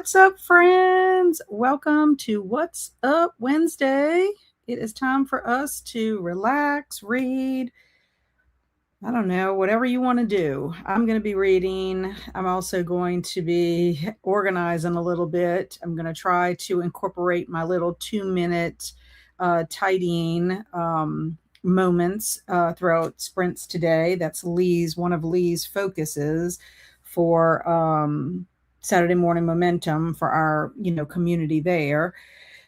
What's up, friends? Welcome to What's Up Wednesday. It is time for us to relax, read. I don't know, whatever you want to do. I'm going to be reading. I'm also going to be organizing a little bit. I'm going to try to incorporate my little 2-minute tidying moments throughout sprints today. That's one of Lee's focuses for Saturday Morning Momentum for our community there.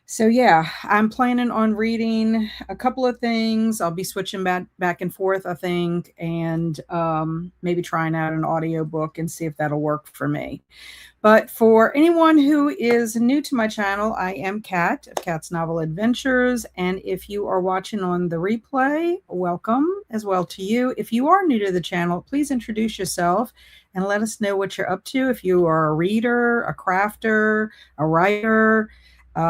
So yeah, I'm planning on reading a couple of things. I'll be switching back and forth, I think, and maybe trying out an audiobook and see if that'll work for me. But for anyone who is new to my channel, I am Kat of Kat's Novel Adventures. And if you are watching on the replay, welcome as well to you. If you are new to the channel, please introduce yourself and let us know what you're up to. If you are a reader, a crafter, a writer,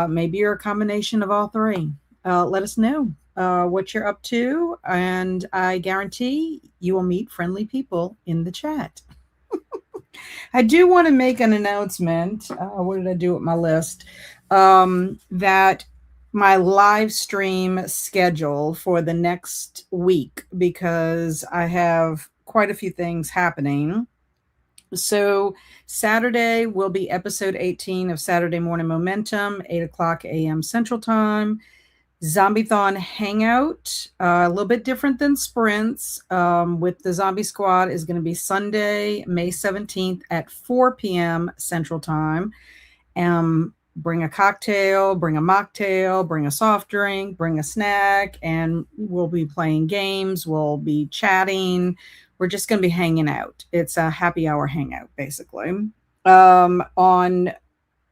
maybe you're a combination of all three. Let us know what you're up to, and I guarantee you will meet friendly people in the chat. I do want to make an announcement. What did I do with my list? That my live stream schedule for the next week, because I have quite a few things happening. So Saturday will be episode 18 of Saturday Morning Momentum, 8:00 a.m. Central Time. Zombie-thon Hangout, a little bit different than sprints, with the Zombie Squad, is going to be Sunday, May 17th at 4 p.m. Central Time. Bring a cocktail, bring a mocktail, bring a soft drink, bring a snack, and we'll be playing games. We'll be chatting. We're just going to be hanging out. It's a happy hour hangout, basically. On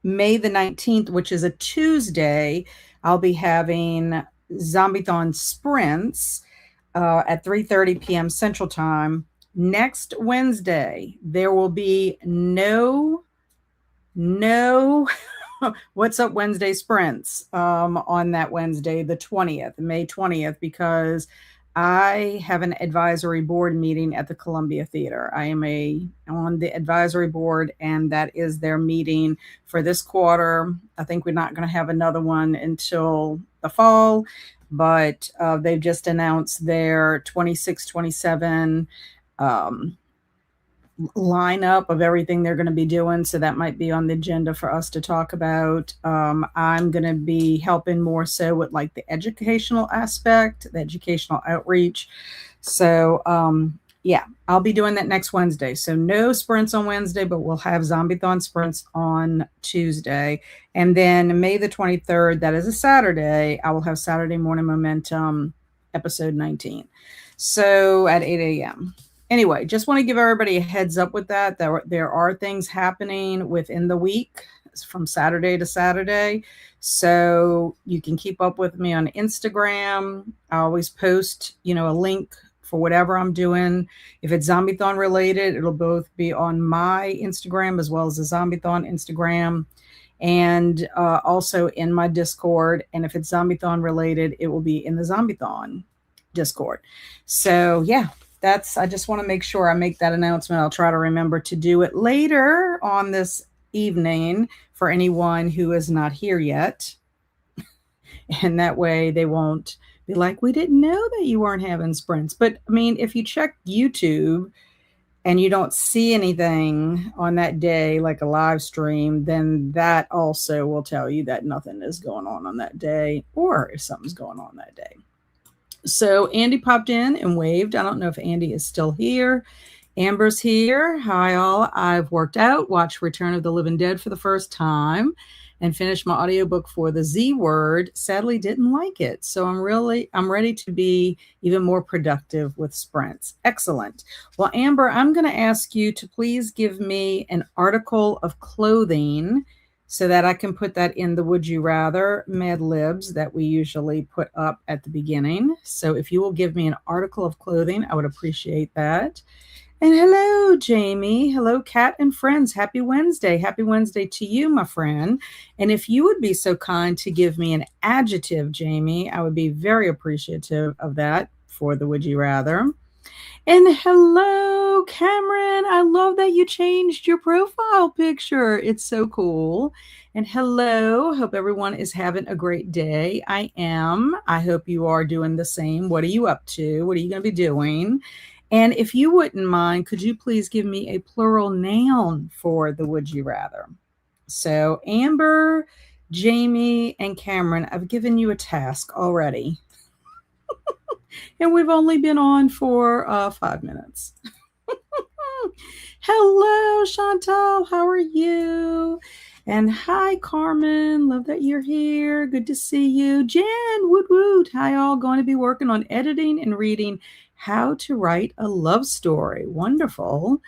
May the 19th, which is a Tuesday, I'll be having Zombie-thon sprints at 3:30 p.m. Central Time. Next Wednesday, there will be no What's Up Wednesday sprints on that Wednesday, the 20th, May 20th, because I have an advisory board meeting at the Columbia Theater. I am on the advisory board, and that is their meeting for this quarter. I think we're not going to have another one until the fall, but they've just announced their 26-27 lineup of everything they're going to be doing. So that might be on the agenda for us to talk about. I'm going to be helping more so with like the educational aspect, the educational outreach. So yeah, I'll be doing that next Wednesday. So no sprints on Wednesday, but we'll have Zombie-thon sprints on Tuesday. And then May the 23rd, that is a Saturday, I will have Saturday Morning Momentum episode 19. So at 8 a.m. Anyway, just want to give everybody a heads up with that. There are things happening within the week from Saturday to Saturday. So you can keep up with me on Instagram. I always post, a link for whatever I'm doing. If it's Zombie-thon related, it'll both be on my Instagram as well as the Zombie-thon Instagram, and also in my Discord. And if it's Zombie-thon related, it will be in the Zombie-thon Discord. So yeah. I just want to make sure I make that announcement. I'll try to remember to do it later on this evening for anyone who is not here yet. And that way they won't be like, we didn't know that you weren't having sprints. But I mean, if you check YouTube and you don't see anything on that day, like a live stream, then that also will tell you that nothing is going on that day, or if something's going on that day. So Andy popped in and waved. I don't know if Andy is still here. Amber's here. Hi, all. I've worked out, watched Return of the Living Dead for the first time, and finished my audiobook for The Z Word. Sadly, didn't like it. So I'm ready to be even more productive with sprints. Excellent. Well, Amber, I'm going to ask you to please give me an article of clothing so that I can put that in the Would You Rather Mad Libs that we usually put up at the beginning. So if you will give me an article of clothing, I would appreciate that. And hello, Jamie. Hello, Kat and friends. Happy Wednesday. Happy Wednesday to you, my friend. And if you would be so kind to give me an adjective, Jamie, I would be very appreciative of that for the Would You Rather. And hello, Cameron. I love that you changed your profile picture. It's so cool. And hello, hope everyone is having a great day. I am. I hope you are doing the same. What are you up to? What are you going to be doing? And if you wouldn't mind, could you please give me a plural noun for the would you rather? So, Amber, Jamie, and Cameron, I've given you a task already. And we've only been on for 5 minutes. Hello, Chantal. How are you? And hi, Carmen. Love that you're here. Good to see you. Jen, woot woot. Hi, all. Going to be working on editing and reading How to Write a Love Story. Wonderful.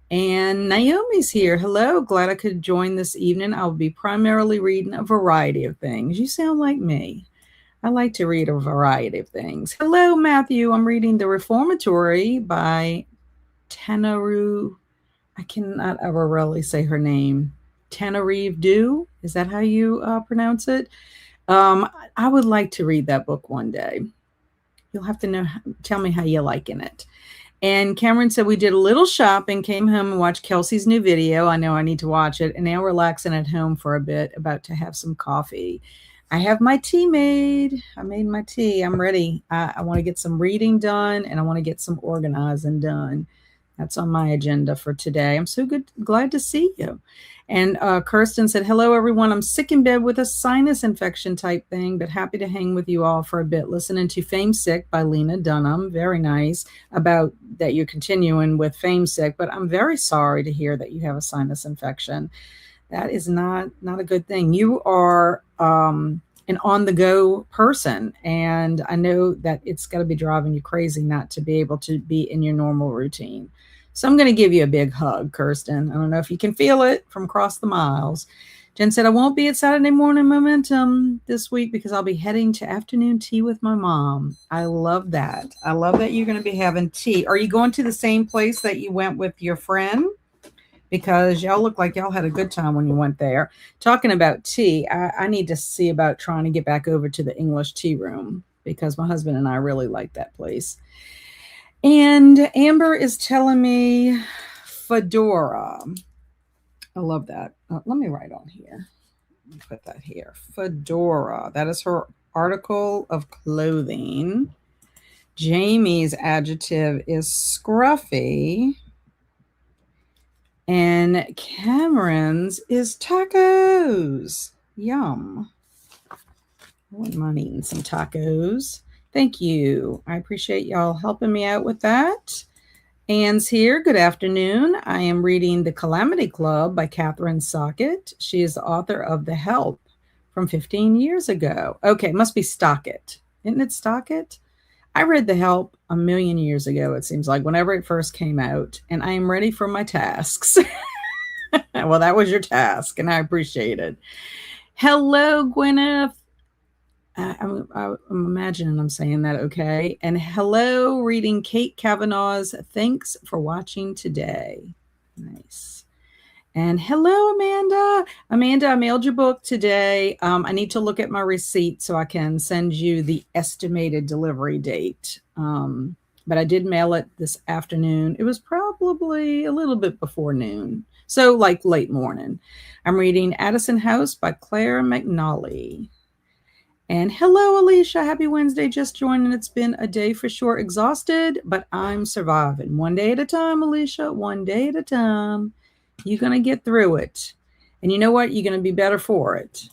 And Naomi's here. Hello. Glad I could join this evening. I'll be primarily reading a variety of things. You sound like me. I like to read a variety of things. Hello, Matthew. I'm reading The Reformatory by Tanaru. I cannot ever really say her name. Tanarive Dew. Is that how you pronounce it? I would like to read that book one day. You'll have to tell me how you liking it. And Cameron said we did a little shopping, came home and watched Kelsey's new video. I know I need to watch it. And now relaxing at home for a bit, about to have some coffee. I have my tea made. I made my tea. I'm ready. I want to get some reading done, and I want to get some organizing done. That's on my agenda for today. I'm so glad to see you. And Kirsten said, hello, everyone. I'm sick in bed with a sinus infection type thing, but happy to hang with you all for a bit. Listening to Fame Sick by Lena Dunham. Very nice about that you're continuing with Fame Sick, but I'm very sorry to hear that you have a sinus infection. That is not a good thing. You are an on-the-go person, and I know that it's got to be driving you crazy not to be able to be in your normal routine. So I'm going to give you a big hug, Kirsten. I don't know if you can feel it from across the miles. Jen said, I won't be at Saturday Morning Momentum this week because I'll be heading to afternoon tea with my mom. I love that. I love that you're going to be having tea. Are you going to the same place that you went with your friend? Because y'all look like y'all had a good time when you went there. Talking about tea, I need to see about trying to get back over to the English tea room because my husband and I really like that place. And Amber is telling me fedora. I love that. Let me write on here. Put that here. Fedora. That is her article of clothing. Jamie's adjective is scruffy. And Cameron's is tacos. Yum. I wouldn't mind eating some tacos. Thank you. I appreciate y'all helping me out with that. Anne's here. Good afternoon. I am reading The Calamity Club by Catherine Sockett. She is the author of The Help from 15 years ago. Okay, it must be Stockett. Isn't it Stockett? I read The Help a million years ago, it seems like, whenever it first came out, and I am ready for my tasks. Well, that was your task, and I appreciate it. Hello, Gwyneth. I'm imagining I'm saying that okay. And hello, reading Kate Kavanaugh's Thanks for Watching Today. Nice. And hello, Amanda. Amanda, I mailed your book today. I need to look at my receipt so I can send you the estimated delivery date. But I did mail it this afternoon. It was probably a little bit before noon. So like late morning. I'm reading Addison House by Claire McNally. And hello, Alicia. Happy Wednesday. Just joining. It's been a day for sure. Exhausted, but I'm surviving. One day at a time, Alicia. One day at a time. You're going to get through it. And you know what? You're going to be better for it.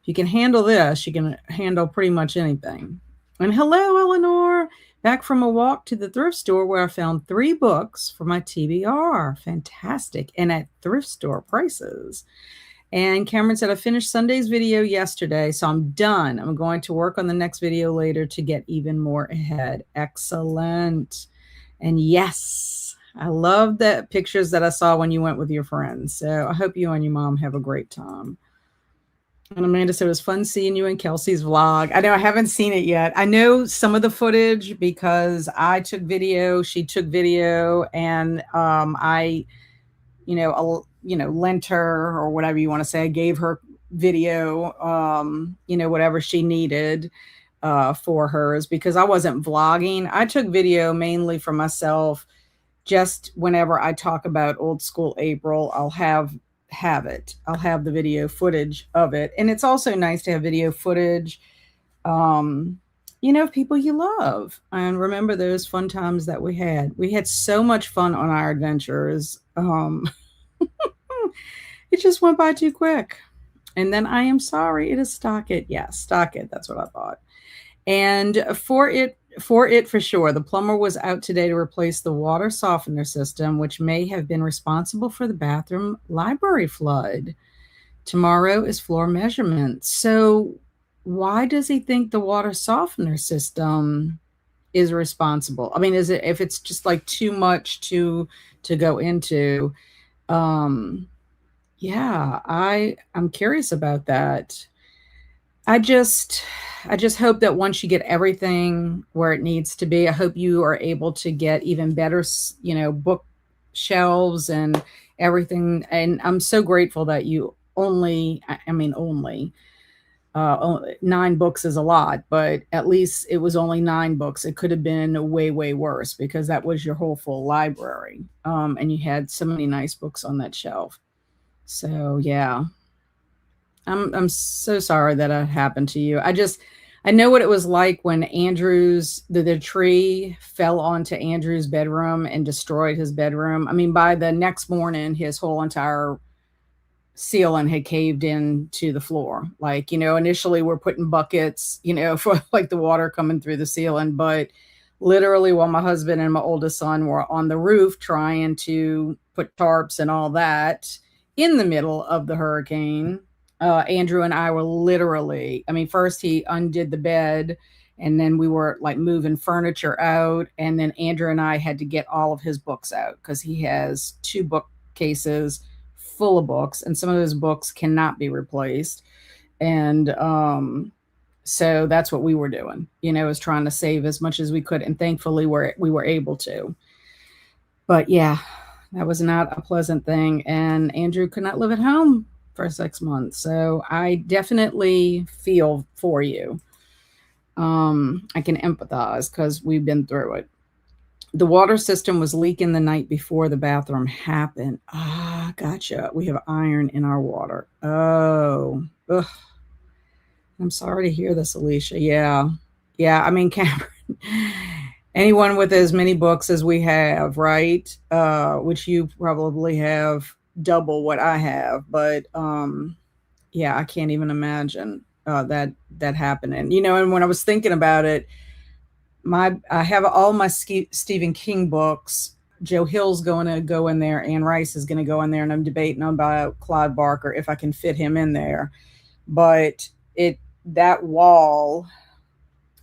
If you can handle this, you can handle pretty much anything. And hello, Eleanor. Back from a walk to the thrift store where I found 3 books for my TBR. Fantastic. And at thrift store prices. And Cameron said, I finished Sunday's video yesterday, so I'm done. I'm going to work on the next video later to get even more ahead. Excellent. And yes, I love the pictures that I saw when you went with your friends. So I hope you and your mom have a great time. And Amanda said, it was fun seeing you in Kelsey's vlog. I know I haven't seen it yet. I know some of the footage because I took video, she took video, and I lent her, or whatever you want to say. I gave her video, whatever she needed. for hers because I wasn't vlogging. I took video mainly for myself. Just whenever I talk about old school April, I'll have it. I'll have the video footage of it. And it's also nice to have video footage, um, of people you love and remember those fun times that we had. We had so much fun on our adventures. It just went by too quick. And then I am sorry, it is stock it. Yeah, stock it. That's what I thought. And for it for sure, the plumber was out today to replace the water softener system, which may have been responsible for the bathroom library flood. Tomorrow is floor measurement. So why does he think the water softener system is responsible? I mean, is it if it's just like too much to go into? Um, yeah, I'm curious about that. I just I just hope that once you get everything where it needs to be, I hope you are able to get even better, book shelves and everything. And I'm so grateful that you only, I mean, only 9 books is a lot, but at least it was only 9 books. It could have been way, way worse because that was your whole full library. And you had so many nice books on that shelf. So yeah, I'm so sorry that happened to you. I know what it was like when the tree fell onto Andrew's bedroom and destroyed his bedroom. I mean, by the next morning, his whole entire ceiling had caved into the floor. Like, initially we're putting buckets, for like the water coming through the ceiling, but literally while my husband and my oldest son were on the roof trying to put tarps and all that in the middle of the hurricane, Andrew and I were literally, I mean, first he undid the bed and then we were like moving furniture out. And then Andrew and I had to get all of his books out because he has 2 bookcases full of books and some of those books cannot be replaced. And so that's what we were doing, is trying to save as much as we could. And thankfully we were able to. But yeah, that was not a pleasant thing. And Andrew could not live at home for 6 months. So I definitely feel for you. I can empathize because we've been through it. The water system was leaking the night before the bathroom happened. Ah, gotcha. We have iron in our water. Oh, ugh. I'm sorry to hear this, Alicia. Yeah. Yeah. I mean, Cameron, anyone with as many books as we have, right? Which you probably have double what I have, but yeah, I can't even imagine that happening. And when I was thinking about it, I have all my Stephen King books. Joe Hill's going to go in there. Anne Rice is going to go in there, and I'm debating about Clive Barker if I can fit him in there. But that wall,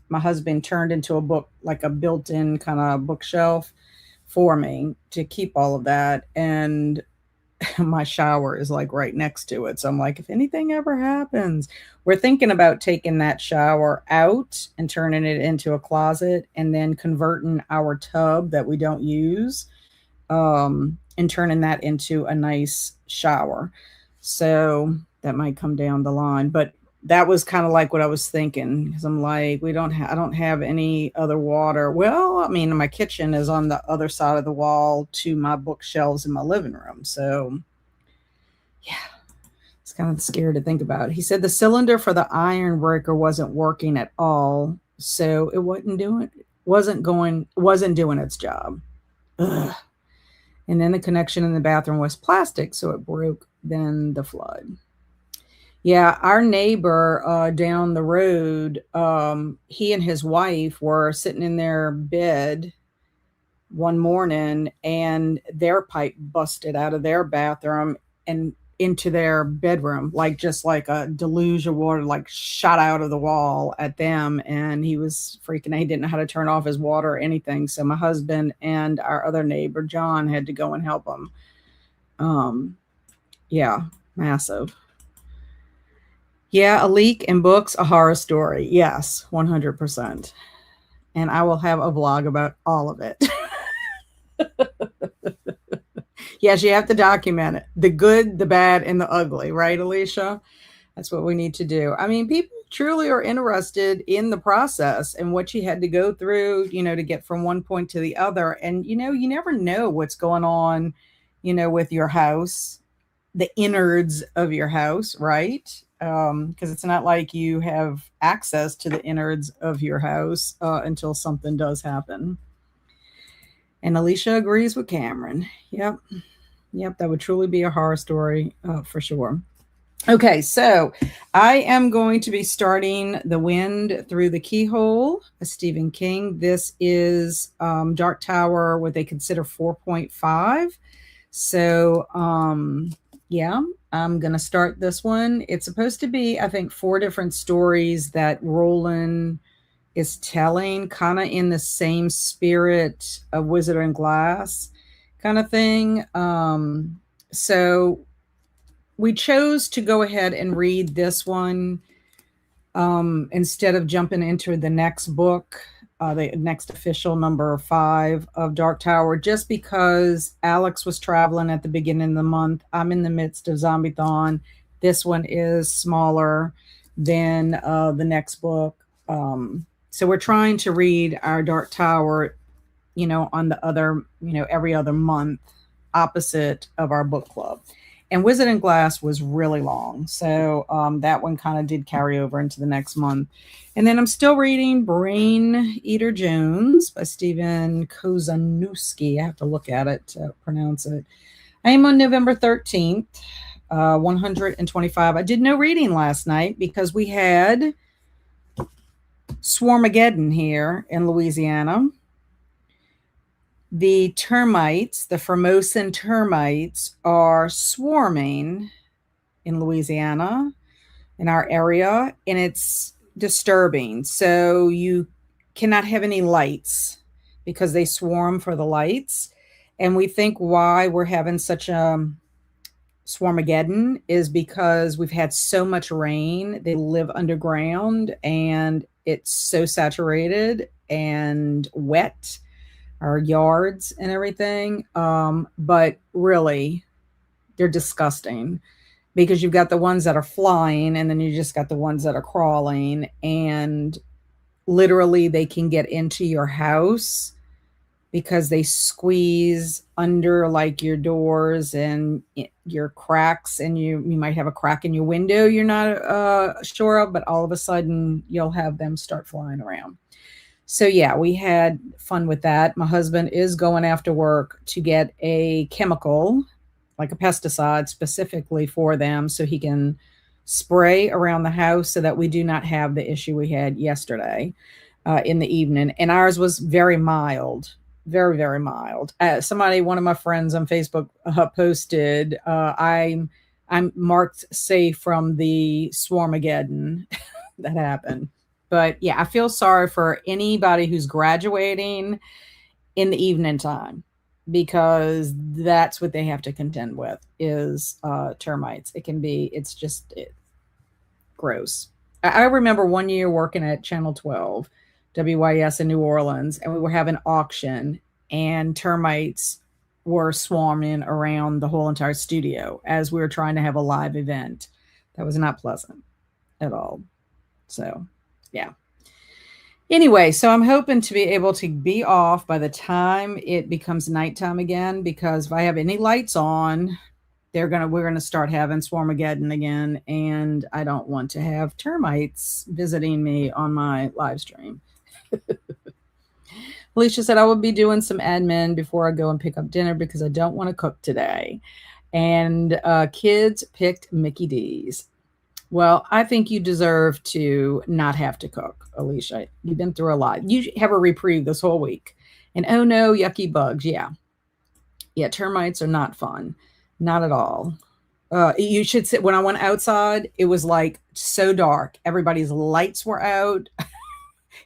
my husband turned into a book, like a built-in kind of bookshelf for me to keep all of that. And my shower is like right next to it. So I'm like, if anything ever happens, we're thinking about taking that shower out and turning it into a closet and then converting our tub that we don't use, and turning that into a nice shower. So that might come down the line, but that was kind of like what I was thinking because I'm like, I don't have any other water. Well, I mean, my kitchen is on the other side of the wall to my bookshelves in my living room. So yeah, it's kind of scary to think about. He said the cylinder for the iron breaker wasn't working at all. So it wasn't doing its job. Ugh. And then the connection in the bathroom was plastic. So it broke, then the flood. Yeah, our neighbor down the road, he and his wife were sitting in their bed one morning and their pipe busted out of their bathroom and into their bedroom, like just like a deluge of water, like shot out of the wall at them. And he was freaking out. He didn't know how to turn off his water or anything. So my husband and our other neighbor, John, had to go and help him. Yeah, massive. Yeah, a leak in books, a horror story. Yes, 100%. And I will have a vlog about all of it. Yes, you have to document it. The good, the bad, and the ugly, right, Alicia? That's what we need to do. I mean, people truly are interested in the process and what you had to go through, to get from one point to the other. And, you never know what's going on, with your house, the innards of your house, right? Because it's not like you have access to the innards of your house until something does happen. And Alicia agrees with Cameron. Yep. Yep. That would truly be a horror story for sure. Okay, so I am going to be starting The Wind Through the Keyhole, a Stephen King. This is Dark Tower, what they consider 4.5. So, yeah, I'm going to start this one. It's supposed to be, I think, 4 different stories that Roland is telling, kind of in the same spirit of Wizard and Glass kind of thing. So we chose to go ahead and read this one instead of jumping into the next book, the next official number 5 of Dark Tower, just because Alex was traveling at the beginning of the month. I'm in the midst of Zombie-thon. This one is smaller than the next book. So we're trying to read our Dark Tower, on the other, every other month, opposite of our book club. And Wizard and Glass was really long. So that one kind of did carry over into the next month. And then I'm still reading Brain Eater Jones by Stephen Kozanowski. I have to look at it to pronounce it. I am on November 13th, 125. I did no reading last night because we had Swarmageddon here in Louisiana. The termites, the Formosan termites, are swarming in Louisiana, in our area, and it's disturbing. So you cannot have any lights because they swarm for the lights. And we think why we're having such a Swarmageddon is because we've had so much rain. They live underground and it's so saturated and wet, our yards and everything. But really, they're disgusting because you've got the ones that are flying and then you just got the ones that are crawling, and literally they can get into your house because they squeeze under like your doors and your cracks, and you might have a crack in your window you're not sure of, but all of a sudden you'll have them start flying around. So yeah, we had fun with that. My husband is going after work to get a chemical, like a pesticide specifically for them, so he can spray around the house so that we do not have the issue we had yesterday in the evening. And ours was very mild, very, very mild. One of my friends on Facebook posted, I'm marked safe from the Swarmageddon that happened. But yeah, I feel sorry for anybody who's graduating in the evening time, because that's what they have to contend with is termites. It's just gross. I remember one year working at Channel 12, WYS in New Orleans, and we were having an auction, and termites were swarming around the whole entire studio as we were trying to have a live event. That was not pleasant at all. So, yeah. Anyway, so I'm hoping to be able to be off by the time it becomes nighttime again, because if I have any lights on, we're gonna start having Swarmageddon again, and I don't want to have termites visiting me on my live stream. Alicia said I will be doing some admin before I go and pick up dinner because I don't want to cook today. And kids picked Mickey D's. Well, I think you deserve to not have to cook, Alicia. You've been through a lot. You have a reprieve this whole week. And oh no, yucky bugs. Yeah. Yeah, termites are not fun. Not at all. You should sit. When I went outside, it was like so dark. Everybody's lights were out.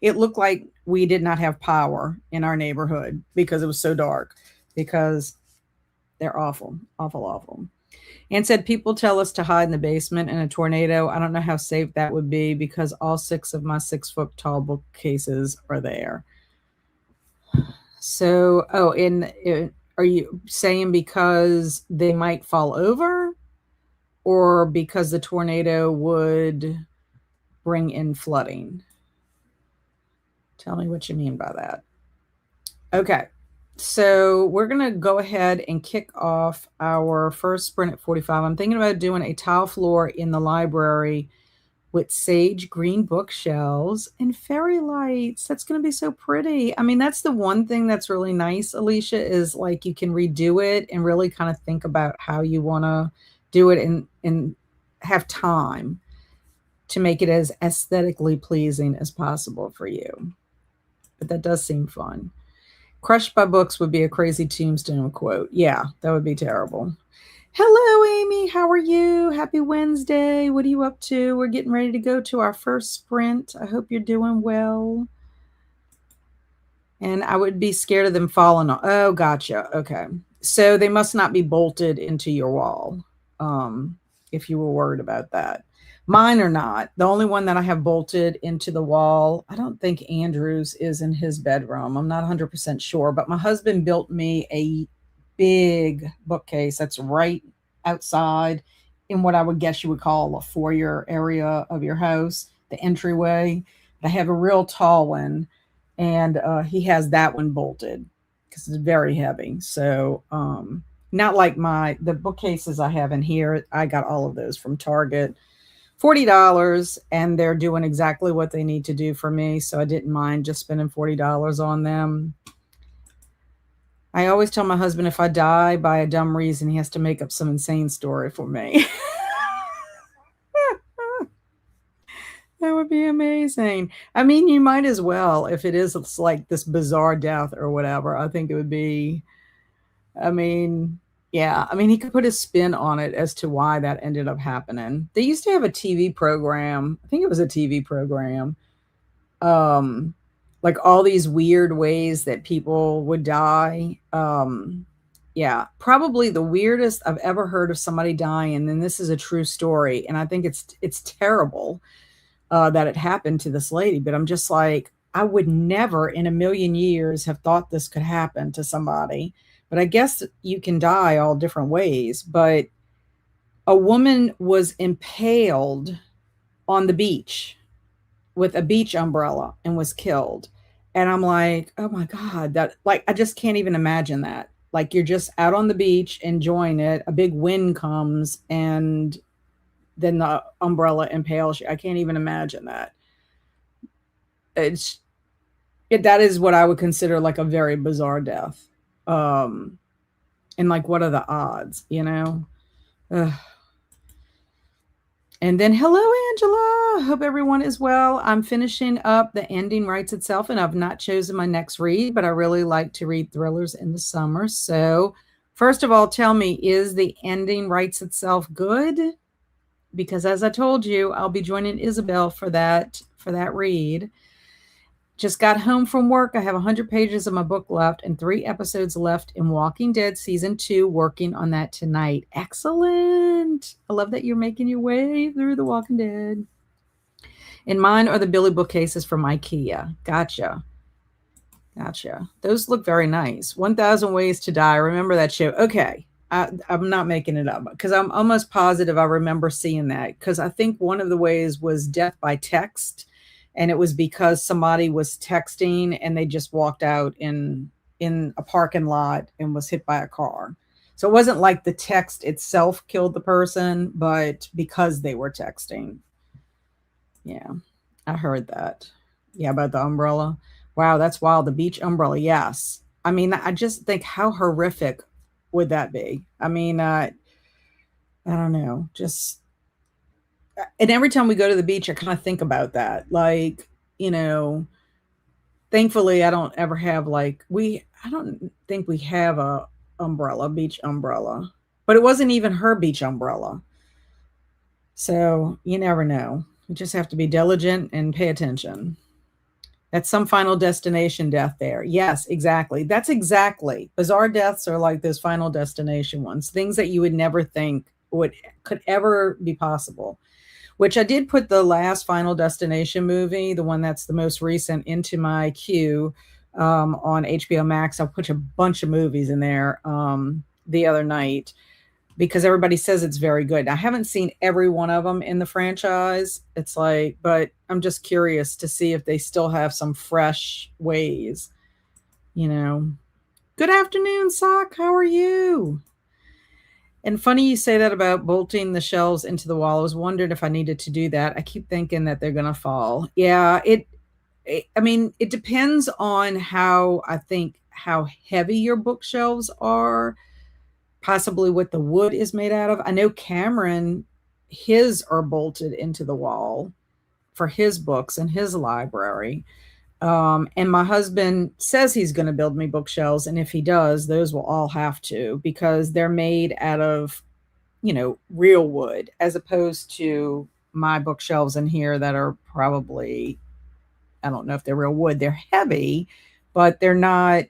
It looked like we did not have power in our neighborhood because it was so dark, because they're awful, awful, awful. And said people tell us to hide in the basement in a tornado. I don't know how safe that would be because all 6 of my 6-foot tall bookcases are there. So, are you saying because they might fall over, or because the tornado would bring in flooding. Tell me what you mean by that. Okay. So we're going to go ahead and kick off our first sprint at 45. I'm thinking about doing a tile floor in the library with sage green bookshelves and fairy lights. That's going to be so pretty. I mean, that's the one thing that's really nice, Alicia, is like you can redo it and really kind of think about how you want to do it and have time to make it as aesthetically pleasing as possible for you. But that does seem fun. Crushed by books would be a crazy tombstone quote. Yeah, that would be terrible. Hello, Amy. How are you? Happy Wednesday. What are you up to? We're getting ready to go to our first sprint. I hope you're doing well. And I would be scared of them falling off. Oh, gotcha. Okay. So they must not be bolted into your wall, if you were worried about that. Mine are not. The only one that I have bolted into the wall, I don't think Andrew's is in his bedroom. I'm not 100% sure, but my husband built me a big bookcase that's right outside in what I would guess you would call a foyer area of your house, the entryway. I have a real tall one, and he has that one bolted because it's very heavy. So not like the bookcases I have in here. I got all of those from Target. $40, and they're doing exactly what they need to do for me, so I didn't mind just spending $40 on them. I always tell my husband if I die by a dumb reason, he has to make up some insane story for me. That would be amazing. I mean, you might as well, if it's like this bizarre death or whatever. I think it would be, I mean, yeah, I mean, he could put a spin on it as to why that ended up happening. They used to have a TV program. I think it was a TV program. Like all these weird ways that people would die. Yeah, probably the weirdest I've ever heard of somebody dying, and this is a true story, and I think it's terrible that it happened to this lady, but I'm just like, I would never in a million years have thought this could happen to somebody. But I guess you can die all different ways. But a woman was impaled on the beach with a beach umbrella and was killed. And I'm like, oh my God, that, like, I just can't even imagine that. Like, you're just out on the beach enjoying it. A big wind comes and then the umbrella impales you. I can't even imagine that. That is what I would consider like a very bizarre death. And like, what are the odds, you know? Ugh. And then, hello, Angela. Hope everyone is well. I'm finishing up The Ending Writes Itself, and I've not chosen my next read, but I really like to read thrillers in the summer. So, first of all, tell me, is The Ending Writes Itself good? Because as I told you, I'll be joining Isabel for that read. Just got home from work. I have 100 pages of my book left and 3 episodes left in Walking Dead Season 2, working on that tonight. Excellent. I love that you're making your way through The Walking Dead. And mine are the Billy bookcases from IKEA. Gotcha. Those look very nice. 1,000 Ways to Die. Remember that show? Okay. I'm not making it up because I'm almost positive I remember seeing that, because I think one of the ways was death by text. And it was because somebody was texting and they just walked out in a parking lot and was hit by a car. So it wasn't like the text itself killed the person, but because they were texting. Yeah, I heard that. Yeah, about the umbrella. Wow, that's wild. The beach umbrella. Yes. I mean, I just think how horrific would that be? I mean, I don't know. Just, and every time we go to the beach, I kind of think about that. Like, you know, thankfully I don't ever have I don't think we have a beach umbrella, but it wasn't even her beach umbrella. So you never know. You just have to be diligent and pay attention. That's some Final Destination death there. Yes, exactly. That's exactly. Bizarre deaths are like those Final Destination ones, things that you would never think could ever be possible. Which I did put the last Final Destination movie, the one that's the most recent, into my queue on HBO Max. I'll put a bunch of movies in there the other night. because everybody says it's very good. I haven't seen every one of them in the franchise. It's like, but I'm just curious to see if they still have some fresh ways, you know. Good afternoon, Sock. How are you? And funny you say that about bolting the shelves into the wall. I was wondering if I needed to do that. I keep thinking that they're going to fall. Yeah, I mean, it depends on how I think how heavy your bookshelves are, possibly what the wood is made out of. I know Cameron, his are bolted into the wall for his books in his library. And my husband says he's going to build me bookshelves. And if he does, those will all have to, because they're made out of, real wood, as opposed to my bookshelves in here that are probably, I don't know if they're real wood. They're heavy, but they're not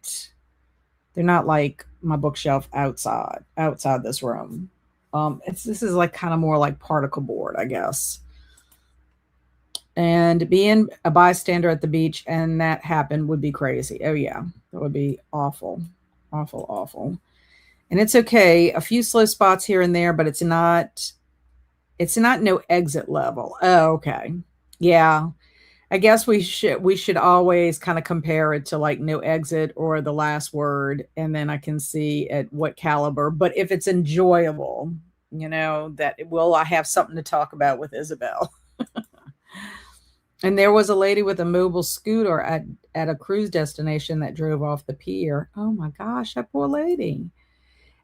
like my bookshelf outside this room. This is like kind of more like particle board, I guess. And being a bystander at the beach and that happened would be crazy. Oh yeah, that would be awful, awful, awful. And it's okay, a few slow spots here and there, but it's not no exit level. Oh, okay. Yeah. I guess we should always kind of compare it to like no exit or the last word, and then I can see at what caliber. But if it's enjoyable, that will I have something to talk about with Isabel. And there was a lady with a mobile scooter at a cruise destination that drove off the pier. Oh my gosh, that poor lady.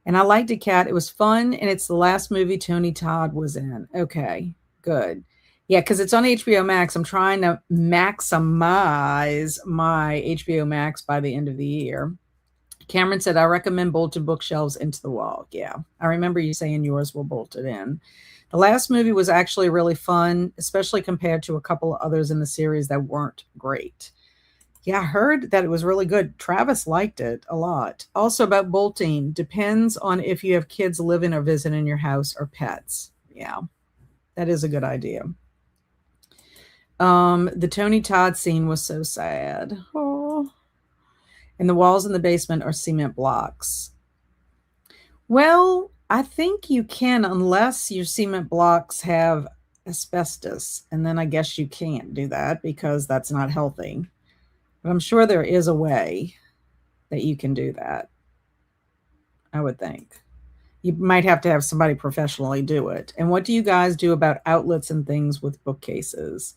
And I liked a cat. It was fun, and it's the last movie Tony Todd was in. Okay, good. Yeah, because it's on HBO Max. I'm trying to maximize my HBO Max by the end of the year. Cameron said, I recommend bolted bookshelves into the wall. Yeah, I remember you saying yours were bolted in. The last movie was actually really fun, especially compared to a couple of others in the series that weren't great. Yeah, I heard that it was really good. Travis liked it a lot. Also about bolting, depends on if you have kids living or visiting your house or pets. Yeah, that is a good idea. The Tony Todd scene was so sad. Oh. And the walls in the basement are cement blocks. Well, I think you can, unless your cement blocks have asbestos, and then I guess you can't do that because that's not healthy. But I'm sure there is a way that you can do that, I would think. You might have to have somebody professionally do it. And what do you guys do about outlets and things with bookcases?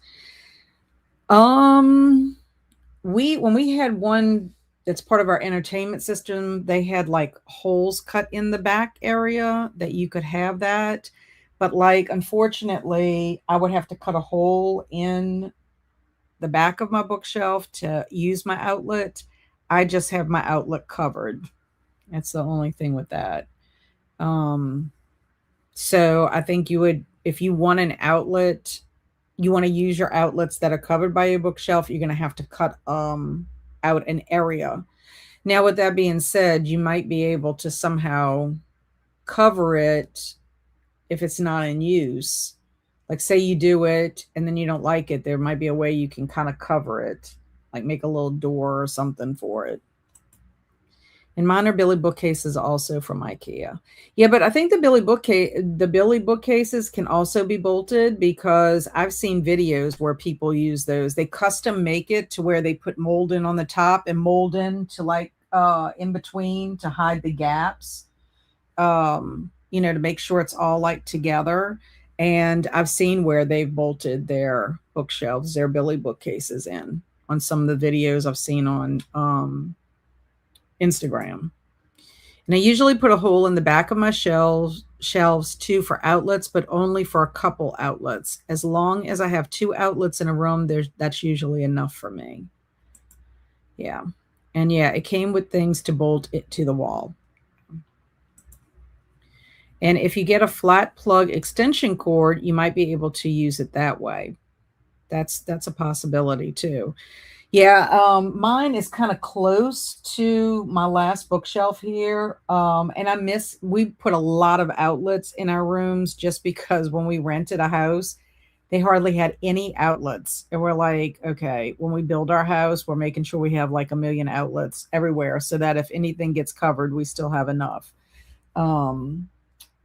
Um, when we had one that's part of our entertainment system, they had like holes cut in the back area that you could have that. But like, unfortunately, I would have to cut a hole in the back of my bookshelf to use my outlet. I just have my outlet covered. That's the only thing with that. Um, so I think you would, if you want an outlet, you want to use your outlets that are covered by your bookshelf, you're going to have to cut out an area. Now, with that being said, you might be able to somehow cover it if it's not in use. Like, say you do it and then you don't like it, there might be a way you can kind of cover it, like make a little door or something for it. And mine are Billy bookcases also from IKEA. Yeah, but I think the Billy bookcases can also be bolted, because I've seen videos where people use those. They custom make it to where they put molding on the top and molding to like in between to hide the gaps. To make sure it's all like together. And I've seen where they've bolted their bookshelves, their Billy bookcases in on some of the videos I've seen on Instagram. And I usually put a hole in the back of my shelves too for outlets, but only for a couple outlets. As long as I have two outlets in a room, that's usually enough for me. Yeah. And yeah, it came with things to bolt it to the wall. And if you get a flat plug extension cord, you might be able to use it that way. That's a possibility too. Yeah, mine is kind of close to my last bookshelf here. And we put a lot of outlets in our rooms just because when we rented a house, they hardly had any outlets. And we're like, okay, when we build our house, we're making sure we have like a million outlets everywhere so that if anything gets covered, we still have enough. Um,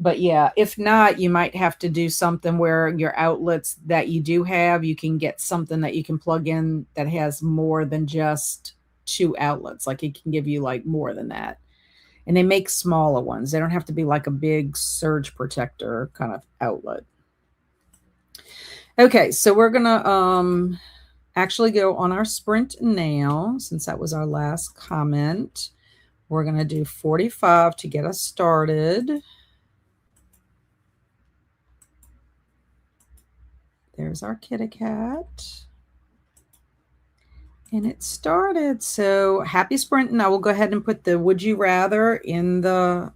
But yeah, if not, you might have to do something where your outlets that you do have, you can get something that you can plug in that has more than just 2 outlets. Like it can give you like more than that. And they make smaller ones. They don't have to be like a big surge protector kind of outlet. Okay, so we're gonna actually go on our sprint now, since that was our last comment. We're gonna do 45 to get us started. There's our kitty cat. And it started. So happy sprinting. I will go ahead and put the would you rather in the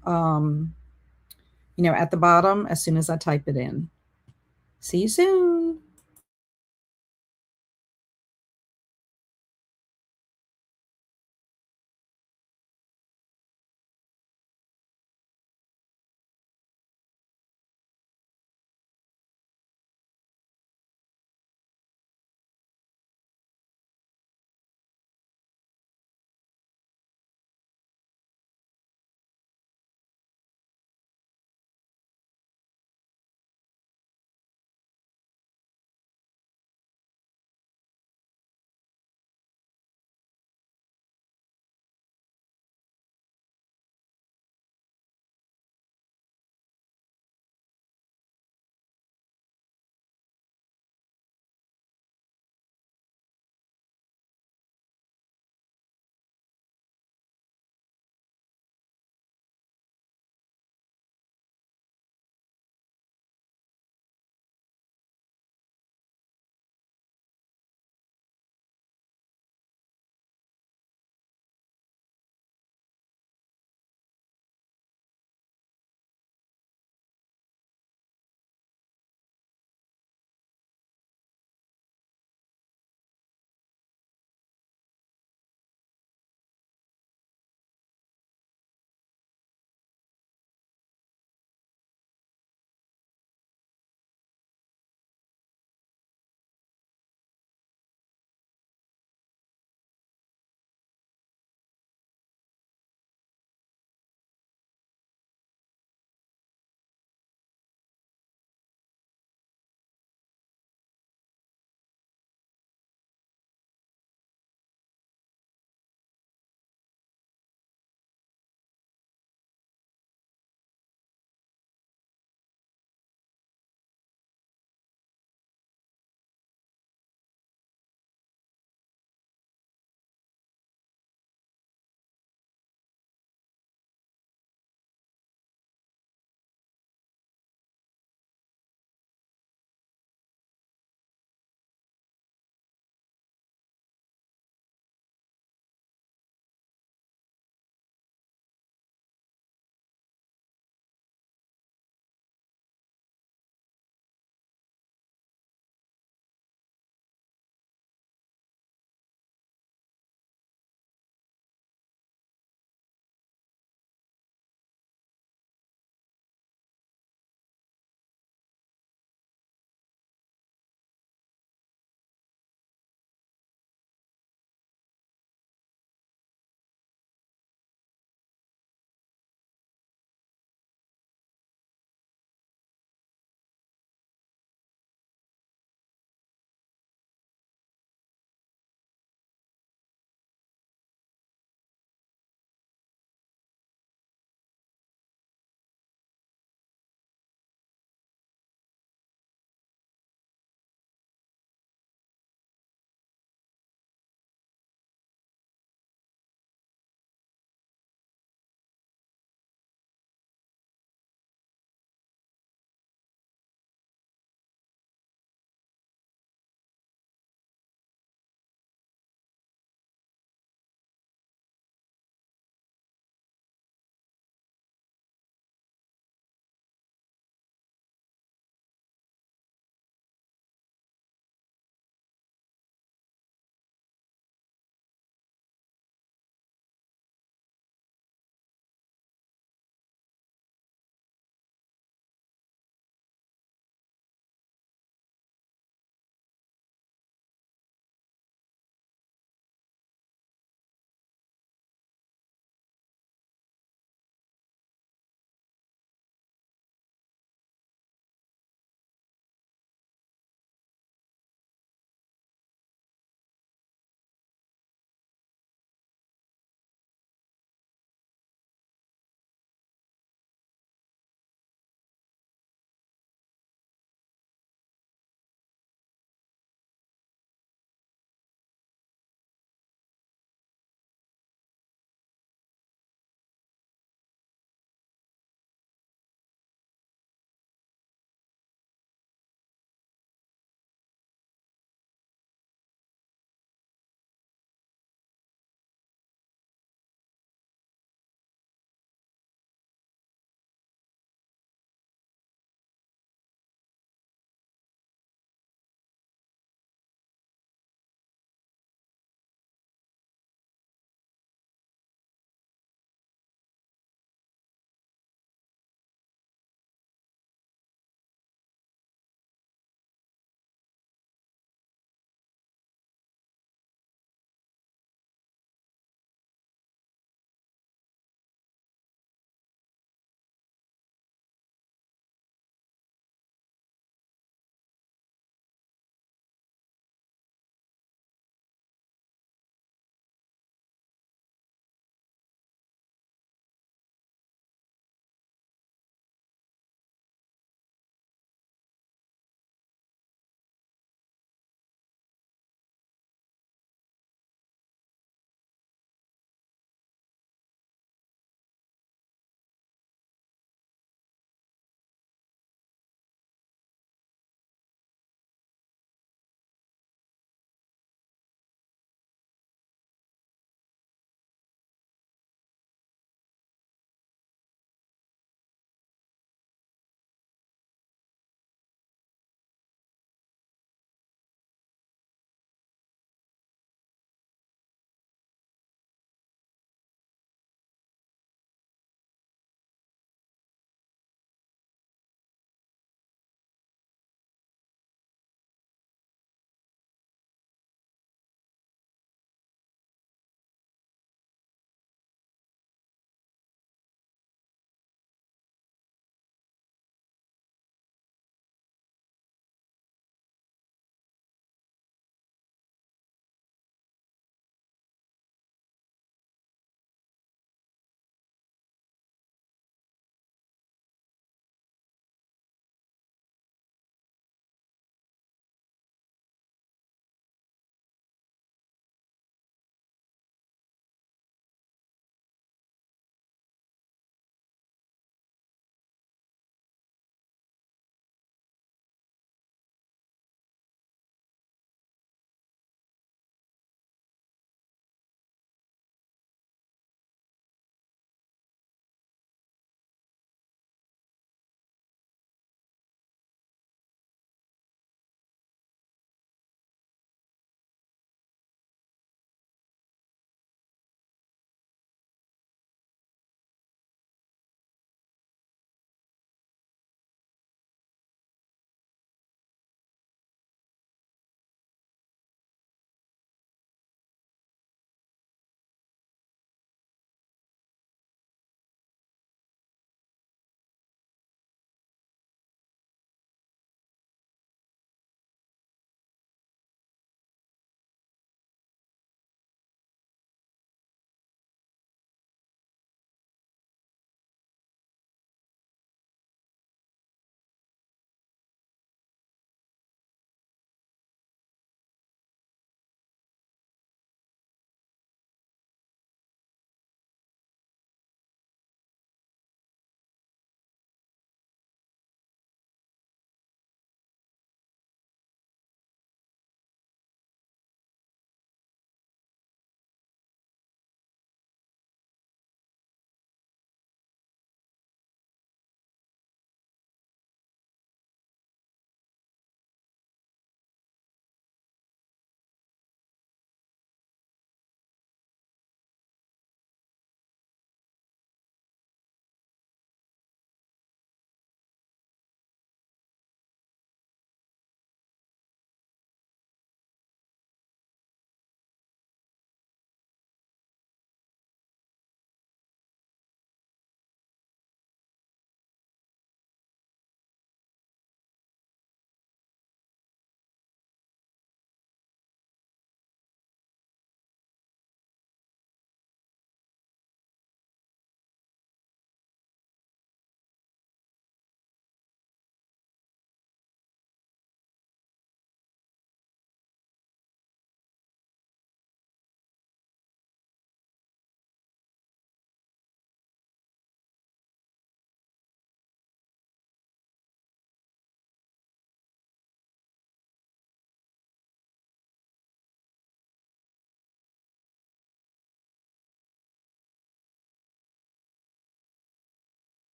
at the bottom as soon as I type it in. See you soon.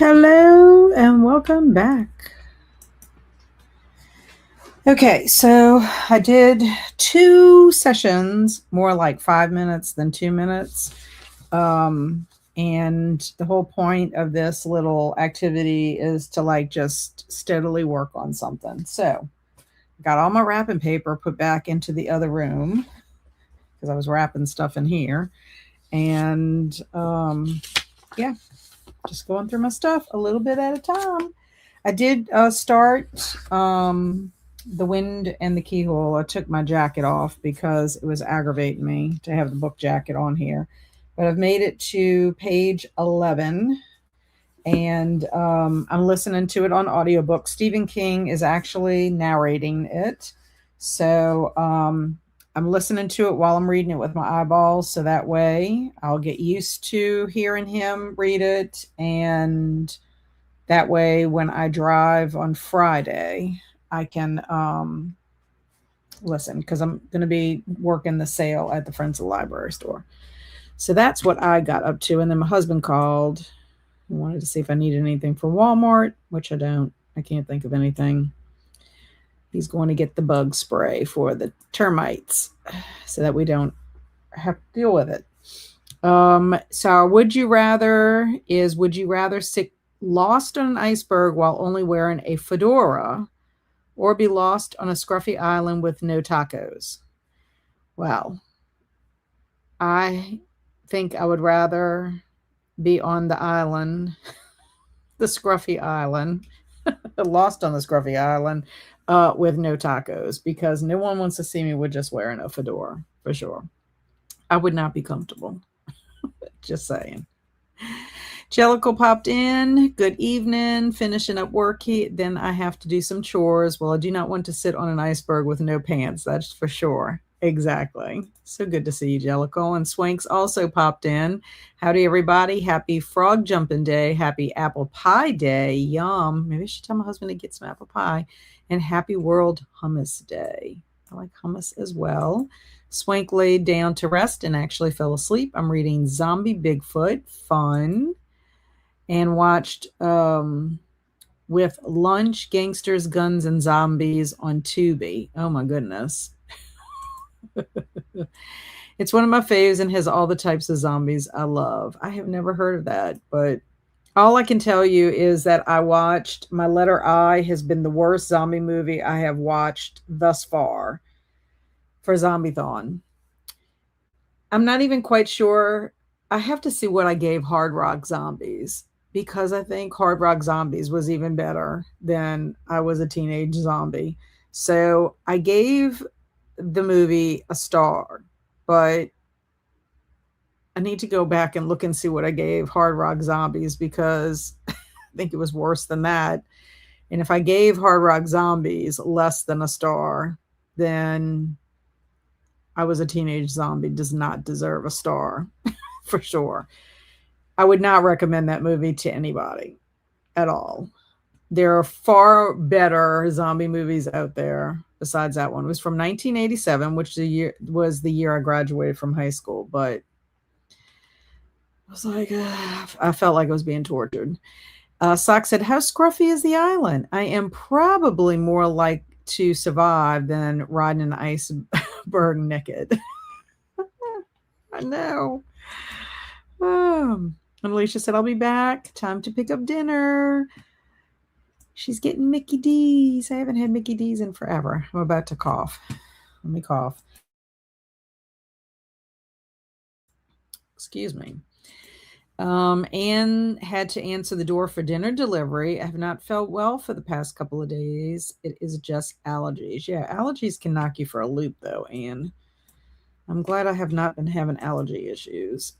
Hello and welcome back. Okay, so I did 2 sessions, more like 5 minutes than 2 minutes. And the whole point of this little activity is to like just steadily work on something. So I got all my wrapping paper put back into the other room because I was wrapping stuff in here. And yeah, just going through my stuff a little bit at a time. I did start The Wind and the Keyhole. I took my jacket off because it was aggravating me to have the book jacket on here. But I've made it to page 11 and I'm listening to it on audiobook. Stephen King is actually narrating it. So I'm listening to it while I'm reading it with my eyeballs. So that way I'll get used to hearing him read it. And that way, when I drive on Friday, I can listen because I'm going to be working the sale at the Friends of the Library store. So that's what I got up to. And then my husband called. He wanted to see if I needed anything for Walmart, which I don't. I can't think of anything. He's going to get the bug spray for the termites so that we don't have to deal with it. So would you rather sit lost on an iceberg while only wearing a fedora or be lost on a scruffy island with no tacos? Well, I think I would rather be on the island, the scruffy island, lost on the scruffy island with no tacos because no one wants to see me with just wearing a fedora for sure. I would not be comfortable. Just saying. Jellicle popped in. Good evening. Finishing up work. Then I have to do some chores. Well, I do not want to sit on an iceberg with no pants. That's for sure. Exactly. So good to see you, Jellicle. And Swanks also popped in. Howdy, everybody. Happy Frog Jumping Day. Happy Apple Pie Day. Yum. Maybe I should tell my husband to get some apple pie. And happy World Hummus Day. I like hummus as well. Swank laid down to rest and actually fell asleep. I'm reading Zombie Bigfoot. Fun. And watched with lunch, gangsters, guns, and zombies on Tubi. Oh my goodness. It's one of my faves and has all the types of zombies I love. I have never heard of that, but all I can tell you is that I watched My Letter I has been the worst zombie movie I have watched thus far for Zombie-thon. I'm not even quite sure. I have to see what I gave Hard Rock Zombies because I think Hard Rock Zombies was even better than I Was a Teenage Zombie. So I gave the movie a star, but I need to go back and look and see what I gave Hard Rock Zombies because I think it was worse than that. And if I gave Hard Rock Zombies less than a star, then I Was a Teenage Zombie does not deserve a star for sure. I would not recommend that movie to anybody at all. There are far better zombie movies out there besides that one. It was from 1987, which was the year I graduated from high school, but I was like, I felt like I was being tortured. Sock said, how scruffy is the island? I am probably more like to survive than riding an iceberg naked. I know. And Alicia said, I'll be back. Time to pick up dinner. She's getting Mickey D's. I haven't had Mickey D's in forever. I'm about to cough. Let me cough. Excuse me. Anne had to answer the door for dinner delivery. I have not felt well for the past couple of days. It is just allergies. Yeah, allergies can knock you for a loop, though, Anne. I'm glad I have not been having allergy issues.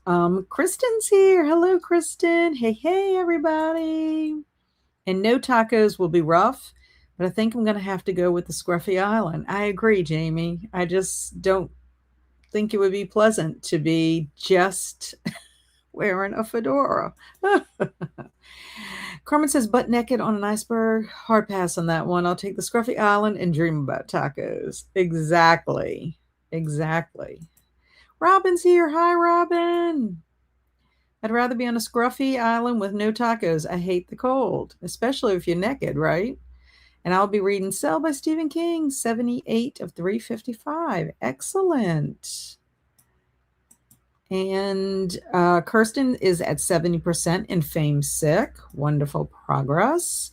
Kristen's here. Hello, Kristen. Hey, everybody. And no tacos will be rough, but I think I'm going to have to go with the scruffy island. I agree, Jamie. I just don't think it would be pleasant to be just wearing a fedora. Carmen says, butt naked on an iceberg. Hard pass on that one. I'll take the scruffy island and dream about tacos. Exactly. Robin's here. Hi, Robin. I'd rather be on a scruffy island with no tacos. I hate the cold, especially if you're naked, right? And I'll be reading Cell by Stephen King, 78 of 355. Excellent. And Kirsten is at 70% in Fame Sick. Wonderful progress.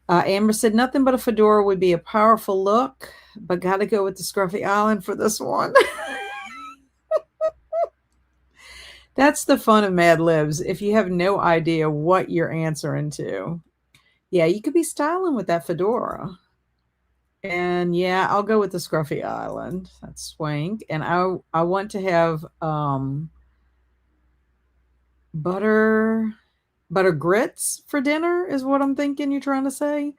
Amber said nothing but a fedora would be a powerful look, but got to go with the scruffy island for this one. That's the fun of Mad Libs. If you have no idea what you're answering to, yeah, you could be styling with that fedora. And yeah, I'll go with the scruffy island. That's swank. And I want to have butter grits for dinner is what I'm thinking you're trying to say.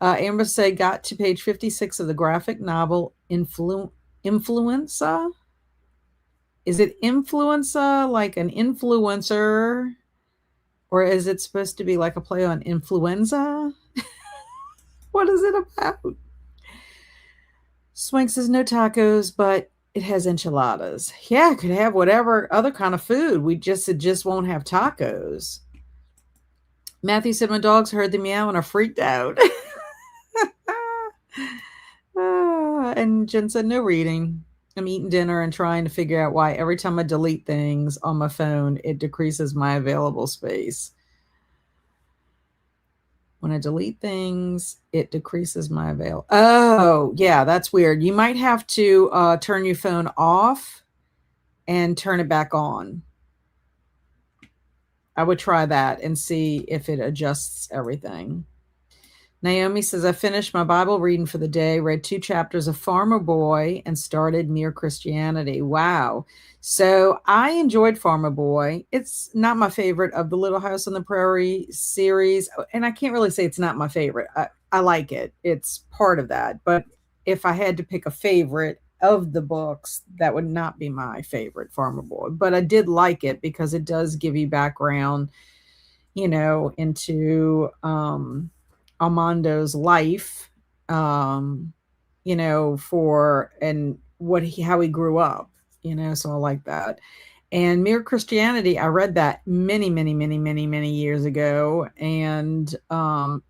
Amber said got to page 56 of the graphic novel Influenza. Is it influenza like an influencer? Or is it supposed to be like a play on influenza? What is it about? Swank says no tacos, but it has enchiladas. Yeah, it could have whatever other kind of food. It just won't have tacos. Matthew said my dogs heard the meow and are freaked out. And Jen said no reading. I'm eating dinner and trying to figure out why every time I delete things on my phone, it decreases my available space. When I delete things, it decreases my avail. Oh, yeah, that's weird. You might have to turn your phone off and turn it back on. I would try that and see if it adjusts everything. Naomi says, I finished my Bible reading for the day, read 2 chapters of Farmer Boy, and started Mere Christianity. Wow. So I enjoyed Farmer Boy. It's not my favorite of the Little House on the Prairie series. And I can't really say it's not my favorite. I like it. It's part of that. But if I had to pick a favorite of the books, that would not be my favorite, Farmer Boy. But I did like it because it does give you background, into Armando's life, for and how he grew up, so I like that. And Mere Christianity, I read that many, many, many, many, many years ago and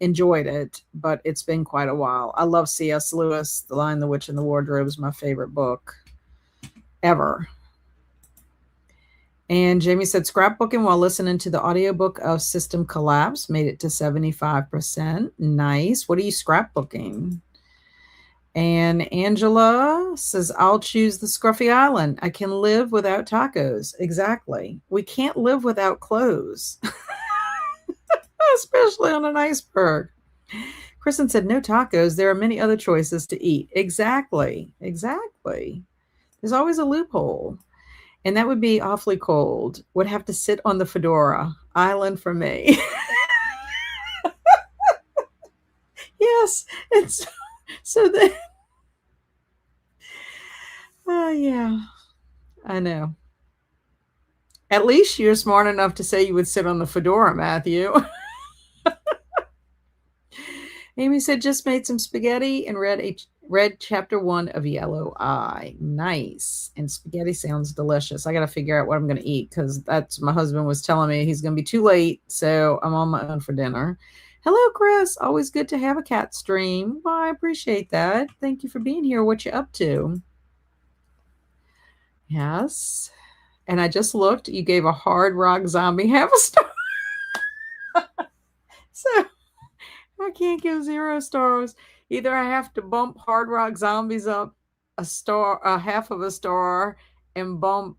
enjoyed it, but it's been quite a while. I love C.S. Lewis. The Lion, the Witch, and the Wardrobe is my favorite book ever. And Jamie said scrapbooking while listening to the audiobook of System Collapse, made it to 75%. Nice. What are you scrapbooking? And Angela says, I'll choose the Scruffy Island. I can live without tacos. Exactly. We can't live without clothes, especially on an iceberg. Kristen said, no tacos. There are many other choices to eat. Exactly. There's always a loophole. And that would be awfully cold. Would have to sit on the fedora island for me. Yes. It's so that. Oh, yeah. I know. At least you're smart enough to say you would sit on the fedora, Matthew. Amy said, just made some spaghetti and read chapter 1 of Yellow Eye. Nice. And spaghetti sounds delicious. I got to figure out what I'm going to eat because that's my husband was telling me he's going to be too late. So I'm on my own for dinner. Hello, Chris. Always good to have a cat stream. Well, I appreciate that. Thank you for being here. What you up to? Yes. And I just looked. You gave a Hard Rock Zombie half a star. So I can't give 0 stars. Either I have to bump Hard Rock Zombies up a half of a star, and bump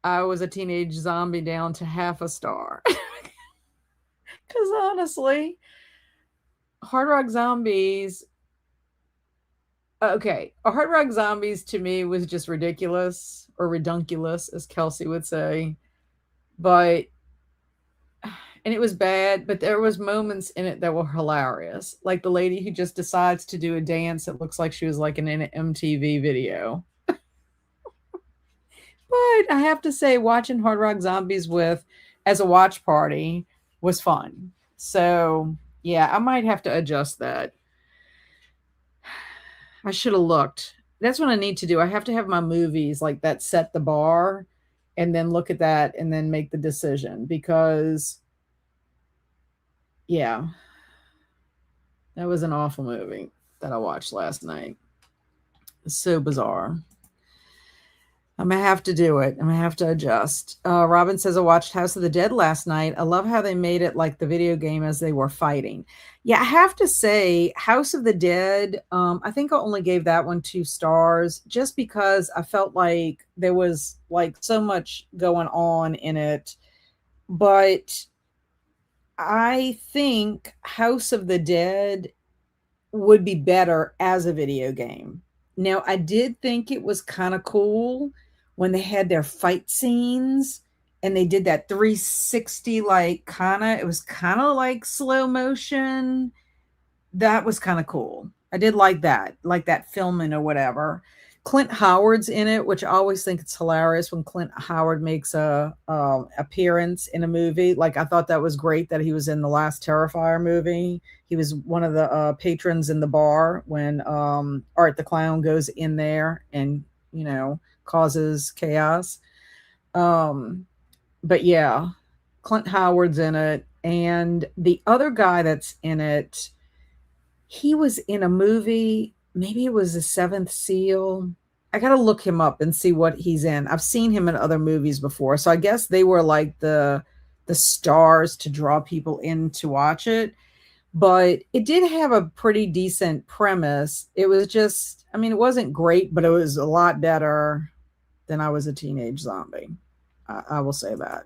I Was a Teenage Zombie down to half a star. Because honestly, Hard Rock Zombies, Hard Rock Zombies to me was just ridiculous, or redunculous, as Kelsey would say. And it was bad, but there was moments in it that were hilarious. Like the lady who just decides to do a dance that looks like she was like in an MTV video. But I have to say, watching Hard Rock Zombies as a watch party was fun. So yeah, I might have to adjust that. I should have looked. That's what I need to do. I have to have my movies like that set the bar and then look at that and then make the decision, because yeah, that was an awful movie that I watched last night. It's so bizarre. I'm gonna have to do it. I'm gonna have to adjust. Robin says I watched House of the Dead last night. I love how they made it like the video game as they were fighting. Yeah, I have to say, House of the Dead. I think I only gave that one 2 stars just because I felt like there was like so much going on in it. But I think House of the Dead would be better as a video game. Now, I did think it was kind of cool when they had their fight scenes and they did that 360, like it was kind of like slow motion. That was kind of cool. I did like that filming or whatever. Clint Howard's in it, which I always think it's hilarious when Clint Howard makes a appearance in a movie. Like, I thought that was great that he was in the last Terrifier movie. He was one of the patrons in the bar when Art the Clown goes in there and causes chaos. But yeah, Clint Howard's in it, and the other guy that's in it, he was in a movie, maybe it was The Seventh Seal. I got to look him up and see what he's in. I've seen him in other movies before. So I guess they were like the stars to draw people in to watch it. But it did have a pretty decent premise. It was just, I mean, it wasn't great, but it was a lot better than I Was a Teenage Zombie. I will say that.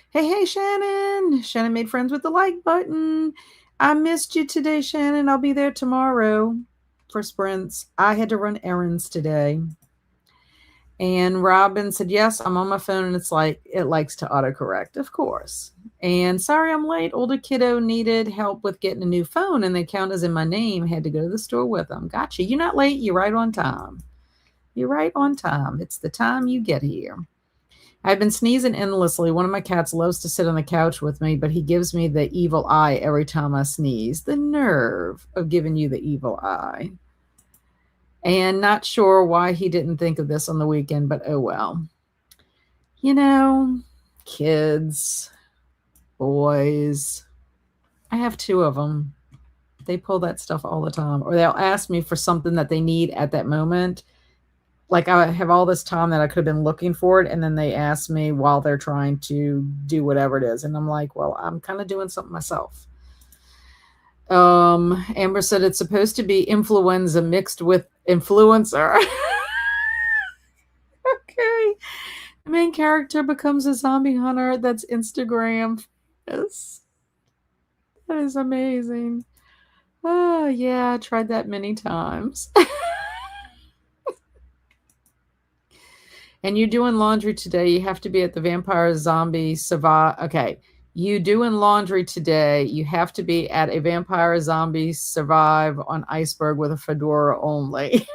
Hey, Shannon. Shannon made friends with the like button. I missed you today, Shannon. I'll be there tomorrow for sprints. I had to run errands today. And Robin said, yes, I'm on my phone, and it likes to autocorrect, of course. And sorry I'm late. Older kiddo needed help with getting a new phone, and the account is in my name. Had to go to the store with them. Gotcha. You're not late. You're right on time. You're right on time. It's the time you get here. I've been sneezing endlessly. One of my cats loves to sit on the couch with me, but he gives me the evil eye every time I sneeze. The nerve of giving you the evil eye. And not sure why he didn't think of this on the weekend, but oh well. Kids, boys. I have 2 of them. They pull that stuff all the time. Or they'll ask me for something that they need at that moment. Like, I have all this time that I could have been looking for it, and then they ask me while they're trying to do whatever it is. And I'm like, well, I'm kind of doing something myself. Amber said it's supposed to be influenza mixed with influencer. Okay. The main character becomes a zombie hunter. That's Instagram. Yes. That is amazing. Oh, yeah. I tried that many times. And you're doing laundry today. You have to be at the Vampire Zombie Survive. Okay. You doing laundry today. You have to be at a Vampire Zombie Survive on Iceberg with a fedora only.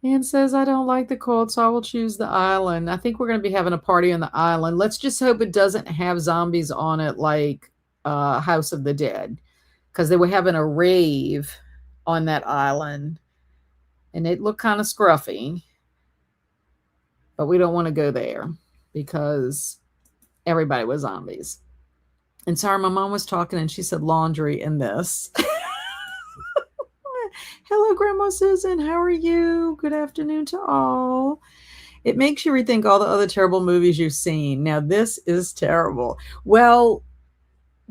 Anne says, I don't like the cold, so I will choose the island. I think we're going to be having a party on the island. Let's just hope it doesn't have zombies on it like House of the Dead, because they were having a rave on that island. And it looked kind of scruffy, but we don't want to go there because everybody was zombies. And sorry, my mom was talking and she said laundry in this. Hello, Grandma Susan. How are you? Good afternoon to all. It makes you rethink all the other terrible movies you've seen. Now, this is terrible. Well,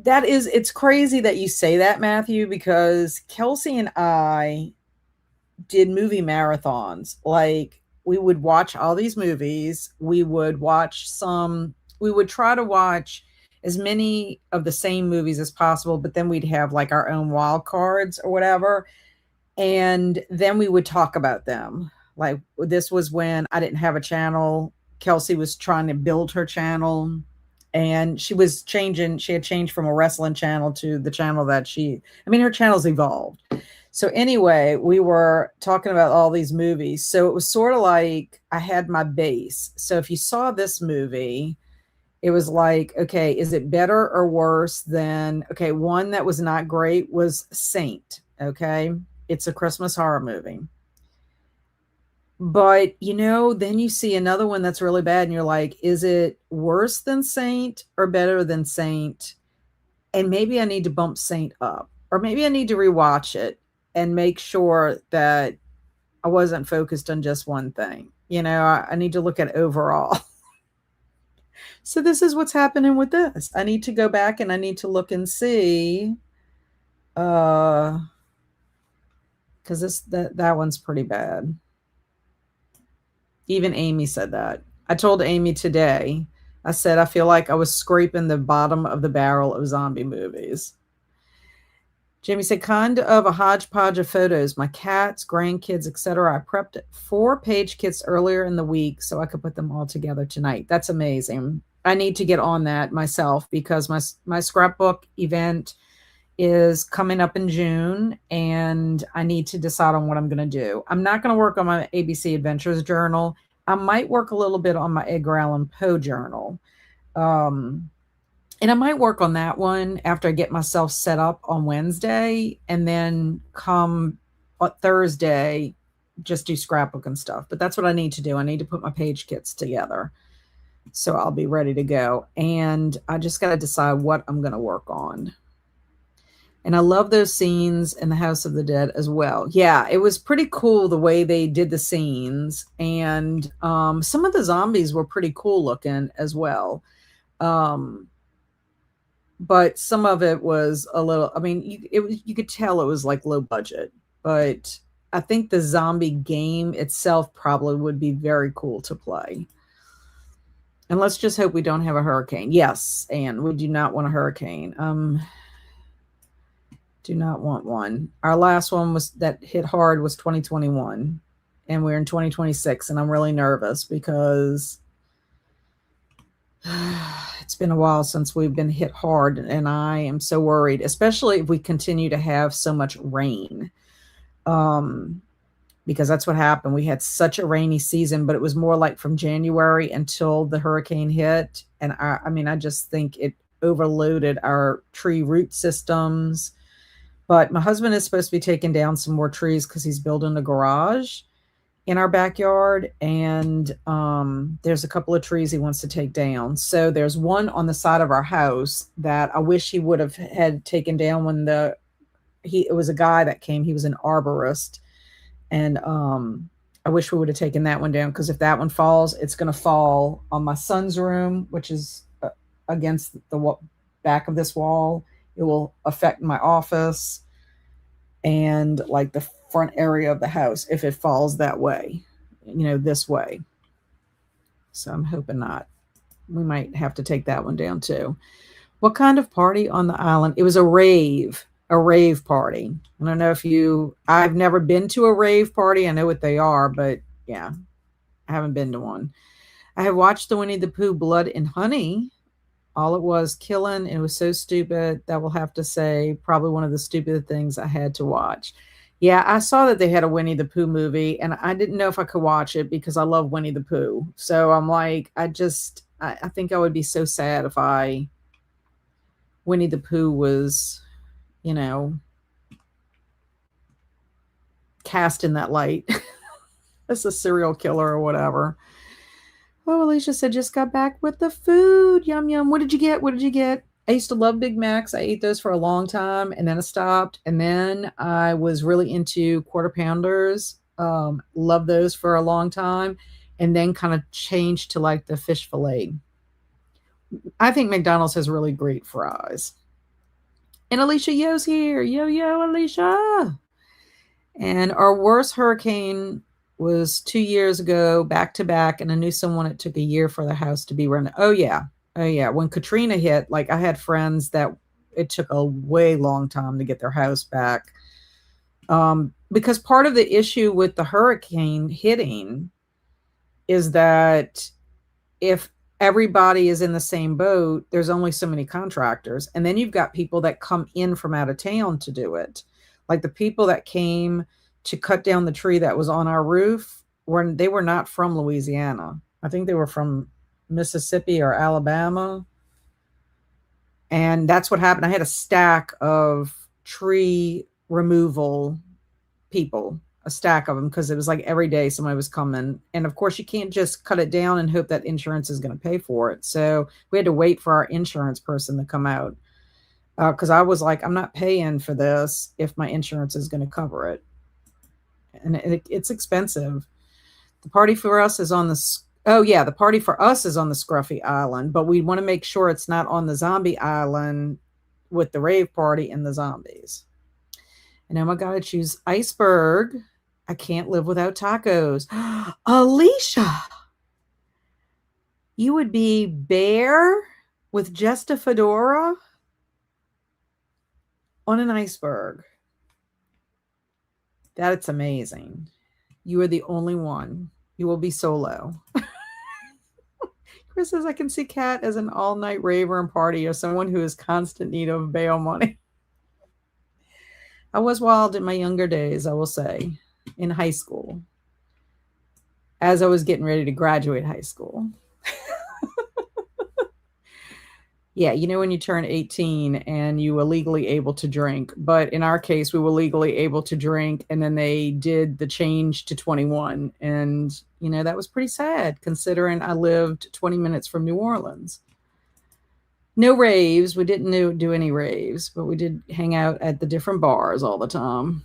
it's crazy that you say that, Matthew, because Kelsey and I did movie marathons. Like, we would watch all these movies. We would try to watch as many of the same movies as possible, but then we'd have like our own wild cards or whatever. And then we would talk about them. Like, this was when I didn't have a channel. Kelsey was trying to build her channel, and she had changed from a wrestling channel to the channel that her channel's evolved. So anyway, we were talking about all these movies. So it was sort of like I had my base. So if you saw this movie, it was like, okay, is it better or worse than, okay, one that was not great was Saint. Okay. It's a Christmas horror movie. But, then you see another one that's really bad and you're like, is it worse than Saint or better than Saint? And maybe I need to bump Saint up, or maybe I need to rewatch it and make sure that I wasn't focused on just one thing. I need to look at overall. So this is what's happening with this. I need to go back and I need to look and see, uh, because that one's pretty bad. Even Amy said that. I told Amy today, I said, I feel like I was scraping the bottom of the barrel of zombie movies. Jamie said, kind of a hodgepodge of photos. My cats, grandkids, etc. I prepped 4-page kits earlier in the week so I could put them all together tonight. That's amazing. I need to get on that myself because my scrapbook event is coming up in June and I need to decide on what I'm going to do. I'm not going to work on my ABC Adventures journal. I might work a little bit on my Edgar Allan Poe journal. And I might work on that one after I get myself set up on Wednesday, and then come Thursday, just do scrapbook and stuff. But that's what I need to do. I need to put my page kits together. So I'll be ready to go. And I just got to decide what I'm going to work on. And I love those scenes in the House of the Dead as well. Yeah, it was pretty cool the way they did the scenes. And some of the zombies were pretty cool looking as well. But some of it was a little, I mean, you could tell it was like low budget. But I think the zombie game itself probably would be very cool to play. And let's just hope we don't have a hurricane. Yes, and we do not want a hurricane. Do not want one. Our last one that hit hard was 2021, and we're in 2026, and I'm really nervous because it's been a while since we've been hit hard, and I am so worried, especially if we continue to have so much rain. Because that's what happened. We had such a rainy season, but it was more like from January until the hurricane hit. And I just think it overloaded our tree root systems. But my husband is supposed to be taking down some more trees because he's building a garage in our backyard. And there's a couple of trees he wants to take down. So there's one on the side of our house that I wish he would have had taken down when it was a guy that came. He was an arborist. And I wish we would have taken that one down, because if that one falls, it's going to fall on my son's room, which is against the back of this wall. It will affect my office and like the front area of the house if it falls that way, this way. So I'm hoping not. We might have to take that one down too. What kind of party on the island? It was a rave party. I don't know I've never been to a rave party. I know what they are, but yeah, I haven't been to one. I have watched the Winnie the Pooh Blood and Honey. All it was killing. It was so stupid. That will have to say probably one of the stupid things I had to watch. Yeah, I saw that they had a Winnie the Pooh movie, and I didn't know if I could watch it because I love Winnie the Pooh. So I'm like, I think I would be so sad if Winnie the Pooh was, cast in that light as a serial killer or whatever. Oh, Alicia said, just got back with the food. Yum, yum. What did you get? What did you get? I used to love Big Macs. I ate those for a long time, and then I stopped. And then I was really into Quarter Pounders. Loved those for a long time, and then kind of changed to like the fish fillet. I think McDonald's has really great fries. And Alicia Yo's here. Yo, Alicia. And our worst hurricane was 2 years ago, back to back, and I knew someone it took a year for the house to be renovated. Oh yeah. When Katrina hit, like I had friends that it took a way long time to get their house back. Because part of the issue with the hurricane hitting is that if everybody is in the same boat, there's only so many contractors. And then you've got people that come in from out of town to do it. Like the people that came to cut down the tree that was on our roof, they were not from Louisiana. I think they were from Mississippi or Alabama. And that's what happened. I had a stack of tree removal people, a stack of them because it was like every day somebody was coming. And of course, you can't just cut it down and hope that insurance is going to pay for it. So we had to wait for our insurance person to come out because I was like, I'm not paying for this if my insurance is going to cover it. And it's expensive. The party for us is on the Oh yeah, the party for us is on the Scruffy Island, but we want to make sure it's not on the Zombie Island with the rave party and the zombies. And I'm gonna choose iceberg. I can't live without tacos. Alicia, you would be bear with just a fedora on an iceberg. That's amazing. You are the only one. You will be solo. Chris says, I can see Kat as an all-night raver and party or someone who is constant need of bail money. I was wild in my younger days, I will say, in high school, as I was getting ready to graduate high school. Yeah, you know when you turn 18 and you were legally able to drink, but in our case, we were legally able to drink, and then they did the change to 21, and that was pretty sad considering I lived 20 minutes from New Orleans. No raves. We didn't do any raves, but we did hang out at the different bars all the time.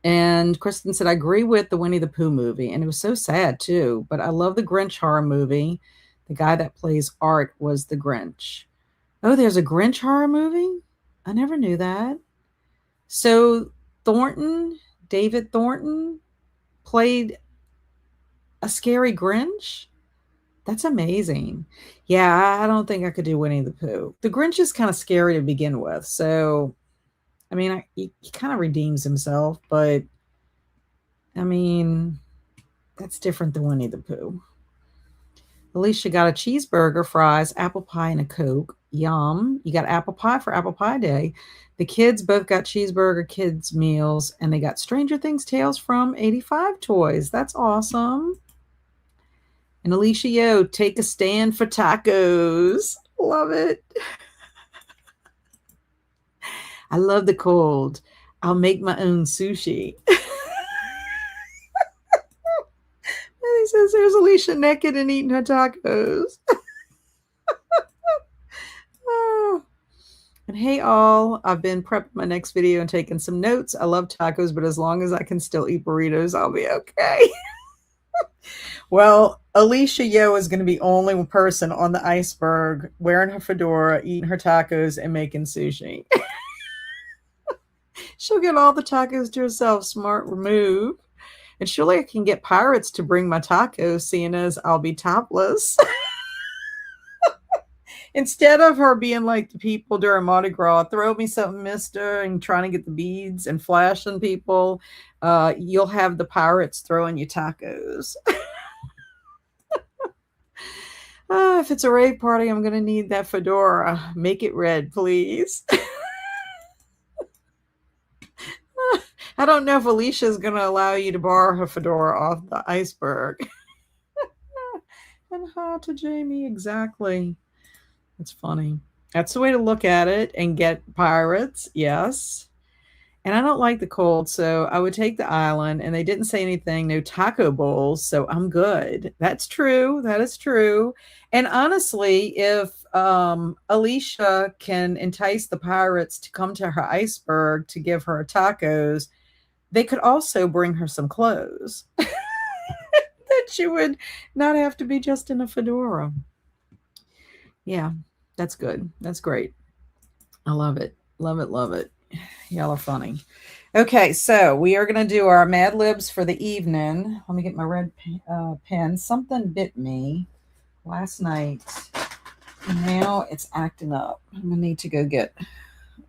And Kristen said, I agree with the Winnie the Pooh movie, and it was so sad too, but I love the Grinch horror movie. The guy that plays Art was the Grinch. Oh, there's a Grinch horror movie? I never knew that. So David Thornton, played a scary Grinch? That's amazing. Yeah, I don't think I could do Winnie the Pooh. The Grinch is kind of scary to begin with. So, I mean, he kind of redeems himself, but I mean, that's different than Winnie the Pooh. Alicia got a cheeseburger, fries, apple pie, and a Coke. Yum. You got apple pie for apple pie day. The kids both got cheeseburger kids meals, and they got Stranger Things Tales from 85 toys. That's awesome. And Alicia Yo, take a stand for tacos. Love it. I love the cold. I'll make my own sushi. He says there's Alicia naked and eating her tacos. Oh. And hey all, I've been prepping my next video and taking some notes. I love tacos, but as long as I can still eat burritos, I'll be okay. Well, Alicia Yo is going to be only one person on the iceberg wearing her fedora, eating her tacos, and making sushi. She'll get all the tacos to herself. Smart move. And surely I can get pirates to bring my tacos, seeing as I'll be topless. Instead of her being like the people during Mardi Gras, throw me something, mister, and trying to get the beads and flashing people, you'll have the pirates throwing you tacos. If it's a rave party, I'm going to need that fedora. Make it red, please. I don't know if Alicia's going to allow you to borrow her fedora off the iceberg. And how to Jamie, exactly. That's funny. That's the way to look at it and get pirates, yes. And I don't like the cold, so I would take the island, and they didn't say anything, no taco bowls, so I'm good. That's true. That is true. And honestly, if Alicia can entice the pirates to come to her iceberg to give her tacos, they could also bring her some clothes that she would not have to be just in a fedora. Yeah, that's good. That's great. I love it. Love it. Love it. Y'all are funny. Okay, so we are going to do our Mad Libs for the evening. Let me get my red pen. Something bit me last night, and now it's acting up. I'm going to need to go get,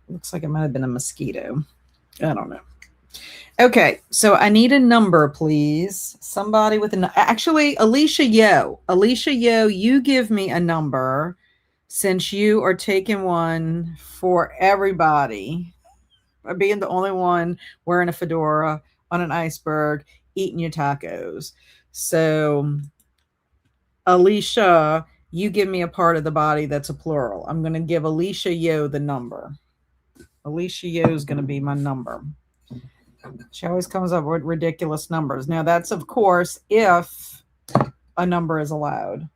looks like it might have been a mosquito. I don't know. Okay, so I need a number, please. Somebody with actually, Alicia Yo. Alicia Yo, you give me a number since you are taking one for everybody. Being the only one wearing a fedora on an iceberg, eating your tacos. So, Alicia, you give me a part of the body that's a plural. I'm going to give Alicia Yo the number. Alicia Yo is going to be my number. She always comes up with ridiculous numbers. Now, that's, of course, if a number is allowed.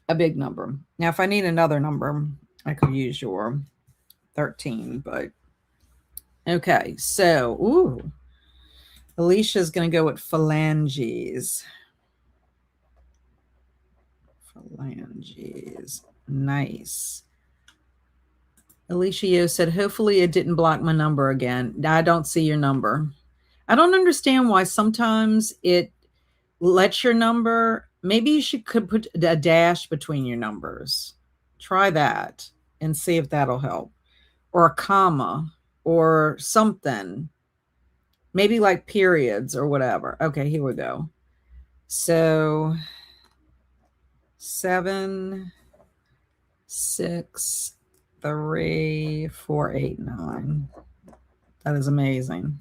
A big number. Now, if I need another number, I could use your 13, but okay. So, ooh, Alicia's going to go with phalanges. Phalanges. Nice. Alicia said, hopefully it didn't block my number again. I don't see your number. I don't understand why sometimes it lets your number. Maybe you could put a dash between your numbers. Try that and see if that'll help. Or a comma or something. Maybe like periods or whatever. Okay, here we go. So 7, 6, 3, 4, 8, 9. That is amazing.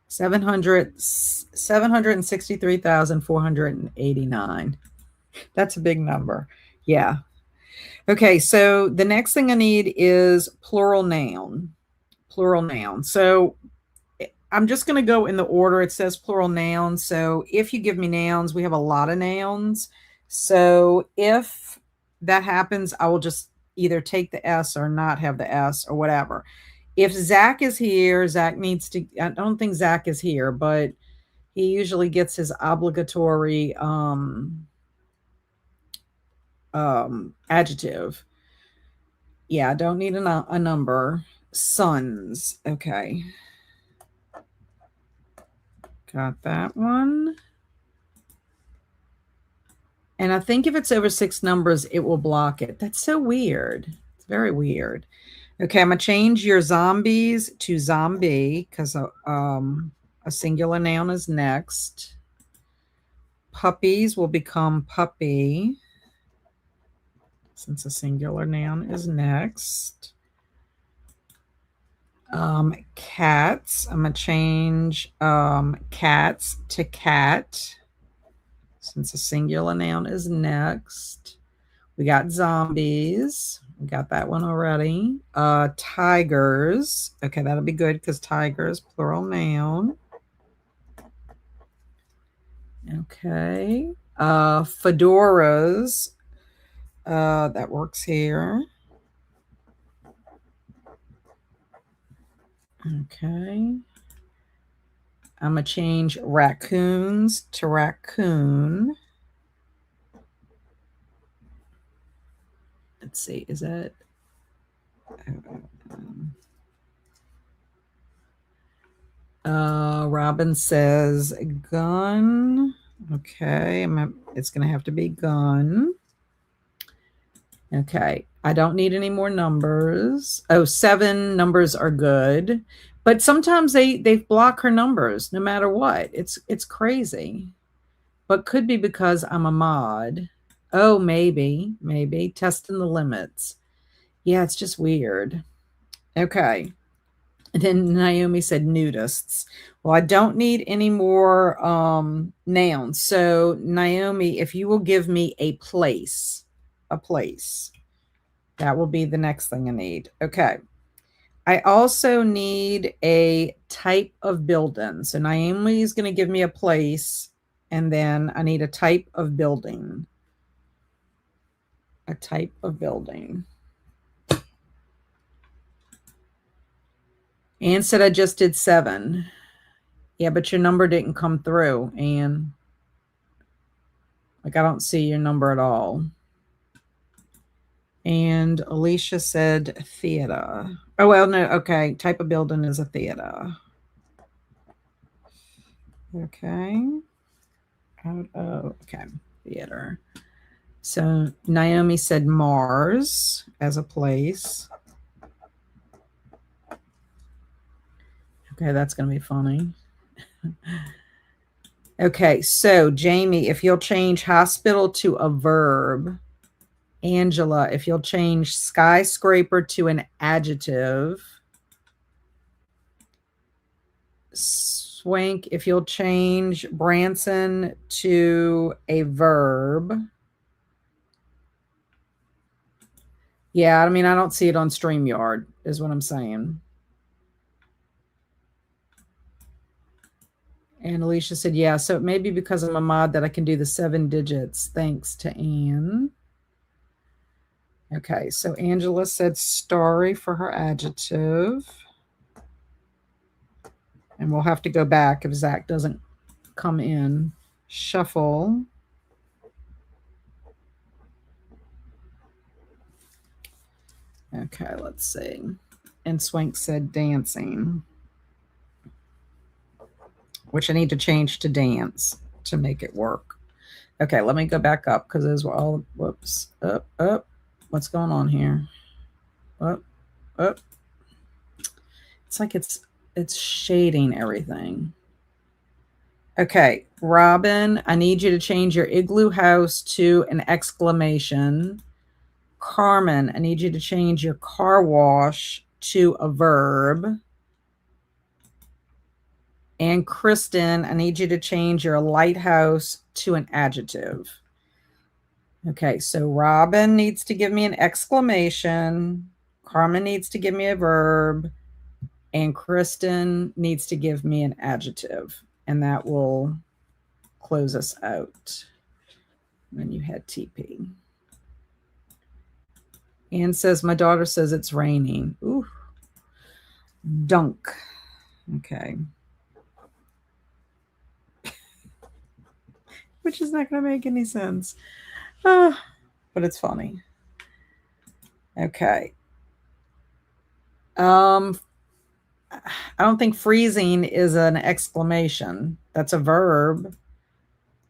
763,489. That's a big number. Yeah. Okay, so the next thing I need is plural noun. Plural noun. So I'm just going to go in the order it says plural noun. So if you give me nouns, we have a lot of nouns. So if that happens, I will just either take the S or not have the S or whatever. If Zach is here, Zach needs to, I don't think Zach is here, but he usually gets his obligatory adjective. Yeah, I don't need a number. Sons. Okay. Got that one. And I think if it's over 6 numbers, it will block it. That's so weird. It's very weird. Okay, I'm going to change your zombies to zombie because a singular noun is next. Puppies will become puppy since a singular noun is next. Cats. I'm going to change cats to cat since a singular noun is next. We got zombies. We got that one already. Tigers. Okay, that'll be good because tigers, plural noun. Okay. Fedoras. That works here. Okay. I'm going to change raccoons to raccoon. Let's see, is that... Robin says gun. Okay, it's going to have to be gun. Okay, I don't need any more numbers. Oh, 7 numbers are good. But sometimes they block her numbers no matter what. It's crazy. But could be because I'm a mod. Oh, maybe. Testing the limits. Yeah, it's just weird. Okay. And then Naomi said nudists. Well, I don't need any more nouns. So Naomi, if you will give me a place, that will be the next thing I need. Okay. I also need a type of building. So Naomi is going to give me a place, and then I need a type of building. A type of building. Anne said I just did 7. Yeah, but your number didn't come through, Anne. Like, I don't see your number at all. And Alicia said theater. Oh, well, no. Okay. Type of building is a theater. Okay. Okay. Theater. So Naomi said Mars as a place. Okay, that's going to be funny. Okay, so Jamie, if you'll change hospital to a verb. Angela, if you'll change skyscraper to an adjective. Swank, if you'll change Branson to a verb. Yeah, I mean, I don't see it on StreamYard, is what I'm saying. And Alicia said, yeah, so it may be because I'm a mod that I can do the 7 digits. Thanks to Anne. Okay, so Angela said starry for her adjective. And we'll have to go back if Zach doesn't come in. Shuffle. Okay, let's see. And Swank said dancing, which I need to change to dance to make it work. Okay, let me go back up because those were all, whoops, up. What's going on here? Up. It's like it's shading everything. Okay, Robin, I need you to change your igloo house to an exclamation. Carmen, I need you to change your car wash to a verb. And Kristen, I need you to change your lighthouse to an adjective. Okay, so Robin needs to give me an exclamation. Carmen needs to give me a verb. And Kristen needs to give me an adjective. And that will close us out. And then you had TP. Anne says, my daughter says it's raining. Ooh. Dunk. Okay. Which is not going to make any sense. But it's funny. Okay. I don't think freezing is an exclamation. That's a verb.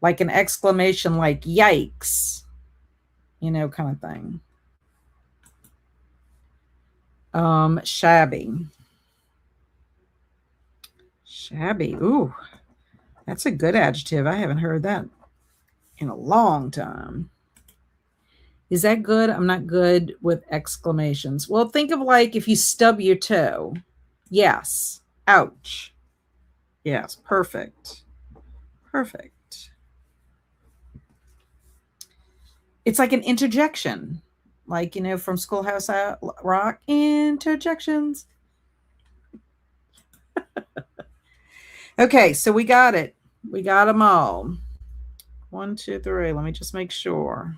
Like an exclamation like yikes. You know, kind of thing. Shabby. Shabby. Ooh. That's a good adjective. I haven't heard that in a long time. Is that good? I'm not good with exclamations. Well, think of like if you stub your toe. Yes. Ouch. Yes. Perfect. Perfect. It's like an interjection. Like, you know, from Schoolhouse Rock, interjections. Okay, so we got it. We got them all. 1, 2, 3. Let me just make sure.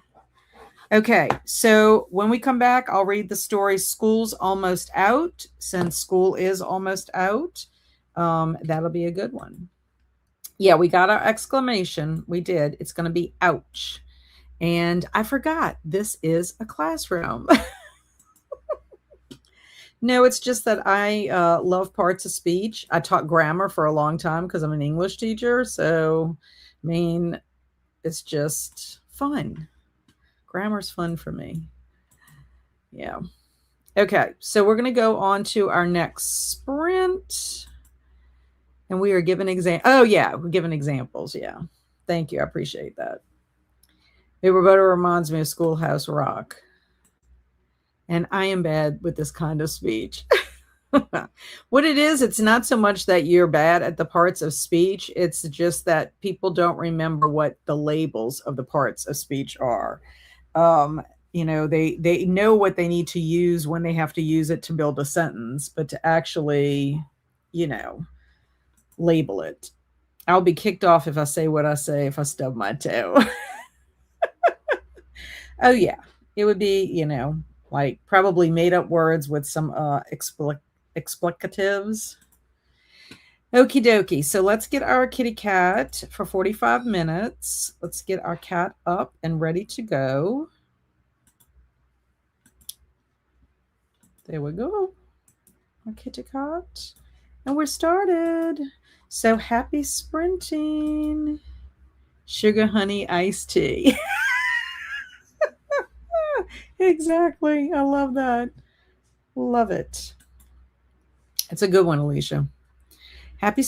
Okay, so when we come back, I'll read the story School's Almost Out. Since school is almost out, that'll be a good one. Yeah, we got our exclamation. We did. It's going to be ouch. And I forgot, this is a classroom. No, it's just that I love parts of speech. I taught grammar for a long time because I'm an English teacher. So, I mean, it's just fun. Grammar's fun for me. Yeah. Okay, so we're going to go on to our next sprint. And we are given Oh, yeah, we're given examples. Yeah. Thank you. I appreciate that. It reminds me of Schoolhouse Rock. And I am bad with this kind of speech. What it is, it's not so much that you're bad at the parts of speech. It's just that people don't remember what the labels of the parts of speech are. You know, they know what they need to use when they have to use it to build a sentence, but to actually, you know, label it. I'll be kicked off if I say what I say if I stub my toe. Oh, yeah. It would be, you know, like probably made up words with some explicatives. Okie dokie. So let's get our kitty cat for 45 minutes. Let's get our cat up and ready to go. There we go. Our kitty cat. And we're started. So happy sprinting. Sugar, honey, iced tea. Exactly. I love that. Love it. It's a good one, Alicia. Happy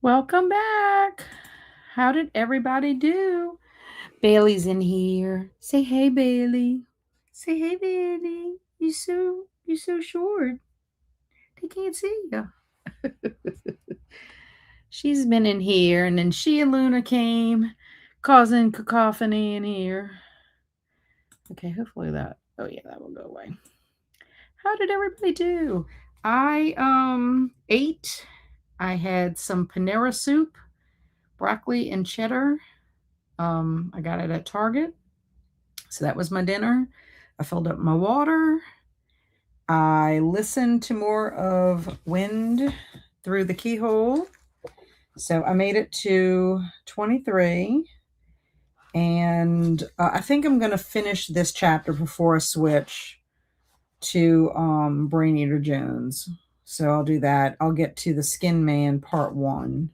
Welcome back. How did everybody do? Bailey's in here. Say hey, Bailey. Say hey, Bailey. You so short. They can't see you. She's been in here, and then she and Luna came, causing cacophony in here. Okay, hopefully that. Oh yeah, that will go away. How did everybody do? I ate. I had some Panera soup, broccoli and cheddar. I got it at Target. So that was my dinner. I filled up my water. I listened to more of Wind Through the Keyhole. So I made it to 23. And I think I'm going to finish this chapter before I switch to Brain Eater Jones. So I'll do that. I'll get to the Skin Man part 1.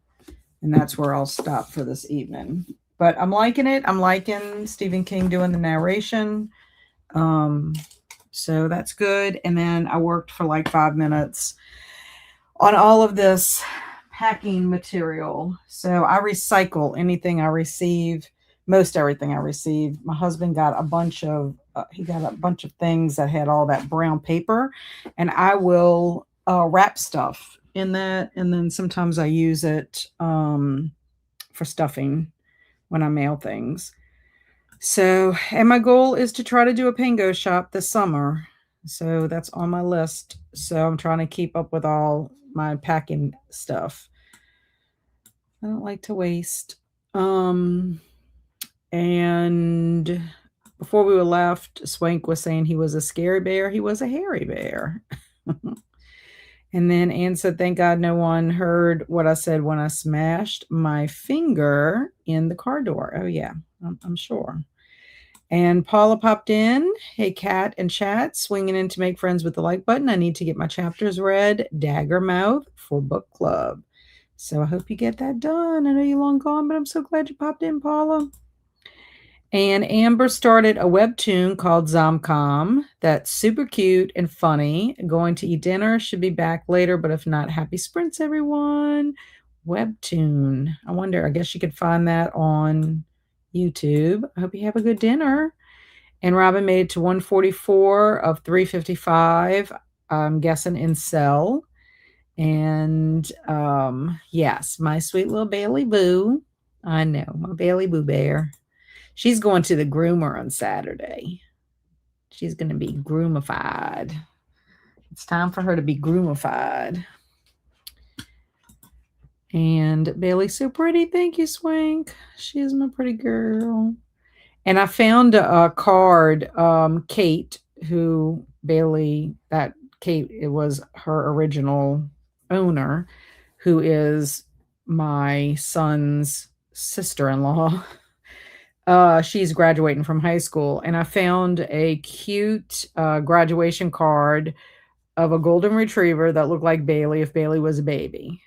And that's where I'll stop for this evening. But I'm liking it. I'm liking Stephen King doing the narration. So that's good. And then I worked for like 5 minutes on all of this packing material. So I recycle anything I receive, most everything I receive. My husband got a bunch of things that had all that brown paper, and I will wrap stuff in that, and then sometimes I use it for stuffing when I mail things. So, and my goal is to try to do a Pango shop this summer. So that's on my list. So I'm trying to keep up with all my packing stuff. I don't like to waste. And before we were left, Swank was saying he was a scary bear. He was a hairy bear. And then Anne said, thank God no one heard what I said when I smashed my finger in the car door. Oh, yeah, I'm sure. And Paula popped in. Hey, Cat and Chat, swinging in to make friends with the like button. I need to get my chapters read, Dagger Mouth, for book club. So I hope you get that done. I know you're long gone, but I'm so glad you popped in, Paula. And Amber started a webtoon called Zomcom that's super cute and funny. Going to eat dinner. Should be back later, but if not, happy sprints, everyone. Webtoon. I wonder, I guess you could find that on YouTube. I hope you have a good dinner. And Robin made it to 144 of 355. I'm guessing in cell. And yes, my sweet little Bailey Boo. I know, my Bailey Boo Bear. She's going to the groomer on Saturday. She's going to be groomified. It's time for her to be groomified. And Bailey's so pretty. Thank you, Swank. She's my pretty girl. And I found a card, Kate, who Bailey, that Kate, it was her original owner, who is my son's sister-in-law. She's graduating from high school, and I found a cute graduation card of a golden retriever that looked like Bailey if Bailey was a baby.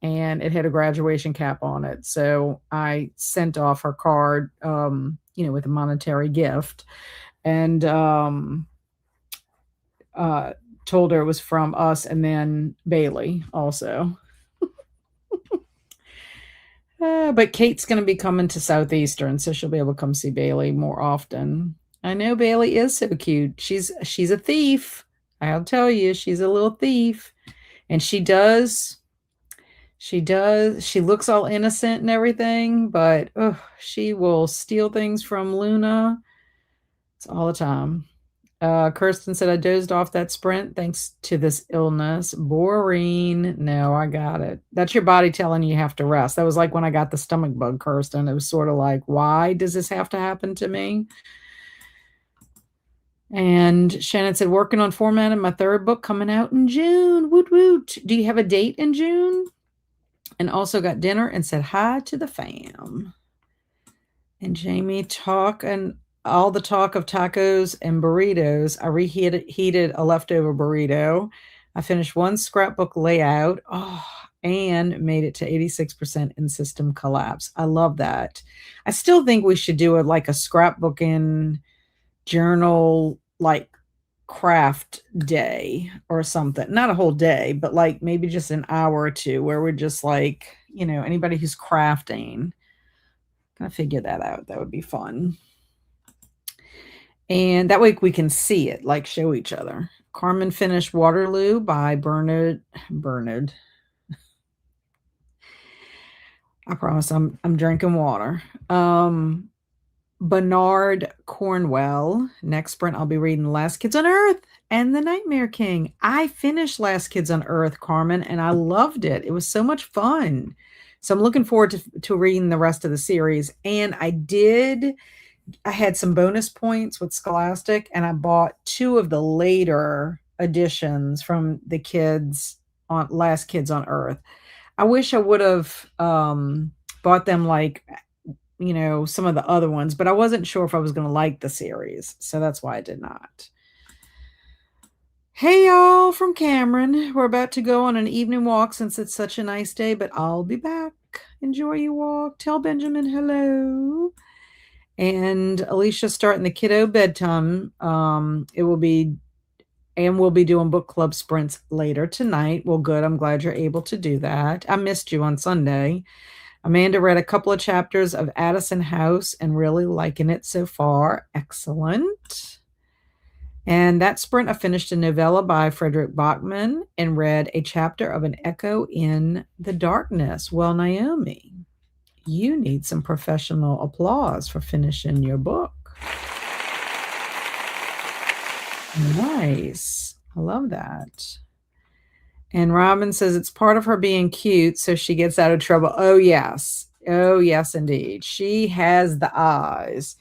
And it had a graduation cap on it. So I sent off her card, with a monetary gift, and told her it was from us and then Bailey also. But Kate's going to be coming to Southeastern, so she'll be able to come see Bailey more often. I know Bailey is so cute. She's a thief. I'll tell you, she's a little thief. And she looks all innocent and everything, but she will steal things from Luna. It's all the time. Kirsten said, I dozed off that sprint thanks to this illness. Boring. No, I got it. That's your body telling you have to rest. That was like when I got the stomach bug, Kirsten. It was sort of like, why does this have to happen to me? And Shannon said, working on formatting my third book coming out in June. Woot woot. Do you have a date in June? And also got dinner and said hi to the fam. And Jamie and all the talk of tacos and burritos. I reheated a leftover burrito. I finished one scrapbook layout. And made it to 86% in system collapse. I love that. I still think we should do like a scrapbooking journal, like craft day or something. Not a whole day, but like maybe just an hour or two where we're just like, anybody who's crafting. Gonna figure that out. That would be fun. And that way we can see it, like show each other. Carmen finished Waterloo by Bernard. I promise I'm drinking water. Bernard Cornwell. Next sprint, I'll be reading Last Kids on Earth and The Nightmare King. I finished Last Kids on Earth, Carmen, and I loved it. It was so much fun. So I'm looking forward to reading the rest of the series. And I had some bonus points with Scholastic, and I bought 2 of the later editions from the kids on Last Kids on Earth. I wish I would have bought them like some of the other ones, but I wasn't sure if I was going to like the series. So that's why I did not. Hey, y'all, from Cameron. We're about to go on an evening walk since it's such a nice day, but I'll be back. Enjoy your walk. Tell Benjamin hello. And Alicia's starting the kiddo bedtime. We'll be doing book club sprints later tonight. Well, good. I'm glad you're able to do that. I missed you on Sunday. Amanda read a couple of chapters of Addison House and really liking it so far. Excellent. And that sprint, I finished a novella by Frederick Bachman and read a chapter of An Echo in the Darkness. Well, Naomi, you need some professional applause for finishing your book. Nice. I love that. And Robin says it's part of her being cute, so she gets out of trouble. Oh, yes. Oh, yes, indeed. She has the eyes.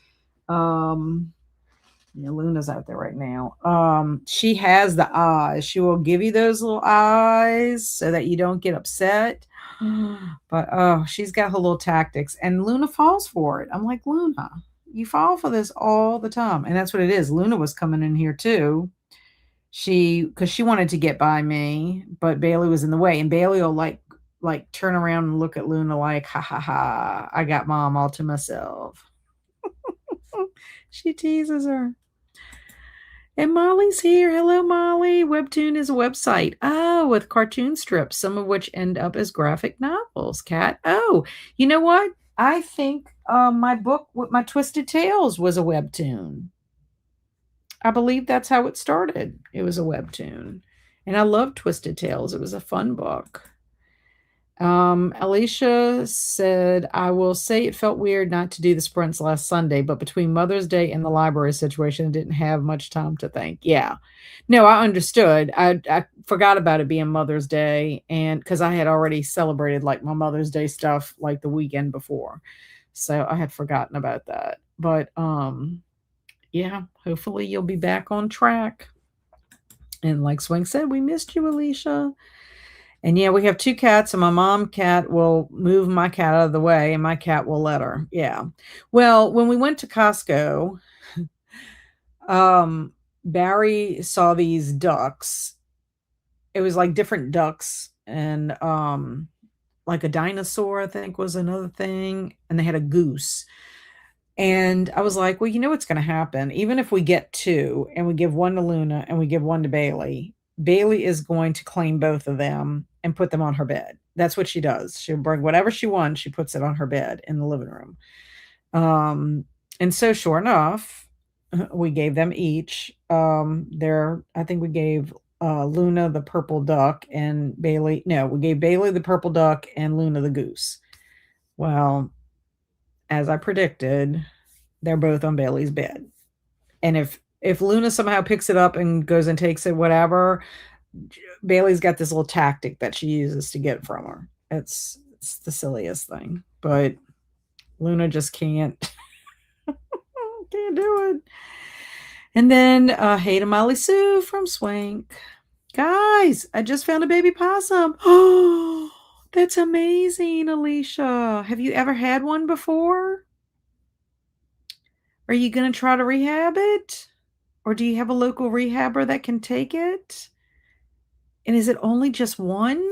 Luna's out there right now. She has the eyes. She will give you those little eyes so that you don't get upset. But, she's got her little tactics. And Luna falls for it. I'm like, Luna, you fall for this all the time. And that's what it is. Luna was coming in here, too. Because she wanted to get by me, but Bailey was in the way, and Bailey will like turn around and look at Luna like, ha ha ha, I got mom all to myself. She teases her. And Molly's here. Hello, Molly. Webtoon is a website. Oh, with cartoon strips, some of which end up as graphic novels. Kat. Oh, you know what? I think my book with my Twisted Tales was a webtoon. I believe that's how it started. It was a webtoon. And I love Twisted Tales. It was a fun book. Alicia said, I will say it felt weird not to do the sprints last Sunday, but between Mother's Day and the library situation, I didn't have much time to think. Yeah. No, I understood. I forgot about it being Mother's Day, and because I had already celebrated like my Mother's Day stuff like the weekend before. So I had forgotten about that. But yeah, hopefully you'll be back on track. And like Swing said, we missed you, Alicia. And yeah, we have 2 cats, and my mom cat will move my cat out of the way, and my cat will let her. Yeah. Well, when we went to Costco, Barry saw these ducks. It was like different ducks, and like a dinosaur, I think, was another thing, and they had a goose. And I was like, well, you know what's going to happen? Even if we get 2 and we give 1 to Luna and we give 1 to Bailey, Bailey is going to claim both of them and put them on her bed. That's what she does. She'll bring whatever she wants. She puts it on her bed in the living room. And so sure enough, we gave them each I think we gave Luna the purple duck and we gave Bailey the purple duck and Luna the goose. Well, as I predicted, they're both on Bailey's bed. And if Luna somehow picks it up and goes and takes it, whatever, Bailey's got this little tactic that she uses to get it from her. It's the silliest thing, but Luna just can't do it. And then hey to Molly Sue from Swank. Guys, I just found a baby possum. Oh, that's amazing, Alicia. Have you ever had one before? Are you going to try to rehab it? Or do you have a local rehabber that can take it? And is it only just one?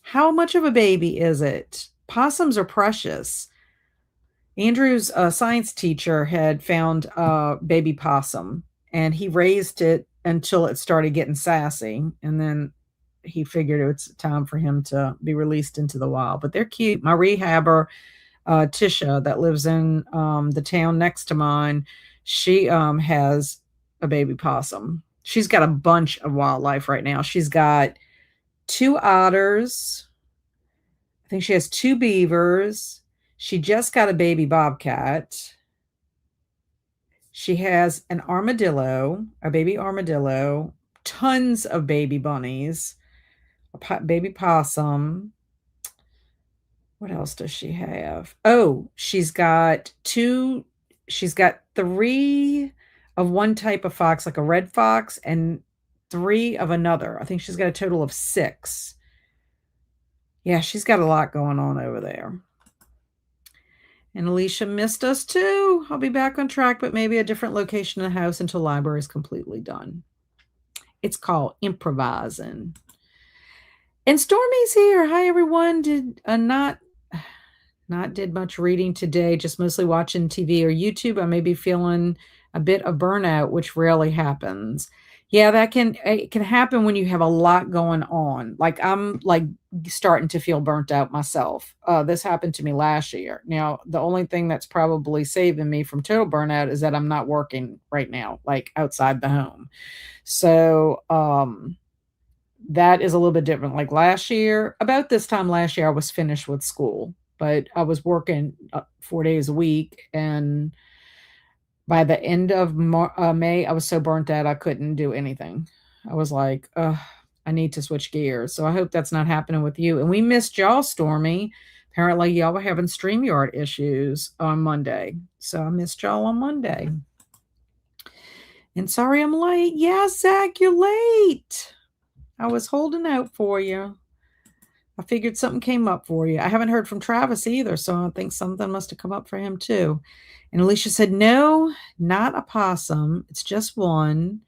How much of a baby is it? Possums are precious. Andrew's science teacher had found a baby possum, and he raised it until it started getting sassy. And then he figured it's time for him to be released into the wild. But they're cute. My rehabber, Tisha, that lives in the town next to mine, she has a baby possum. She's got a bunch of wildlife right now. She's got two otters. I think she has two beavers. She just got a baby bobcat. She has an armadillo, a baby armadillo, tons of baby bunnies, baby possum. What else does she have? Oh, she's got three of one type of fox, like a red fox, and three of another. I think she's got a total of six. Yeah, she's got a lot going on over there. And Alicia missed us too. I'll be back on track, but maybe a different location in the house until library is completely done. It's called improvising. And Stormy's here. Hi, everyone. Did not did much reading today, just mostly watching TV or YouTube. I may be feeling a bit of burnout, which rarely happens. Yeah, it can happen when you have a lot going on. Like I'm like starting to feel burnt out myself. This happened to me last year. Now, the only thing that's probably saving me from total burnout is that I'm not working right now, like outside the home. So, that is a little bit different. Like last year, about this time last year, I was finished with school, but I was working 4 days a week. And by the end of May, I was so burnt out, I couldn't do anything. I was like, I need to switch gears. So I hope that's not happening with you. And we missed y'all, Stormy. Apparently, y'all were having StreamYard issues on Monday. So I missed y'all on Monday. And sorry I'm late. Yeah, Zach, you're late. I was holding out for you. I figured something came up for you. I haven't heard from Travis either, so I think something must have come up for him too. And Alicia said, no, not a possum. It's just one.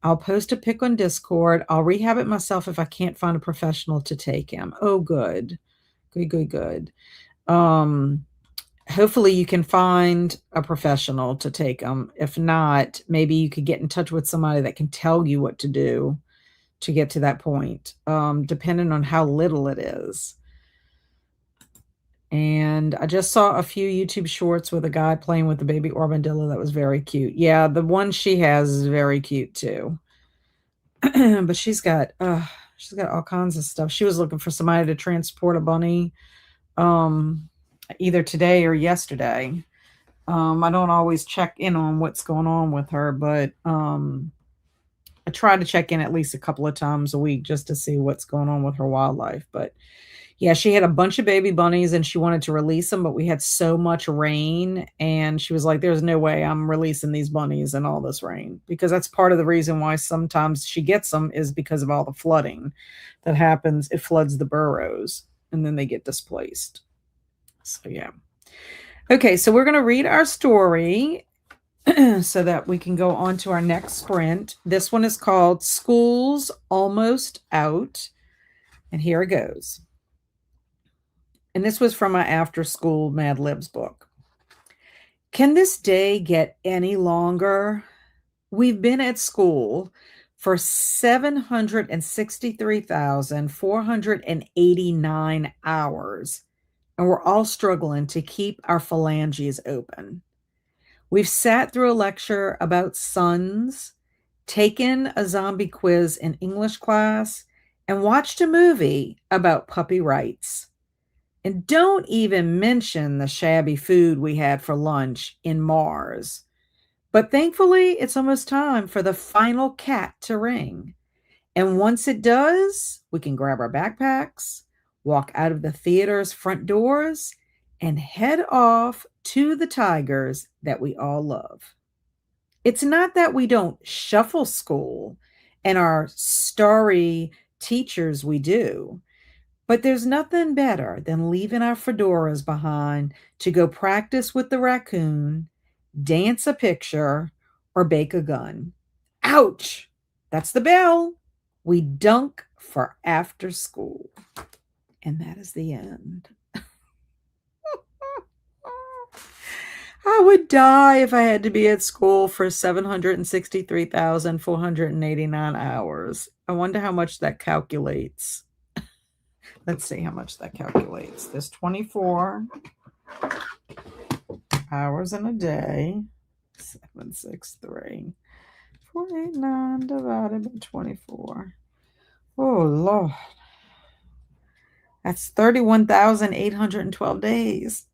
I'll post a pic on Discord. I'll rehab it myself if I can't find a professional to take him. Oh, good. Good. Hopefully you can find a professional to take him. If not, maybe you could get in touch with somebody that can tell you what to do to get to that point, depending on how little it is. And I just saw a few YouTube shorts with a guy playing with the baby armadillo that was very cute. Yeah, the one she has is very cute too. But she's got all kinds of stuff. She was looking for somebody to transport a bunny, either today or yesterday. I don't always check in on what's going on with her, but I try to check in at least a couple of times a week just to see what's going on with her wildlife. But yeah, she had a bunch of baby bunnies and she wanted to release them, but we had so much rain and she was like, there's no way I'm releasing these bunnies in all this rain, because that's part of the reason why sometimes she gets them is because of all the flooding that happens. It floods the burrows and then they get displaced. So yeah. Okay, so we're going to read our story so that we can go on to our next sprint. This one is called School's Almost Out. And here it goes. And this was from my after school Mad Libs book. Can this day get any longer? We've been at school for 763,489 hours, and we're all struggling to keep our phalanges open. We've sat through a lecture about suns, taken a zombie quiz in English class, and watched a movie about puppy rights. And don't even mention the shabby food we had for lunch in Mars. But thankfully, it's almost time for the final cat to ring. And once it does, we can grab our backpacks, walk out of the theater's front doors, and head off to the tigers that we all love. It's not that we don't shuffle school and our starry teachers we do, but there's nothing better than leaving our fedoras behind to go practice with the raccoon, dance a picture, or bake a gun. Ouch! That's the bell. We dunk for after school. And that is the end. I would die if I had to be at school for 763,489 hours. I wonder how much that calculates. Let's see how much that calculates. There's 24 hours in a day. 763,489 divided by 24. Oh, Lord. That's 31,812 days.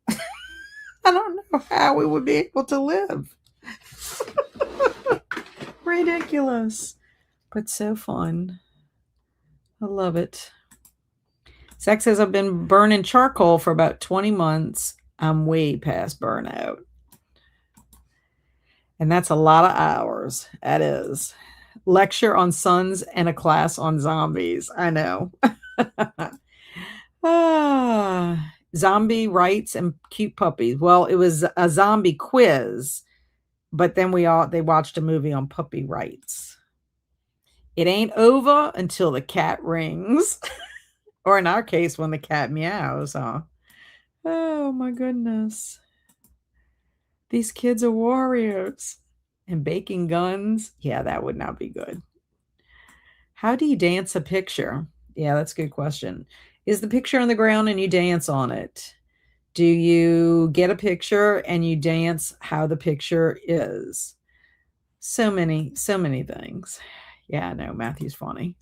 I don't know how we would be able to live. Ridiculous, but so fun. I love it. Zach says, I've been burning charcoal for about 20 months. I'm way past burnout. And that's a lot of hours. That is. Lecture on suns and a class on zombies. I know. Zombie rights and cute puppies. Well, it was a zombie quiz, but then they watched a movie on puppy rights. It ain't over until the cat rings. Or in our case, when the cat meows, huh? Oh my goodness. These kids are warriors. And baking guns, yeah, that would not be good. How do you dance a picture? Yeah, that's a good question. Is the picture on the ground and you dance on it? Do you get a picture and you dance how the picture is? So many things. Yeah, I know, Matthew's funny.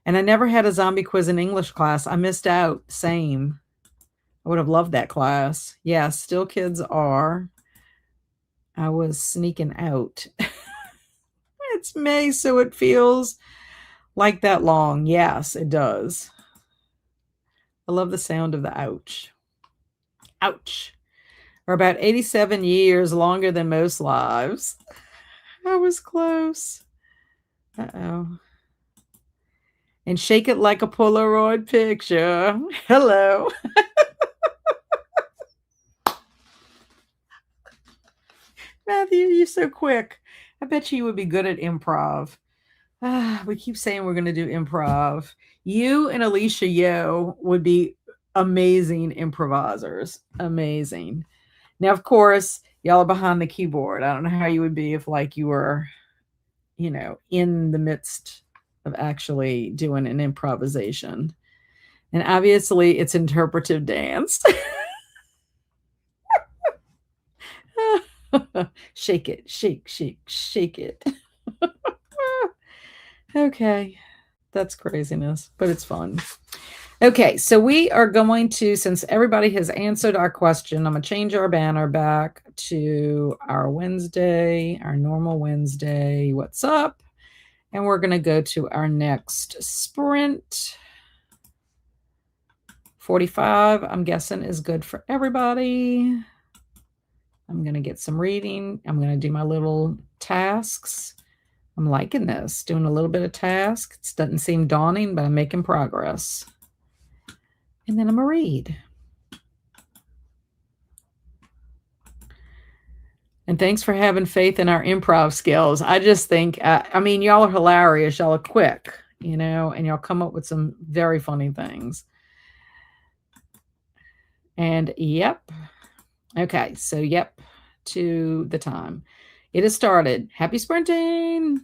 And I never had a zombie quiz in English class. I missed out. Same. I would have loved that class. Yeah, still kids are. I was sneaking out. It's May, so it feels like that long. Yes, it does. I love the sound of the ouch. Ouch. Or about 87 years longer than most lives. I was close. Uh-oh. And shake it like a Polaroid picture. Hello. Matthew, you're so quick. I bet you would be good at improv. We keep saying we're going to do improv. You and Alicia Yo would be amazing improvisers. Amazing. Now, of course, y'all are behind the keyboard. I don't know how you would be if, like, you were, in the midst of actually doing an improvisation. And obviously, it's interpretive dance. Shake it, shake, shake, shake it. Okay, that's craziness, but it's fun. Okay, so we are going to, since everybody has answered our question, I'm going to change our banner back to our Wednesday, our normal Wednesday. What's up? And we're going to go to our next sprint. 45, I'm guessing, is good for everybody. I'm going to get some reading. I'm going to do my little tasks. I'm liking this, doing a little bit of task. It doesn't seem daunting, but I'm making progress. And then I'm going to read. And thanks for having faith in our improv skills. I just think, y'all are hilarious. Y'all are quick, and y'all come up with some very funny things. And yep. Okay, so yep to the time. It has started. Happy sprinting.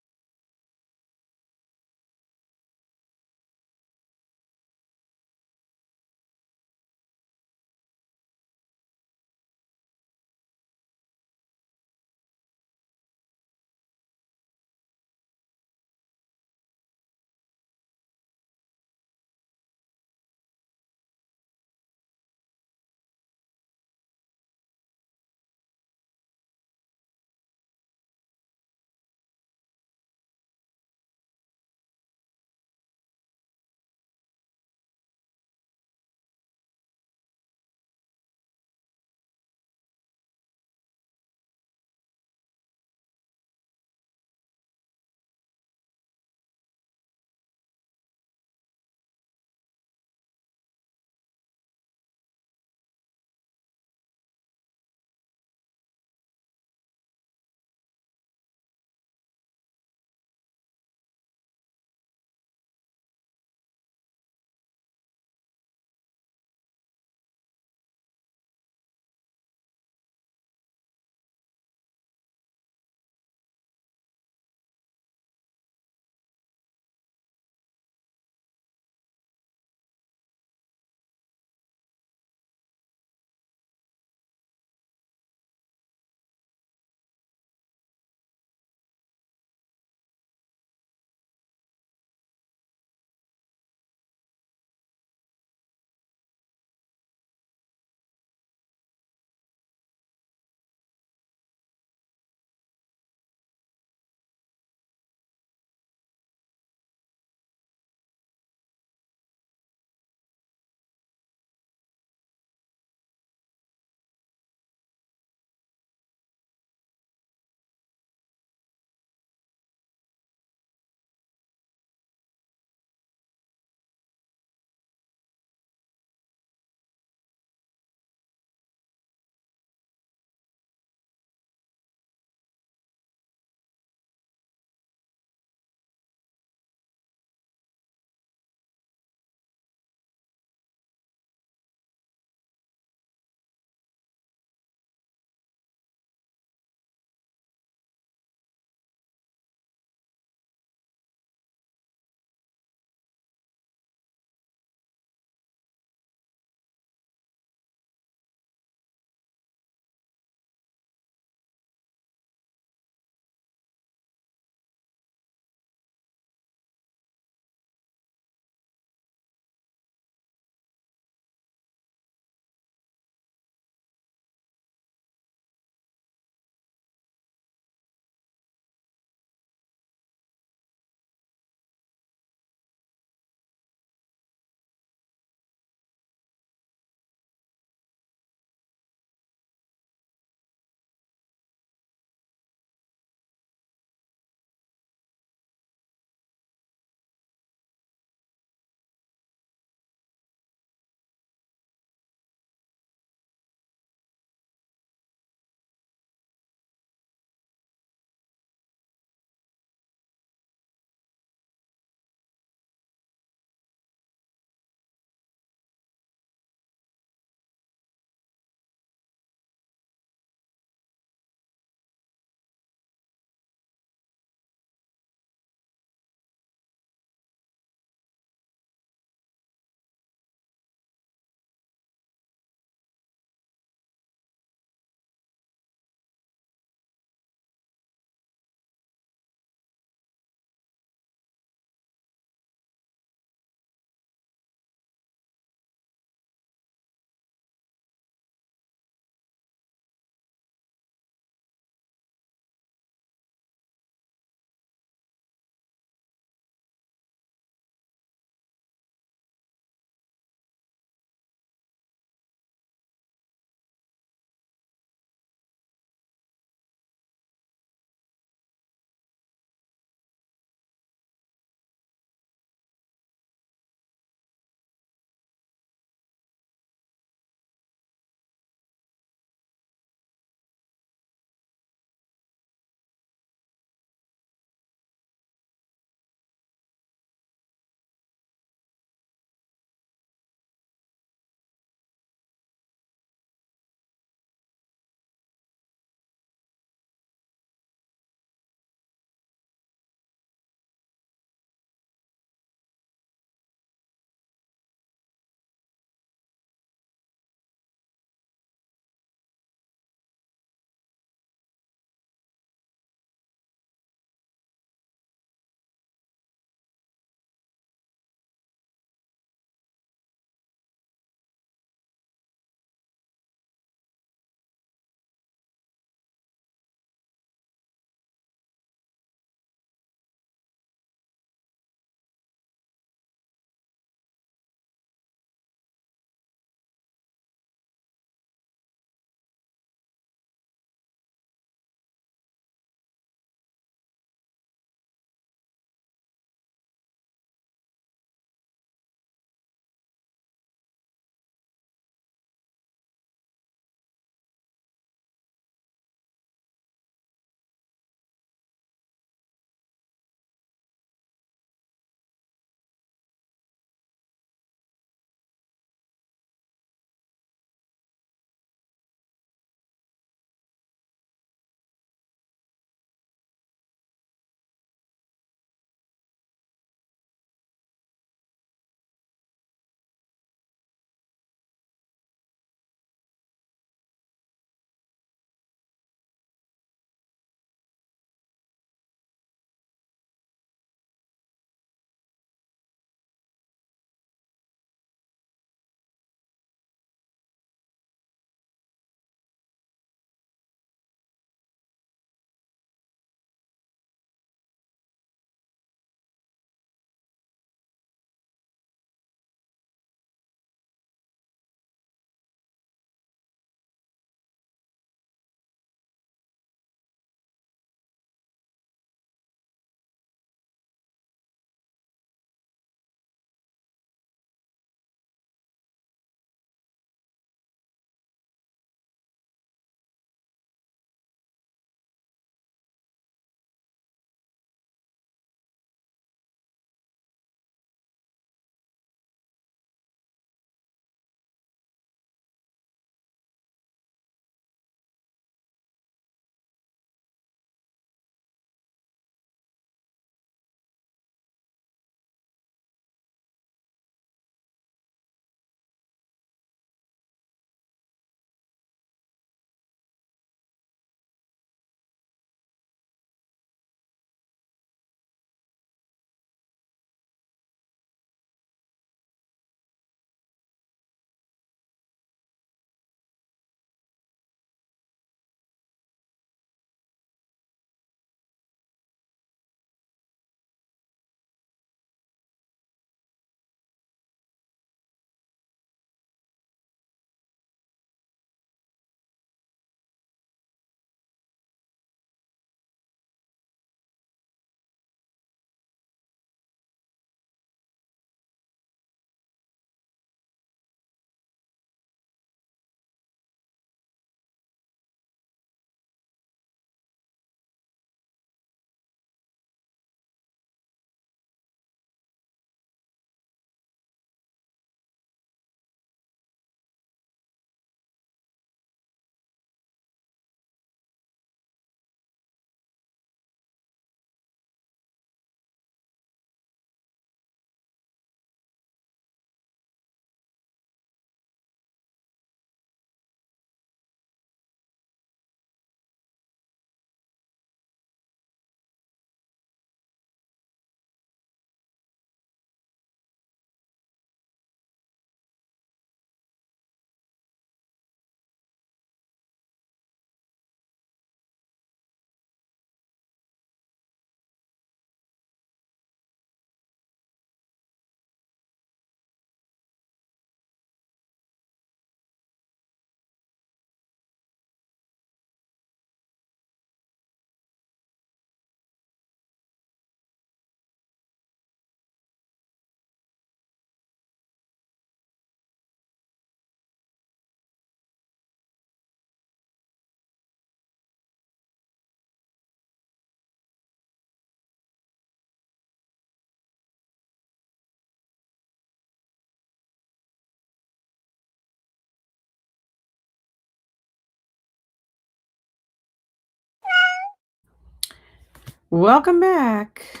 Welcome back.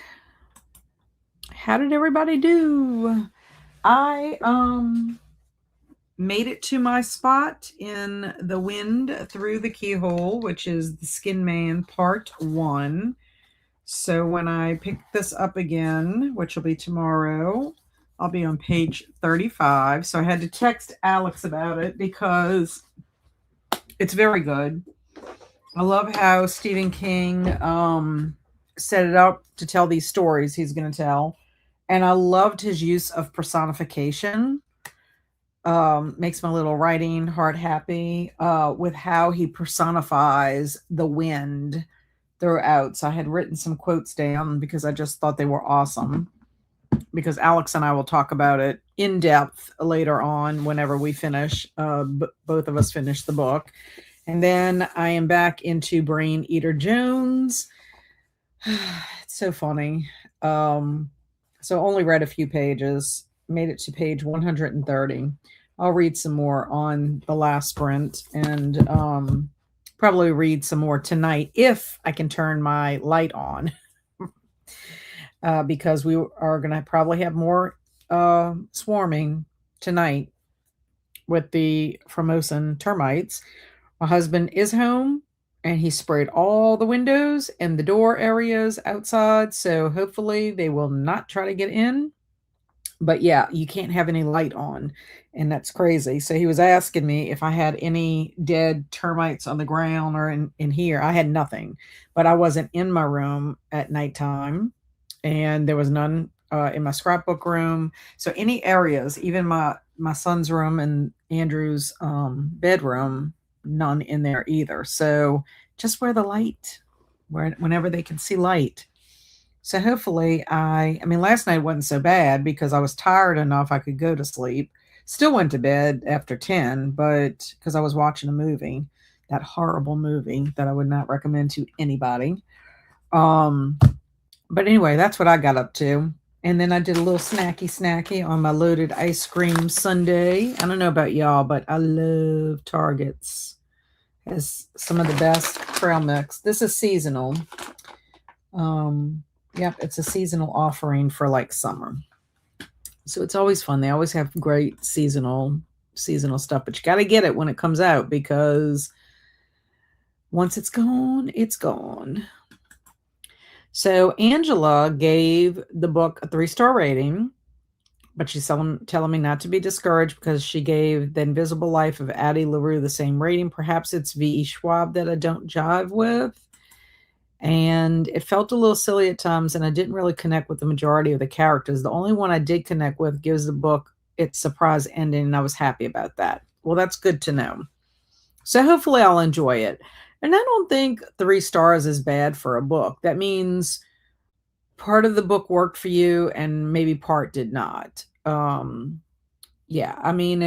How did everybody do? I made it to my spot in The Wind Through the Keyhole, which is The Skin Man Part 1. So when I pick this up again, which will be tomorrow, I'll be on page 35. So I had to text Alex about it because it's very good. I love how Stephen King set it up to tell these stories he's going to tell. And I loved his use of personification. Makes my little writing heart happy with how he personifies the wind throughout. So I had written some quotes down because I just thought they were awesome. Because Alex and I will talk about it in depth later on whenever we finish, both of us finish the book. And then I am back into Brain Eater Jones. It's so funny. So only read a few pages, made it to page 130. I'll read some more on the last sprint and probably read some more tonight if I can turn my light on. Because we are going to probably have more swarming tonight with the Formosan termites. My husband is home and he sprayed all the windows and the door areas outside. So hopefully they will not try to get in. But yeah, you can't have any light on. And that's crazy. So he was asking me if I had any dead termites on the ground or in here. I had nothing, but I wasn't in my room at nighttime. And there was none in my scrapbook room. So any areas, even my son's room and Andrew's bedroom, none in there either. So just where the light, whenever they can see light. So hopefully I mean, last night wasn't so bad because I was tired enough I could go to sleep. Still went to bed after 10, but because I was watching a movie, that horrible movie that I would not recommend to anybody. Um, but anyway, that's what I got up to. And then I did a little snacky on my loaded ice cream sundae. I don't know about y'all, but I love Target's. Has some of the best trail mix. This is seasonal. Yep, it's a seasonal offering for like summer. So it's always fun. They always have great seasonal stuff, but you got to get it when it comes out because once it's gone, it's gone. So Angela gave the book a 3-star rating, but she's telling me not to be discouraged because she gave The Invisible Life of Addie LaRue the same rating. Perhaps it's V.E. Schwab that I don't jive with. And it felt a little silly at times, and I didn't really connect with the majority of the characters. The only one I did connect with gives the book its surprise ending, and I was happy about that. Well, that's good to know. So hopefully I'll enjoy it. And I don't think 3 stars is bad for a book. That means part of the book worked for you and maybe part did not. Yeah, I mean,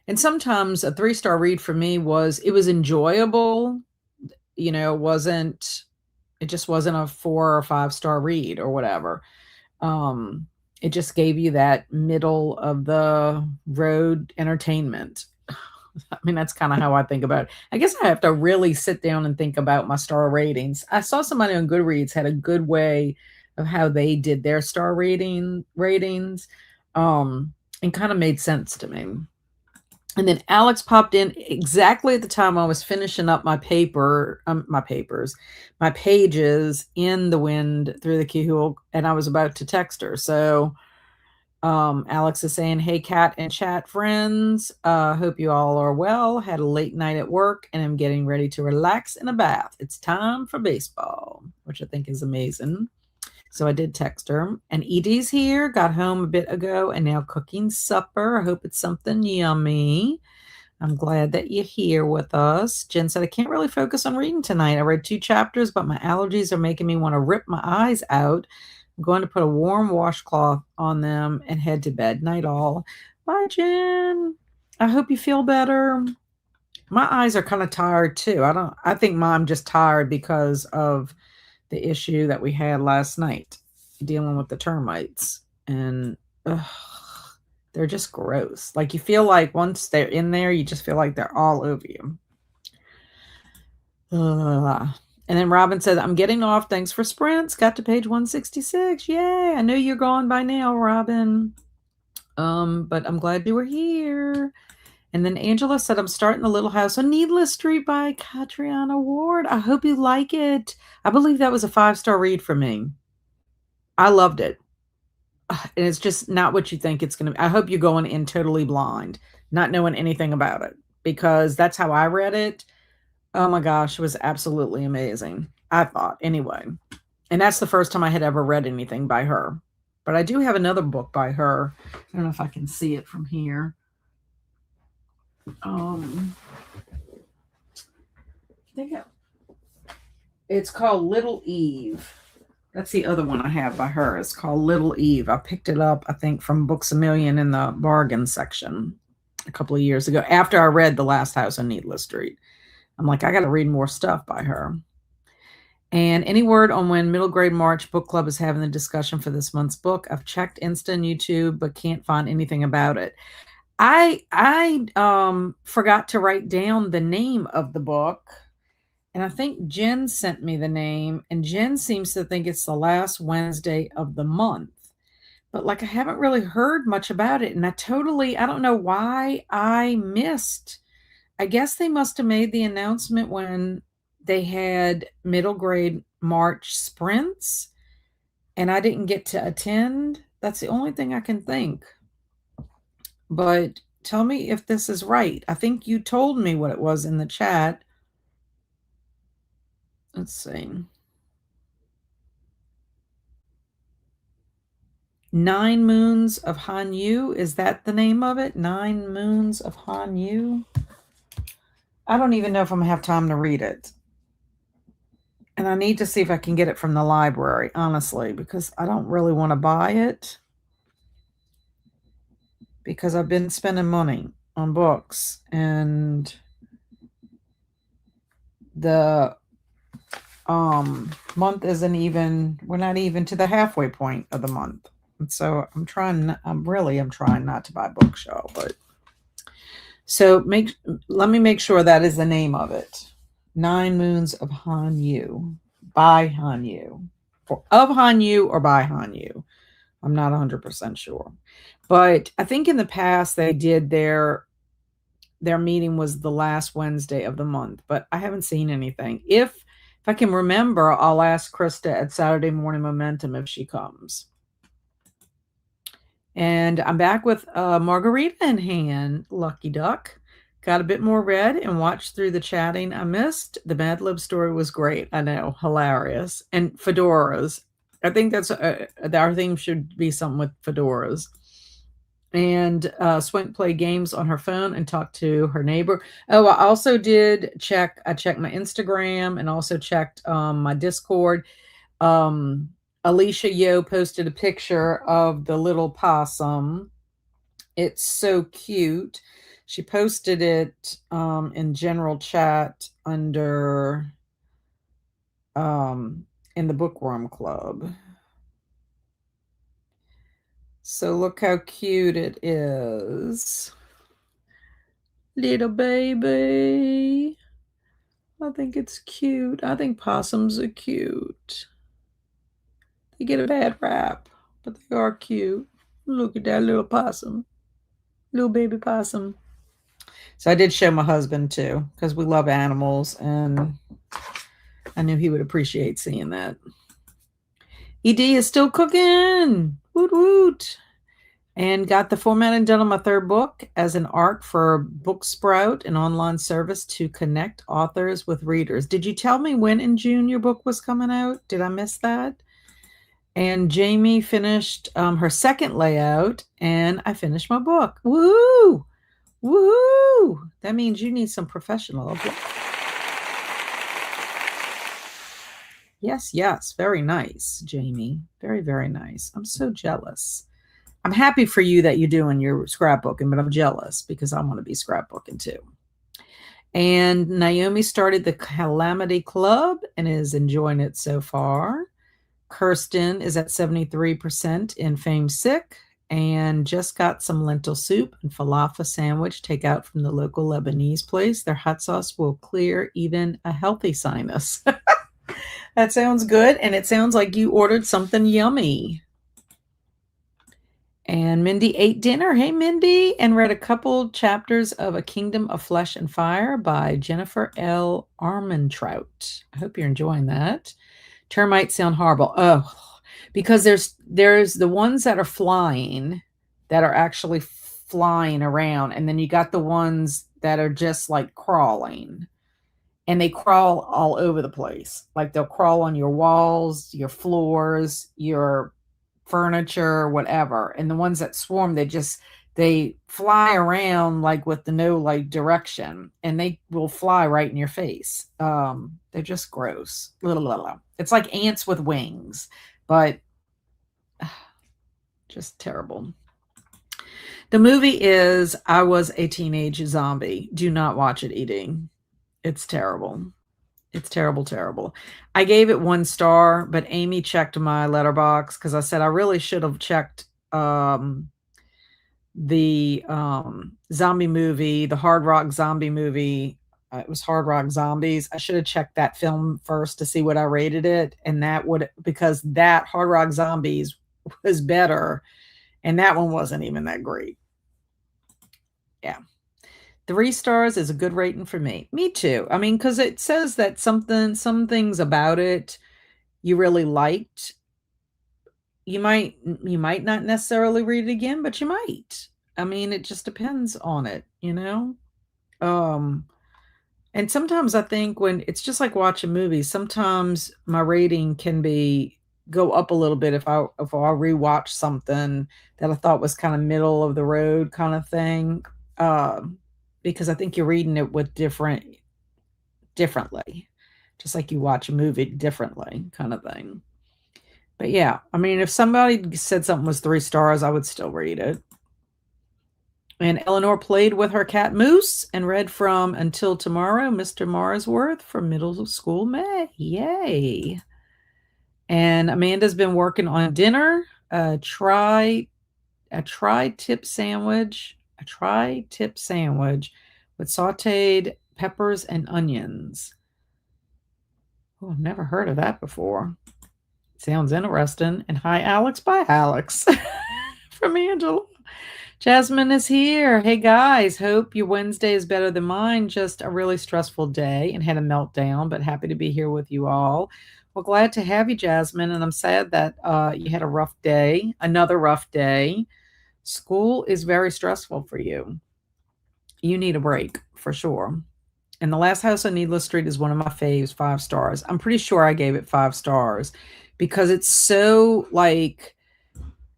and sometimes a 3-star read for me was enjoyable. It just wasn't a 4 or 5-star read or whatever. It just gave you that middle of the road entertainment. I mean, that's kind of how I think about it. I guess I have to really sit down and think about my star ratings. I saw somebody on Goodreads had a good way of how they did their star ratings, and kind of made sense to me. And then Alex popped in exactly at the time I was finishing up my pages in The Wind Through the Keyhole, and I was about to text her. So Alex is saying, hey, Kat and chat friends. Hope you all are well. Had a late night at work, and I'm getting ready to relax in a bath. It's time for baseball, which I think is amazing. So I did text her. And Edie's here, got home a bit ago, and now cooking supper. I hope it's something yummy. I'm glad that you're here with us. Jen said, I can't really focus on reading tonight. I read 2 chapters, but my allergies are making me want to rip my eyes out. I'm going to put a warm washcloth on them and head to bed. Night all. Bye, Jen. I hope you feel better. My eyes are kind of tired too. I think I'm just tired because of the issue that we had last night dealing with the termites. And they're just gross. Like you feel like once they're in there, you just feel like they're all over you. And then Robin said, I'm getting off. Thanks for sprints. Got to page 166. Yay. I know you're gone by now, Robin. But I'm glad you were here. And then Angela said, I'm starting The Little House on Needless Street by Catriona Ward. I hope you like it. I believe that was a 5-star read for me. I loved it. And it's just not what you think it's going to be. I hope you're going in totally blind, not knowing anything about it, because that's how I read it. Oh my gosh, it was absolutely amazing. I thought, anyway. And that's the first time I had ever read anything by her. But I do have another book by her. I don't know if I can see it from here. I think it's called Little Eve. That's the other one I have by her. It's called Little Eve. I picked it up, I think, from Books A Million in the bargain section a couple of years ago after I read The Last House on Needless Street. I'm like, I got to read more stuff by her. And any word on when Middle Grade March Book Club is having the discussion for this month's book? I've checked Insta and YouTube, but can't find anything about it. I forgot to write down the name of the book. And I think Jen sent me the name, and Jen seems to think it's the last Wednesday of the month. But like, I haven't really heard much about it. And I don't know why I missed. I guess they must have made the announcement when they had middle grade March sprints, and I didn't get to attend. That's the only thing I can think. But tell me if this is right. I think you told me what it was in the chat. Let's see. 9 Moons of Han Yu. Is that the name of it? 9 Moons of Han Yu? I don't even know if I'm going to have time to read it. And I need to see if I can get it from the library, honestly, because I don't really want to buy it. Because I've been spending money on books, and the month isn't even, we're not even to the halfway point of the month. And so I'm trying not to buy Bookshelf, but so let me make sure that is the name of it. 9 Moons of Han Yu, by Han Yu, of Han Yu or by Han Yu. I'm not 100% sure, but I think in the past they did their meeting was the last Wednesday of the month, but I haven't seen anything. If I can remember, I'll ask Krista at Saturday Morning Momentum if she comes. And I'm back with margarita in hand. Lucky duck. Got a bit more read and watched through the chatting I missed. The Mad Lib story was great. I know, hilarious. And fedoras. I think that's our theme should be something with fedoras. And Swank played games on her phone and talked to her neighbor. Oh, I also did check. I checked my Instagram and also checked my Discord. Alicia Yo posted a picture of the little possum. It's so cute. She posted it in general chat under in the Bookworm Club. So look how cute it is. Little baby. I think it's cute. I think possums are cute. They get a bad rap, but they are cute. Look at that little possum. Little baby possum. So I did show my husband too, because we love animals, and I knew he would appreciate seeing that. ED is still cooking. Woot woot. And got the formatting done on my third book as an ARC for Booksprout, an online service to connect authors with readers. Did you tell me when in June your book was coming out? Did I miss that? And Jamie finished her second layout, and I finished my book. Woo! Woo! That means you need some professional. Yes, yes. Very nice, Jamie. Very, very nice. I'm so jealous. I'm happy for you that you're doing your scrapbooking, but I'm jealous because I want to be scrapbooking too. And Naomi started the Calamity Club and is enjoying it so far. Kirsten is at 73% in Fame Sick and just got some lentil soup and falafel sandwich takeout from the local Lebanese place. Their hot sauce will clear even a healthy sinus. That sounds good, and it sounds like you ordered something yummy. And Mindy ate dinner. Hey, Mindy, and read a couple chapters of A Kingdom of Flesh and Fire by Jennifer L. Armentrout. I hope you're enjoying that. Termites sound horrible. Oh, because there's the ones that are flying, that are actually flying around, and then you got the ones that are just like crawling, and they crawl all over the place. Like they'll crawl on your walls, your floors, your furniture, whatever. And the ones that swarm, they fly around like with the no like direction, and they will fly right in your face. They're just gross. It's like ants with wings, but just terrible. The movie is I Was a Teenage Zombie. Do not watch it, eating. It's terrible. It's terrible, terrible. I gave it 1 star, but Amy checked my letterbox because I said I really should have checked the zombie movie, the Hard Rock Zombie movie. It was Hard Rock Zombies. I should have checked that film first to see what I rated it, and that would, because that Hard Rock Zombies was better, and that one wasn't even that great. Yeah. 3 stars is a good rating for me. Me too. I mean, because it says that some things about it you really liked. You might not necessarily read it again, but you might. I mean, it just depends on it, you know? Um, and sometimes I think when it's just like watching movies, sometimes my rating can be go up a little bit if I rewatch something that I thought was kind of middle of the road kind of thing. Um, because I think you're reading it with differently, just like you watch a movie differently, kind of thing. But yeah, I mean, if somebody said something was 3 stars, I would still read it. And Eleanor played with her cat Moose and read from Until Tomorrow, Mr. Marsworth from Middle School May. Yay. And Amanda's been working on dinner. A tri-tip sandwich with sauteed peppers and onions. Oh, I've never heard of that before. Sounds interesting. And hi, Alex. Bye, Alex. From Angela. Jasmine is here. Hey, guys. Hope your Wednesday is better than mine. Just a really stressful day and had a meltdown, but happy to be here with you all. Well, glad to have you, Jasmine. And I'm sad that you had a rough day, another rough day. School is very stressful for you. You need a break for sure. And The Last House on Needless Street is one of my faves, 5 stars. I'm pretty sure I gave it 5 stars because it's so like,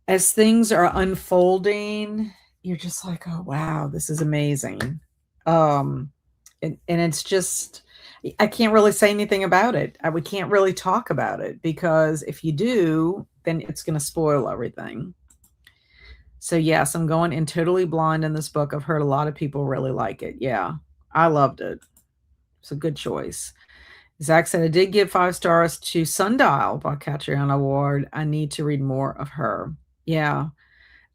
as things are unfolding, you're just like, oh wow, this is amazing. Um, and it's just, I can't really say anything about it. We can't really talk about it because if you do, then it's going to spoil everything. So yes, I'm going in totally blind in this book. I've heard a lot of people really like it. Yeah, I loved it. It's a good choice. Zach said, I did give 5 stars to Sundial by Catriona Ward. I need to read more of her. Yeah.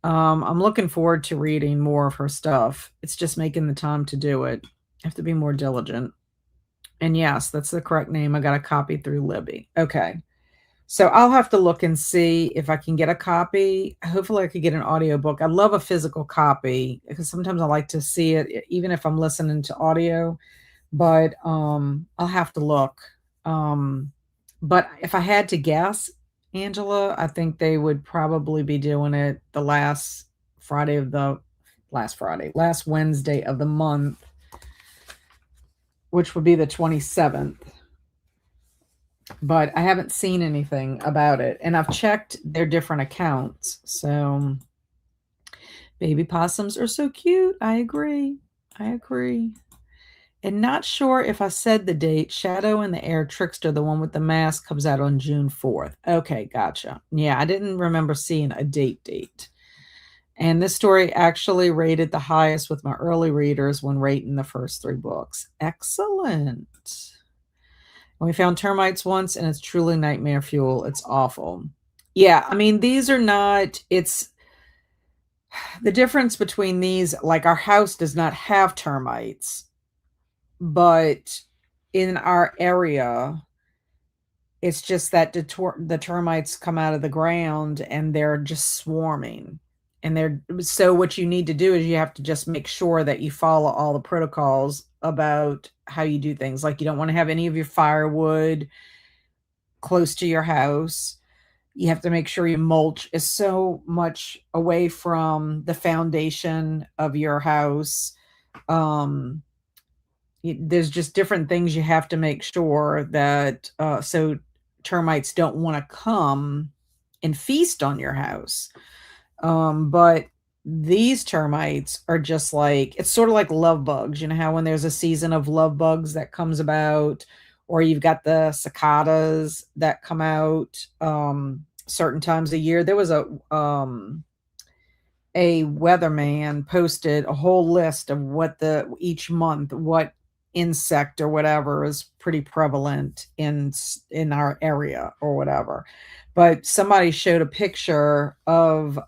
I'm looking forward to reading more of her stuff. It's just making the time to do it. I have to be more diligent. And yes, that's the correct name. I got a copy through Libby. Okay. So I'll have to look and see if I can get a copy. Hopefully I could get an audiobook. I love a physical copy because sometimes I like to see it even if I'm listening to audio, but I'll have to look. But if I had to guess, Angela, I think they would probably be doing it the last Wednesday of the month, which would be the 27th. But I haven't seen anything about it, and I've checked their different accounts. So baby possums are so cute. I agree. And not sure if I said the date. Shadow in the Air Trickster, the one with the mask, comes out on June 4th. Okay, gotcha. Yeah, I didn't remember seeing a date. And this story actually rated the highest with my early readers when rating the first 3 books. Excellent. We found termites once, and it's truly nightmare fuel. It's awful. Yeah, I mean, these are not, it's the difference between these, like our house does not have termites, but in our area, It's just that the termites come out of the ground and they're just swarming. And so what you need to do is you have to just make sure that you follow all the protocols about how you do things. Like you don't want to have any of your firewood close to your house. You have to make sure your mulch is so much away from the foundation of your house. Um, there's just different things you have to make sure that so termites don't want to come and feast on your house. But these termites are just like, it's sort of like love bugs. You know how when there's a season of love bugs that comes about, or you've got the cicadas that come out certain times a year. There was a weatherman posted a whole list of what each month what insect or whatever is pretty prevalent in our area or whatever. But somebody showed a picture of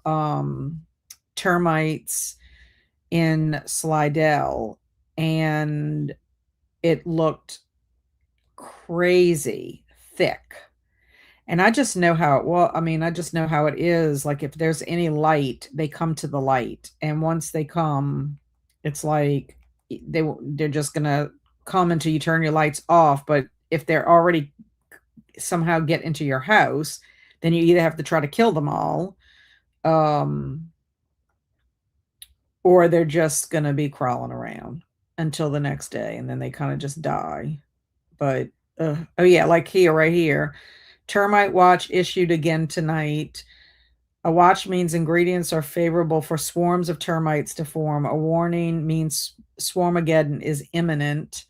termites in Slidell, and it looked crazy thick. And I just know how it well, I mean, I just know how it is. Like if there's any light, they come to the light. And once they come, it's like they're just gonna come until you turn your lights off. But if they're already somehow get into your house, then you either have to try to kill them all, um, or they're just gonna be crawling around until the next day, and then they kind of just die. But oh yeah, like here, right here. Termite watch issued again tonight. A watch means ingredients are favorable for swarms of termites to form. A warning means swarmageddon is imminent.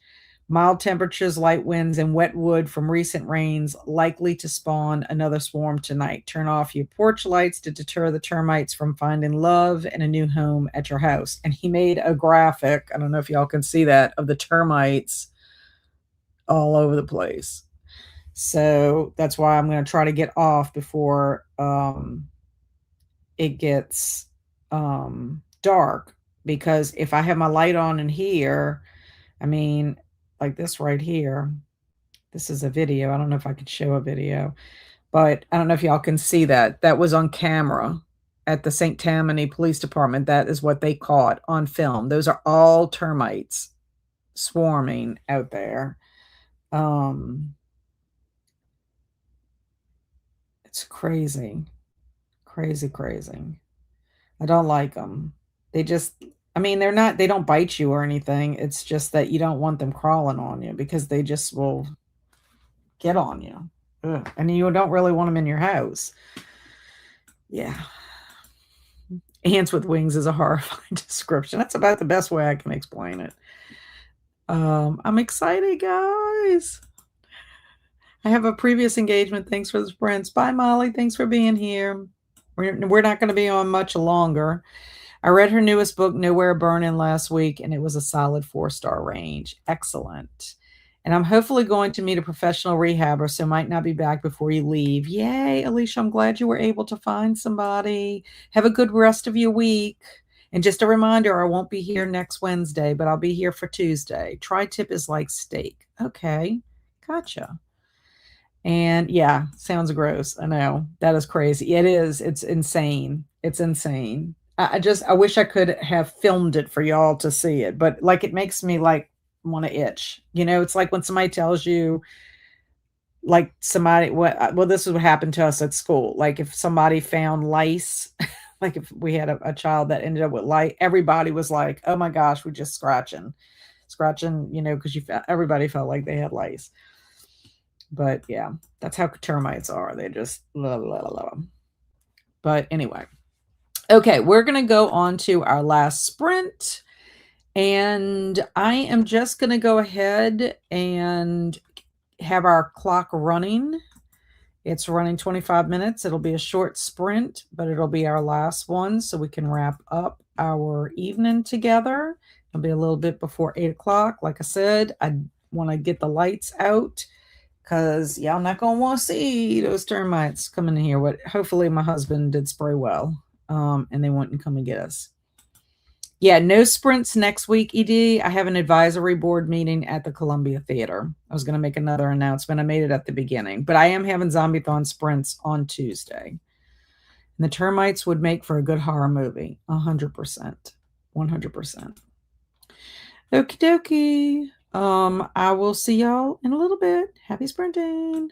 Mild temperatures, light winds, and wet wood from recent rains likely to spawn another swarm tonight. Turn off your porch lights to deter the termites from finding love and a new home at your house. And he made a graphic, I don't know if y'all can see that, of the termites all over the place. So that's why I'm going to try to get off before it gets dark. Because if I have my light on in here, I mean, like this right here, this is a video. I don't know if I could show a video, but I don't know if y'all can see that. That was on camera at the St. Tammany Police Department. That is what they caught on film. Those are all termites swarming out there. It's crazy. Crazy, crazy. I don't like them. They just, I mean, they don't bite you or anything. It's just that you don't want them crawling on you because they just will get on you. Ugh. And you don't really want them in your house. Yeah. Ants with wings is a horrifying description. That's about the best way I can explain it. I'm excited, guys. I have a previous engagement. Thanks for the sprints. Bye, Molly. Thanks for being here. We're not going to be on much longer. I read her newest book, Nowhere Burning, last week, and it was a solid 4-star range. Excellent. And I'm hopefully going to meet a professional rehabber, so might not be back before you leave. Yay, Alicia, I'm glad you were able to find somebody. Have a good rest of your week. And just a reminder, I won't be here next Wednesday, but I'll be here for Tuesday. Tri-tip is like steak. Okay, gotcha. And yeah, sounds gross. I know. That is crazy. It is. It's insane. It's insane. I wish I could have filmed it for y'all to see it, but like it makes me like want to itch. You know, it's like when somebody tells you like somebody well, this is what happened to us at school. Like if somebody found lice, like if we had a child that ended up with lice, everybody was like, oh my gosh, we're just scratching, you know, because everybody felt like they had lice. But yeah, that's how termites are. They just blah, blah, blah. But anyway, okay, we're going to go on to our last sprint. And I am just going to go ahead and have our clock running. It's running 25 minutes. It'll be a short sprint, but it'll be our last one so we can wrap up our evening together. It'll be a little bit before 8 o'clock. Like I said, I want to get the lights out because y'all not going to want to see those termites coming in here. But hopefully my husband did spray well, and they wouldn't come and get us. Yeah, no sprints next week, ED. I have an advisory board meeting at the Columbia Theater. I was going to make another announcement. I made it at the beginning, but I am having Zombie-thon sprints on Tuesday. And the termites would make for a good horror movie. 100%. 100%. Okie dokie. I will see y'all in a little bit. Happy sprinting.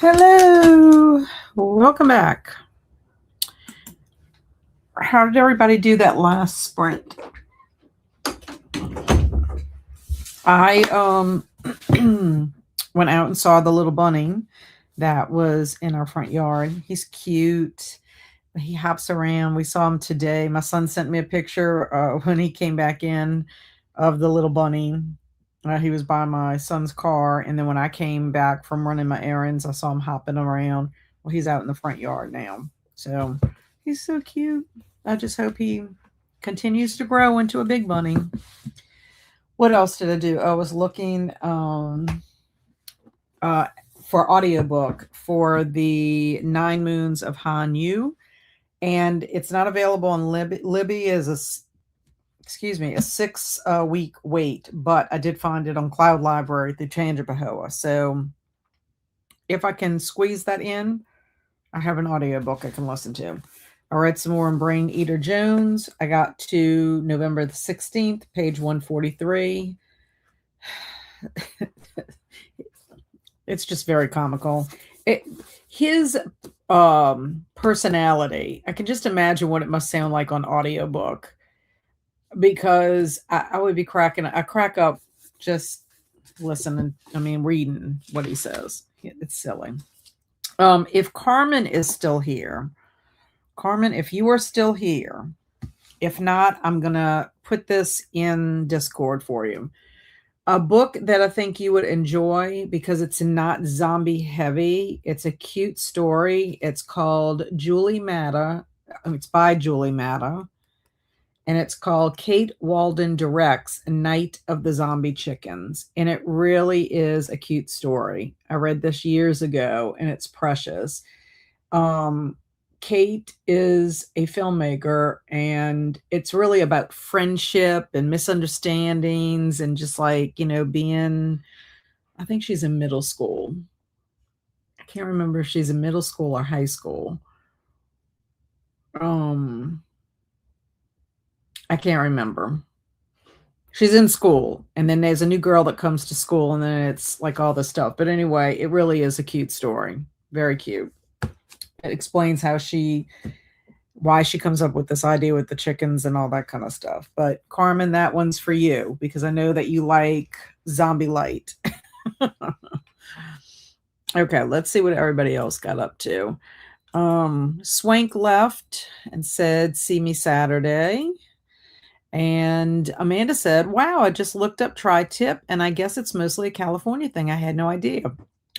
Hello. Welcome back. How did everybody do that last sprint? I went out and saw the little bunny that was in our front yard. He's cute. He hops around. We saw him today. My son sent me a picture when he came back in of the little bunny. He was by my son's car, and then when I came back from running my errands, I saw him hopping around. Well, he's out in the front yard now. So he's so cute. I just hope he continues to grow into a big bunny. What else did I do? I was looking for audiobook for the 9 Moons of Han Yu, and it's not available on Libby. Libby is a 6-week wait, but I did find it on Cloud Library through Tangipahoa. So if I can squeeze that in, I have an audiobook I can listen to. I read some more in Brain Eater Jones. I got to November the 16th, page 143. It's just very comical. His personality, I can just imagine what it must sound like on audiobook, because I would be I crack up just listening, reading what he says. It's silly. If Carmen is still here, Carmen, if you are still here, if not, I'm going to put this in Discord for you. A book that I think you would enjoy because it's not zombie heavy. It's a cute story. It's called Julie Matta. It's by Julie Matta. And it's called Kate Walden Directs Night of the Zombie Chickens. And it really is a cute story. I read this years ago, and it's precious. Kate is a filmmaker, and it's really about friendship and misunderstandings and just being, I think she's in middle school. I can't remember if she's in middle school or high school. I can't remember. She's in school, and then there's a new girl that comes to school, and then it's like all this stuff. But anyway, it really is a cute story. Very cute. It explains why she comes up with this idea with the chickens and all that kind of stuff. But Carmen, that one's for you because I know that you like zombie light. Okay, let's see what everybody else got up to. Swank left and said, see me Saturday. And Amanda said, wow, I just looked up tri-tip, and I guess it's mostly a California thing. I had no idea.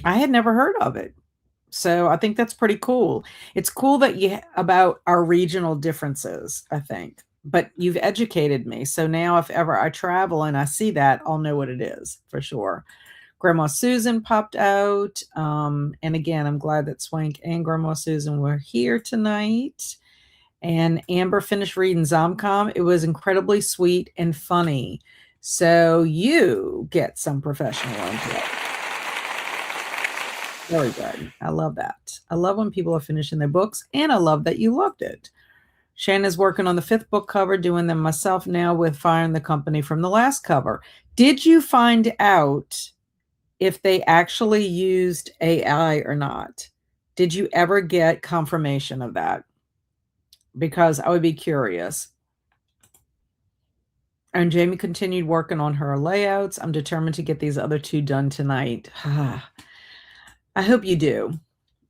I had never heard of it. So I think that's pretty cool. It's cool that about our regional differences, I think. But you've educated me. So now if ever I travel and I see that, I'll know what it is for sure. Grandma Susan popped out. And again, I'm glad that Swank and Grandma Susan were here tonight. And Amber finished reading Zomcom. It was incredibly sweet and funny. So you get some professional input. Very good. I love that. I love when people are finishing their books, and I love that you loved it. Shanna's working on the 5th book cover, doing them myself now with firing the company from the last cover. Did you find out if they actually used AI or not? Did you ever get confirmation of that? Because I would be curious. And Jamie continued working on her layouts. I'm determined to get these other 2 done tonight. I hope you do.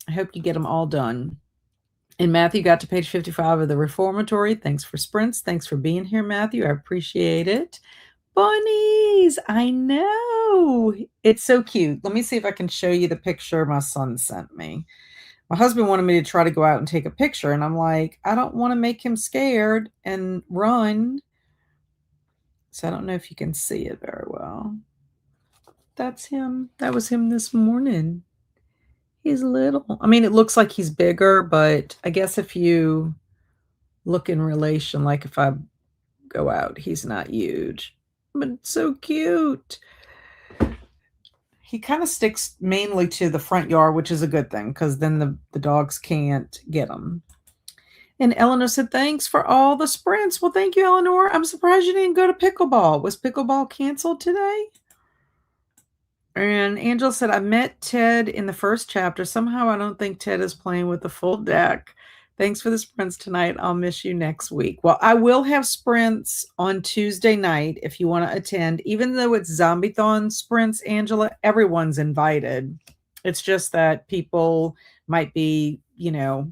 I hope you get them all done. And Matthew got to page 55 of the Reformatory. Thanks for sprints. Thanks for being here, Matthew. I appreciate it. Bunnies! I know. It's so cute. Let me see if I can show you the picture my son sent me. My husband wanted me to try to go out and take a picture, and I'm like, I don't want to make him scared and run. So I don't know if you can see it very well. That's him. That was him this morning. He's little. I mean, it looks like he's bigger, but I guess if you look in relation, like if I go out, he's not huge. But it's so cute. He kind of sticks mainly to the front yard, which is a good thing because then the dogs can't get him. And Eleanor said, thanks for all the sprints. Well, thank you, Eleanor. I'm surprised you didn't go to pickleball. Was pickleball canceled today? And Angela said, I met Ted in the first chapter. Somehow I don't think Ted is playing with the full deck. Thanks for the sprints tonight. I'll miss you next week. Well, I will have sprints on Tuesday night if you want to attend. Even though it's Zombie-thon sprints, Angela, everyone's invited. It's just that people might be,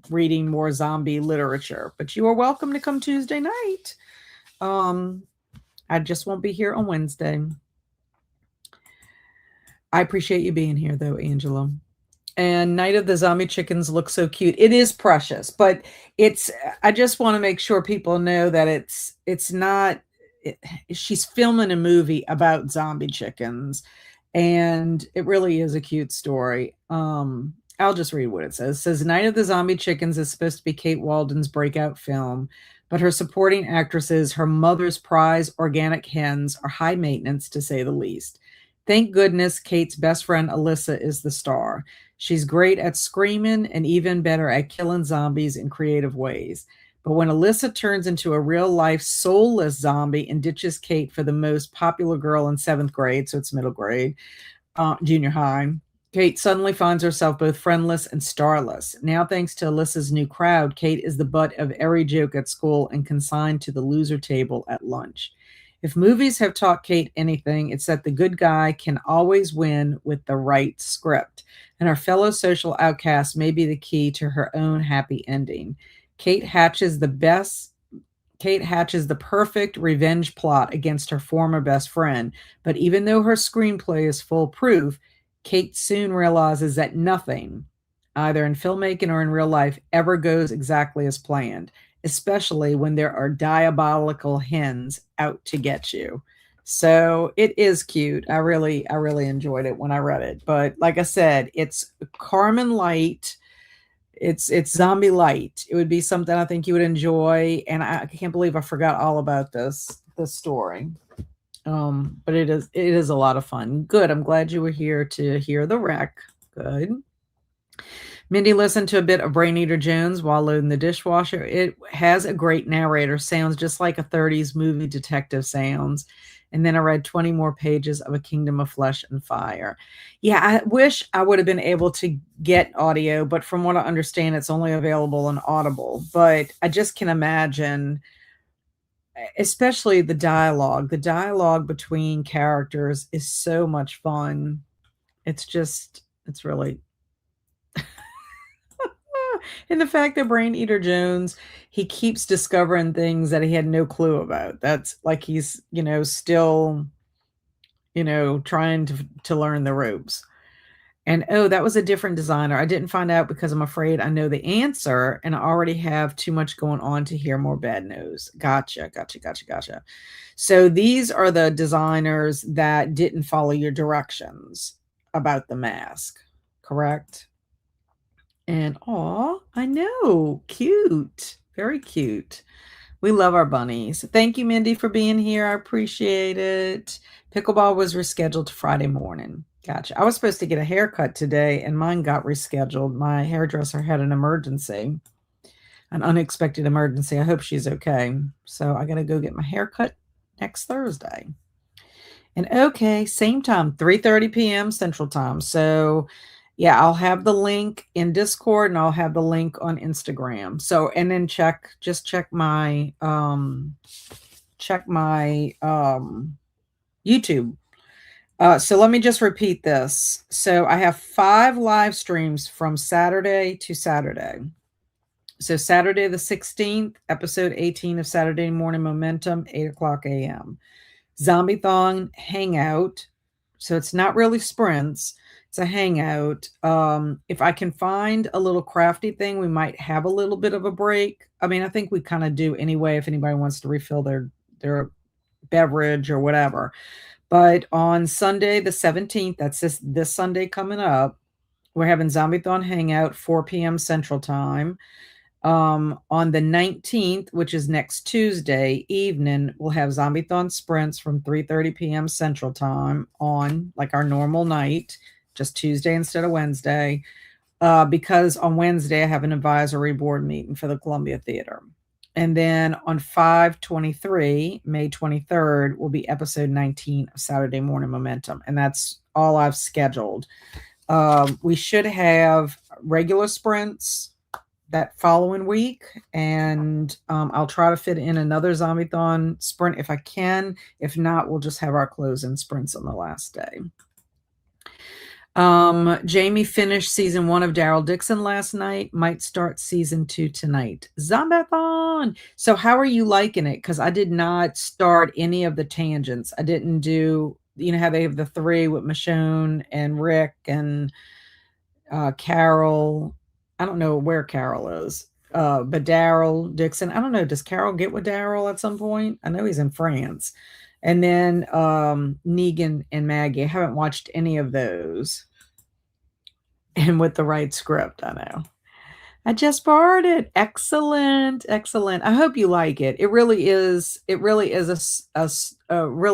reading more zombie literature. But you are welcome to come Tuesday night. I just won't be here on Wednesday. I appreciate you being here, though, Angela. And Night of the Zombie Chickens looks so cute. It is precious, but I just want to make sure people know that it's not, she's filming a movie about zombie chickens, and it really is a cute story. I'll just read what it says. It says, Night of the Zombie Chickens is supposed to be Kate Walden's breakout film, but her supporting actresses, her mother's prize organic hens, are high maintenance, to say the least. Thank goodness Kate's best friend Alyssa is the star. She's great at screaming and even better at killing zombies in creative ways. But when Alyssa turns into a real-life soulless zombie and ditches Kate for the most popular girl in 7th grade, so it's middle grade, junior high, Kate suddenly finds herself both friendless and starless. Now, thanks to Alyssa's new crowd, Kate is the butt of every joke at school and consigned to the loser table at lunch. If movies have taught Kate anything, it's that the good guy can always win with the right script, and her fellow social outcast may be the key to her own happy ending. Kate hatches the perfect revenge plot against her former best friend, but even though her screenplay is foolproof, Kate soon realizes that nothing, either in filmmaking or in real life, ever goes exactly as planned, especially when there are diabolical hens out to get you. So it is cute. I really enjoyed it when I read it. But like I said, it's Carmen light. It's zombie light. It would be something I think you would enjoy. And I can't believe I forgot all about this story. But it is a lot of fun. Good. I'm glad you were here to hear the rec. Good. Mindy listened to a bit of Brain Eater Jones while loading the dishwasher. It has a great narrator, sounds just like a 30s movie detective sounds. And then I read 20 more pages of A Kingdom of Flesh and Fire. Yeah, I wish I would have been able to get audio, but from what I understand, it's only available on Audible. But I just can imagine, especially the dialogue. The dialogue between characters is so much fun. It's really... And the fact that Brain Eater Jones, he keeps discovering things that he had no clue about. That's like he's, still, trying to learn the ropes. And, oh, that was a different designer. I didn't find out because I'm afraid I know the answer and I already have too much going on to hear more bad news. Gotcha. So these are the designers that didn't follow your directions about the mask, correct? And, I know, cute, very cute. We love our bunnies. Thank you, Mindy, for being here. I appreciate it. Pickleball was rescheduled to Friday morning. Gotcha. I was supposed to get a haircut today, and mine got rescheduled. My hairdresser had an emergency, an unexpected emergency. I hope she's okay. So I got to go get my haircut next Thursday. And okay, same time, 3:30 p.m. Central Time. So yeah, I'll have the link in Discord and I'll have the link on Instagram. So, and then check my YouTube. So let me just repeat this. So I have 5 live streams from Saturday to Saturday. So Saturday the 16th, episode 18 of Saturday Morning Momentum, 8:00 a.m. Zombie-thon Hangout. So it's not really sprints. It's a hangout. If I can find a little crafty thing, we might have a little bit of a break. I mean, I think we kind of do anyway if anybody wants to refill their beverage or whatever. But on Sunday the 17th, that's this Sunday coming up, we're having Zombie-thon Hangout, 4 p.m. Central Time. On the 19th, which is next Tuesday evening, we'll have Zombie-thon sprints from 3:30 p.m. Central Time on like our normal night, just Tuesday instead of Wednesday, because on Wednesday I have an advisory board meeting for the Columbia Theater. And then on 5/23, May 23rd, will be episode 19 of Saturday Morning Momentum. And that's all I've scheduled. We should have regular sprints that following week, and I'll try to fit in another Zombie-thon sprint if I can. If not, we'll just have our closing sprints on the last day. Jamie finished season 1 of Daryl Dixon last night. Might start season 2 tonight. Zombie-thon! So how are you liking it? Because I did not start any of the tangents. I didn't do, you know how they have the 3 with Michonne and Rick and Carol. I don't know where Carol is. But Daryl Dixon, I don't know. Does Carol get with Daryl at some point? I know he's in France. And then Negan and Maggie. I haven't watched any of those. And with the right script, I know. I just borrowed it. Excellent, excellent. I hope you like it. It really is a really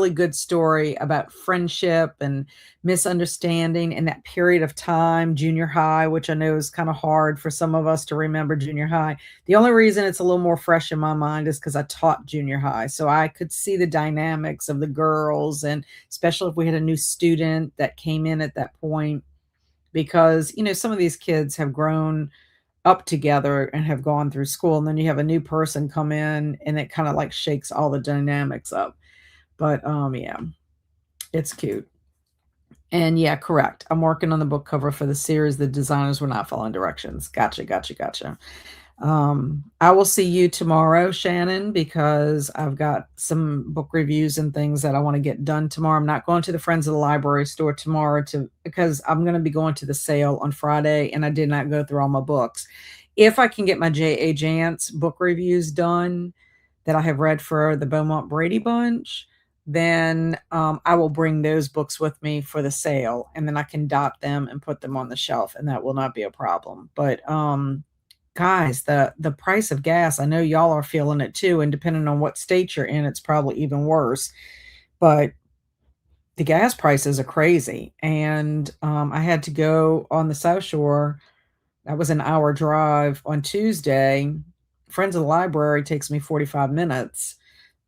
good story about friendship and misunderstanding in that period of time, junior high, which I know is kind of hard for some of us to remember junior high. The only reason it's a little more fresh in my mind is because I taught junior high. So I could see the dynamics of the girls, and especially if we had a new student that came in at that point, because, you know, some of these kids have grown up together and have gone through school, and then you have a new person come in and it kind of like shakes all the dynamics up. But yeah, it's cute. And yeah, correct. I'm working on the book cover for the series. The designers were not following directions. Gotcha. I will see you tomorrow, Shannon, because I've got some book reviews and things that I want to get done tomorrow. I'm not going to the Friends of the Library store tomorrow because I'm going to be going to the sale on Friday, and I did not go through all my books. If I can get my J.A. Jance book reviews done that I have read for the Beaumont Brady Bunch, then I will bring those books with me for the sale, and then I can dot them and put them on the shelf, and that will not be a problem. But guys, the price of gas, I know y'all are feeling it too, and depending on what state you're in, it's probably even worse. But the gas prices are crazy, and I had to go on the South Shore. That was an hour drive on Tuesday. Friends of the Library takes me 45 minutes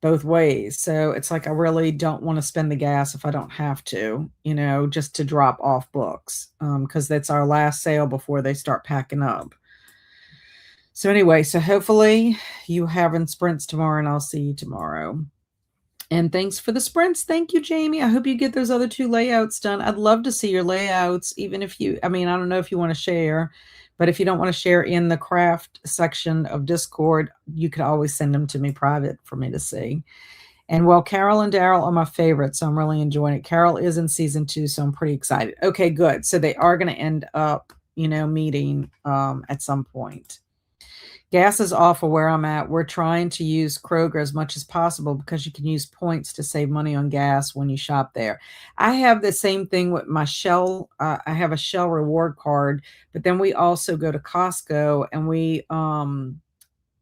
both ways. So it's like I really don't want to spend the gas if I don't have to, you know, just to drop off books, because that's our last sale before they start packing up. So anyway, so hopefully you having sprints tomorrow, and I'll see you tomorrow. And thanks for the sprints. Thank you, Jamie. I hope you get those other 2 layouts done. I'd love to see your layouts, even if you, I mean, I don't know if you want to share, but if you don't want to share in the craft section of Discord, you could always send them to me private for me to see. And well, Carol and Daryl are my favorites, so I'm really enjoying it. Carol is in season 2, so I'm pretty excited. Okay, good. So they are going to end up, you know, meeting at some point. Gas is awful where I'm at. We're trying to use Kroger as much as possible because you can use points to save money on gas when you shop there. I have the same thing with my Shell. I have a Shell reward card, but then we also go to Costco and we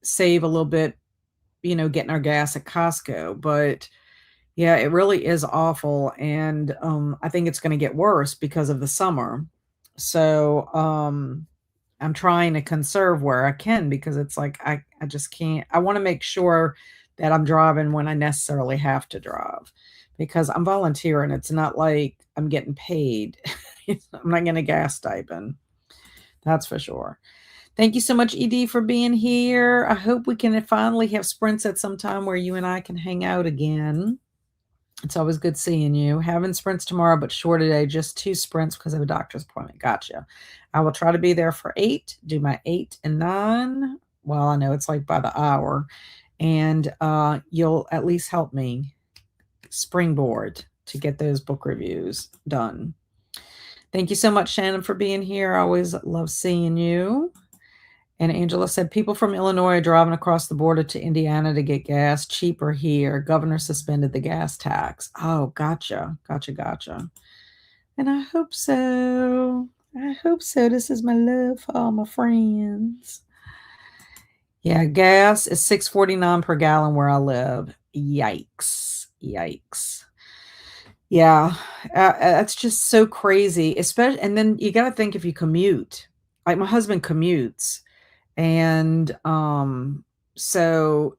save a little bit, you know, getting our gas at Costco. But yeah, it really is awful. And I think it's going to get worse because of the summer. So I'm trying to conserve where I can, because it's like I just can't. I want to make sure that I'm driving when I necessarily have to drive, because I'm volunteering. It's not like I'm getting paid. I'm not getting a gas stipend. That's for sure. Thank you so much, ED, for being here. I hope we can finally have sprints at some time where you and I can hang out again. It's always good seeing you. Having sprints tomorrow, but short today, just 2 sprints because of a doctor's appointment. Gotcha. I will try to be there for 8, do my 8 and 9. Well, I know it's like by the hour. And you'll at least help me springboard to get those book reviews done. Thank you so much, Shannon, for being here. I always love seeing you. And Angela said, people from Illinois are driving across the border to Indiana to get gas cheaper here. Governor suspended the gas tax. Oh, gotcha. And I hope so. This is my love for all my friends. Yeah, gas is $6.49 per gallon where I live. Yikes. Yeah, that's just so crazy. Especially, and then you got to think if you commute. Like my husband commutes. And so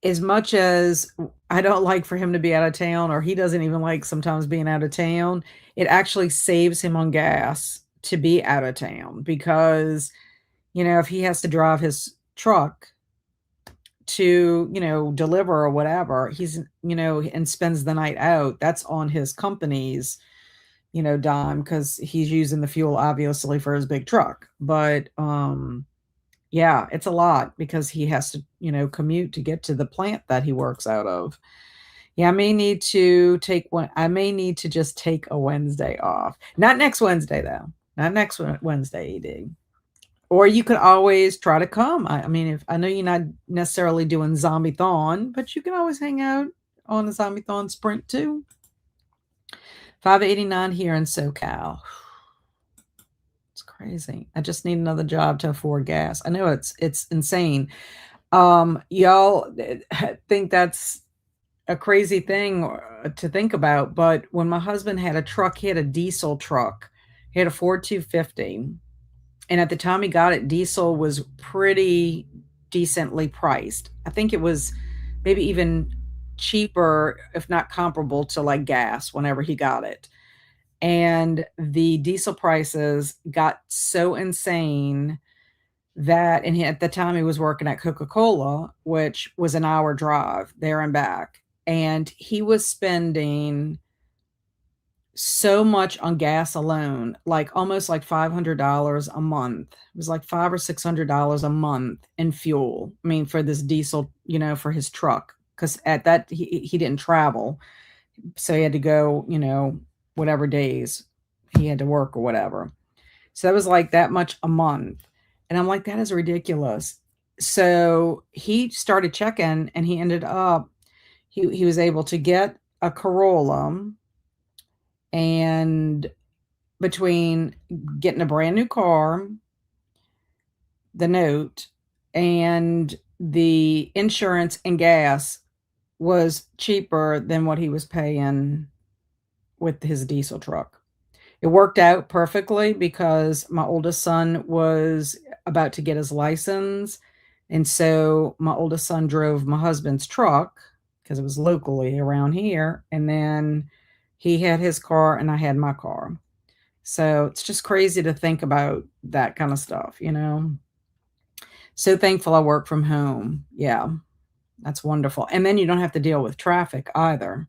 as much as I don't like for him to be out of town, or he doesn't even like sometimes being out of town, it actually saves him on gas to be out of town because, if he has to drive his truck to, deliver or whatever, and spends the night out, that's on his company's, dime because he's using the fuel obviously for his big truck. But yeah, it's a lot because he has to, commute to get to the plant that he works out of. Yeah, I may need to just take a Wednesday off. Not next Wednesday though. Not next Wednesday, ED. Or you could always try to come. I mean, if I know you're not necessarily doing zombie thon, but you can always hang out on a zombie thon sprint too. 589 here in SoCal. It's crazy. I just need another job to afford gas. I know it's insane. Y'all think that's a crazy thing to think about, but when my husband had a truck, he had a diesel truck. He had a Ford 250. And at the time he got it, diesel was pretty decently priced. I think it was maybe even cheaper, if not comparable to like gas whenever he got it. And the diesel prices got so insane that, and at the time he was working at Coca-Cola, which was an hour drive there and back. And he was spending so much on gas alone, like almost like $500 a month. It was like $500 or $600 a month in fuel. I mean, for this diesel, for his truck, because at that he didn't travel, so he had to go, whatever days he had to work or whatever. So that was like that much a month, and I'm like, that is ridiculous. So he started checking, and he ended up he was able to get a Corolla, and between getting a brand new car, the note, and the insurance and gas was cheaper than what he was paying with his diesel truck. It worked out perfectly because my oldest son was about to get his license. And so my oldest son drove my husband's truck because it was locally around here. And then he had his car and I had my car. So it's just crazy to think about that kind of stuff, So thankful I work from home. Yeah, that's wonderful. And then you don't have to deal with traffic either.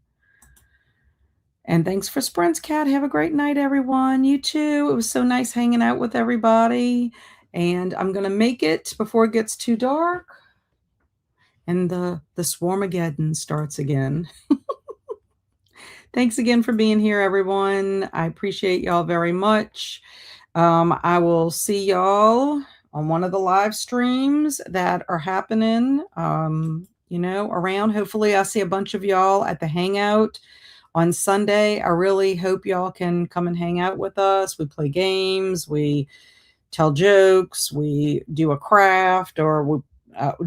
And thanks for sprints, Kat. Have a great night, everyone. You too. It was so nice hanging out with everybody. And I'm going to make it before it gets too dark. And the Swarmageddon starts again. Thanks again for being here, everyone. I appreciate y'all very much. I will see y'all on one of the live streams that are happening, around. Hopefully I'll see a bunch of y'all at the Hangout on Sunday. I really hope y'all can come and hang out with us. We play games, we tell jokes, we do a craft, or we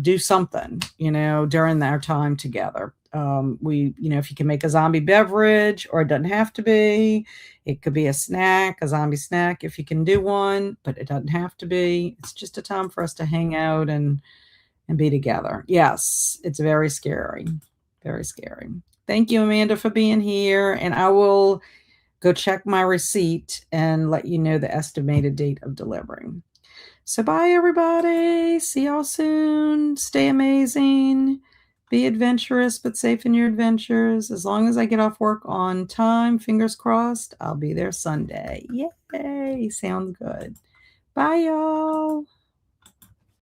do something, during our time together. If you can make a zombie beverage, or it doesn't have to be, it could be a snack, a zombie snack, if you can do one, but it doesn't have to be. It's just a time for us to hang out and be together. Yes, it's very scary. Very scary. Thank you, Amanda, for being here. And I will go check my receipt and let you know the estimated date of delivering. So bye, everybody. See y'all soon. Stay amazing. Be adventurous, but safe in your adventures. As long as I get off work on time, fingers crossed, I'll be there Sunday. Yay. Sounds good. Bye, y'all.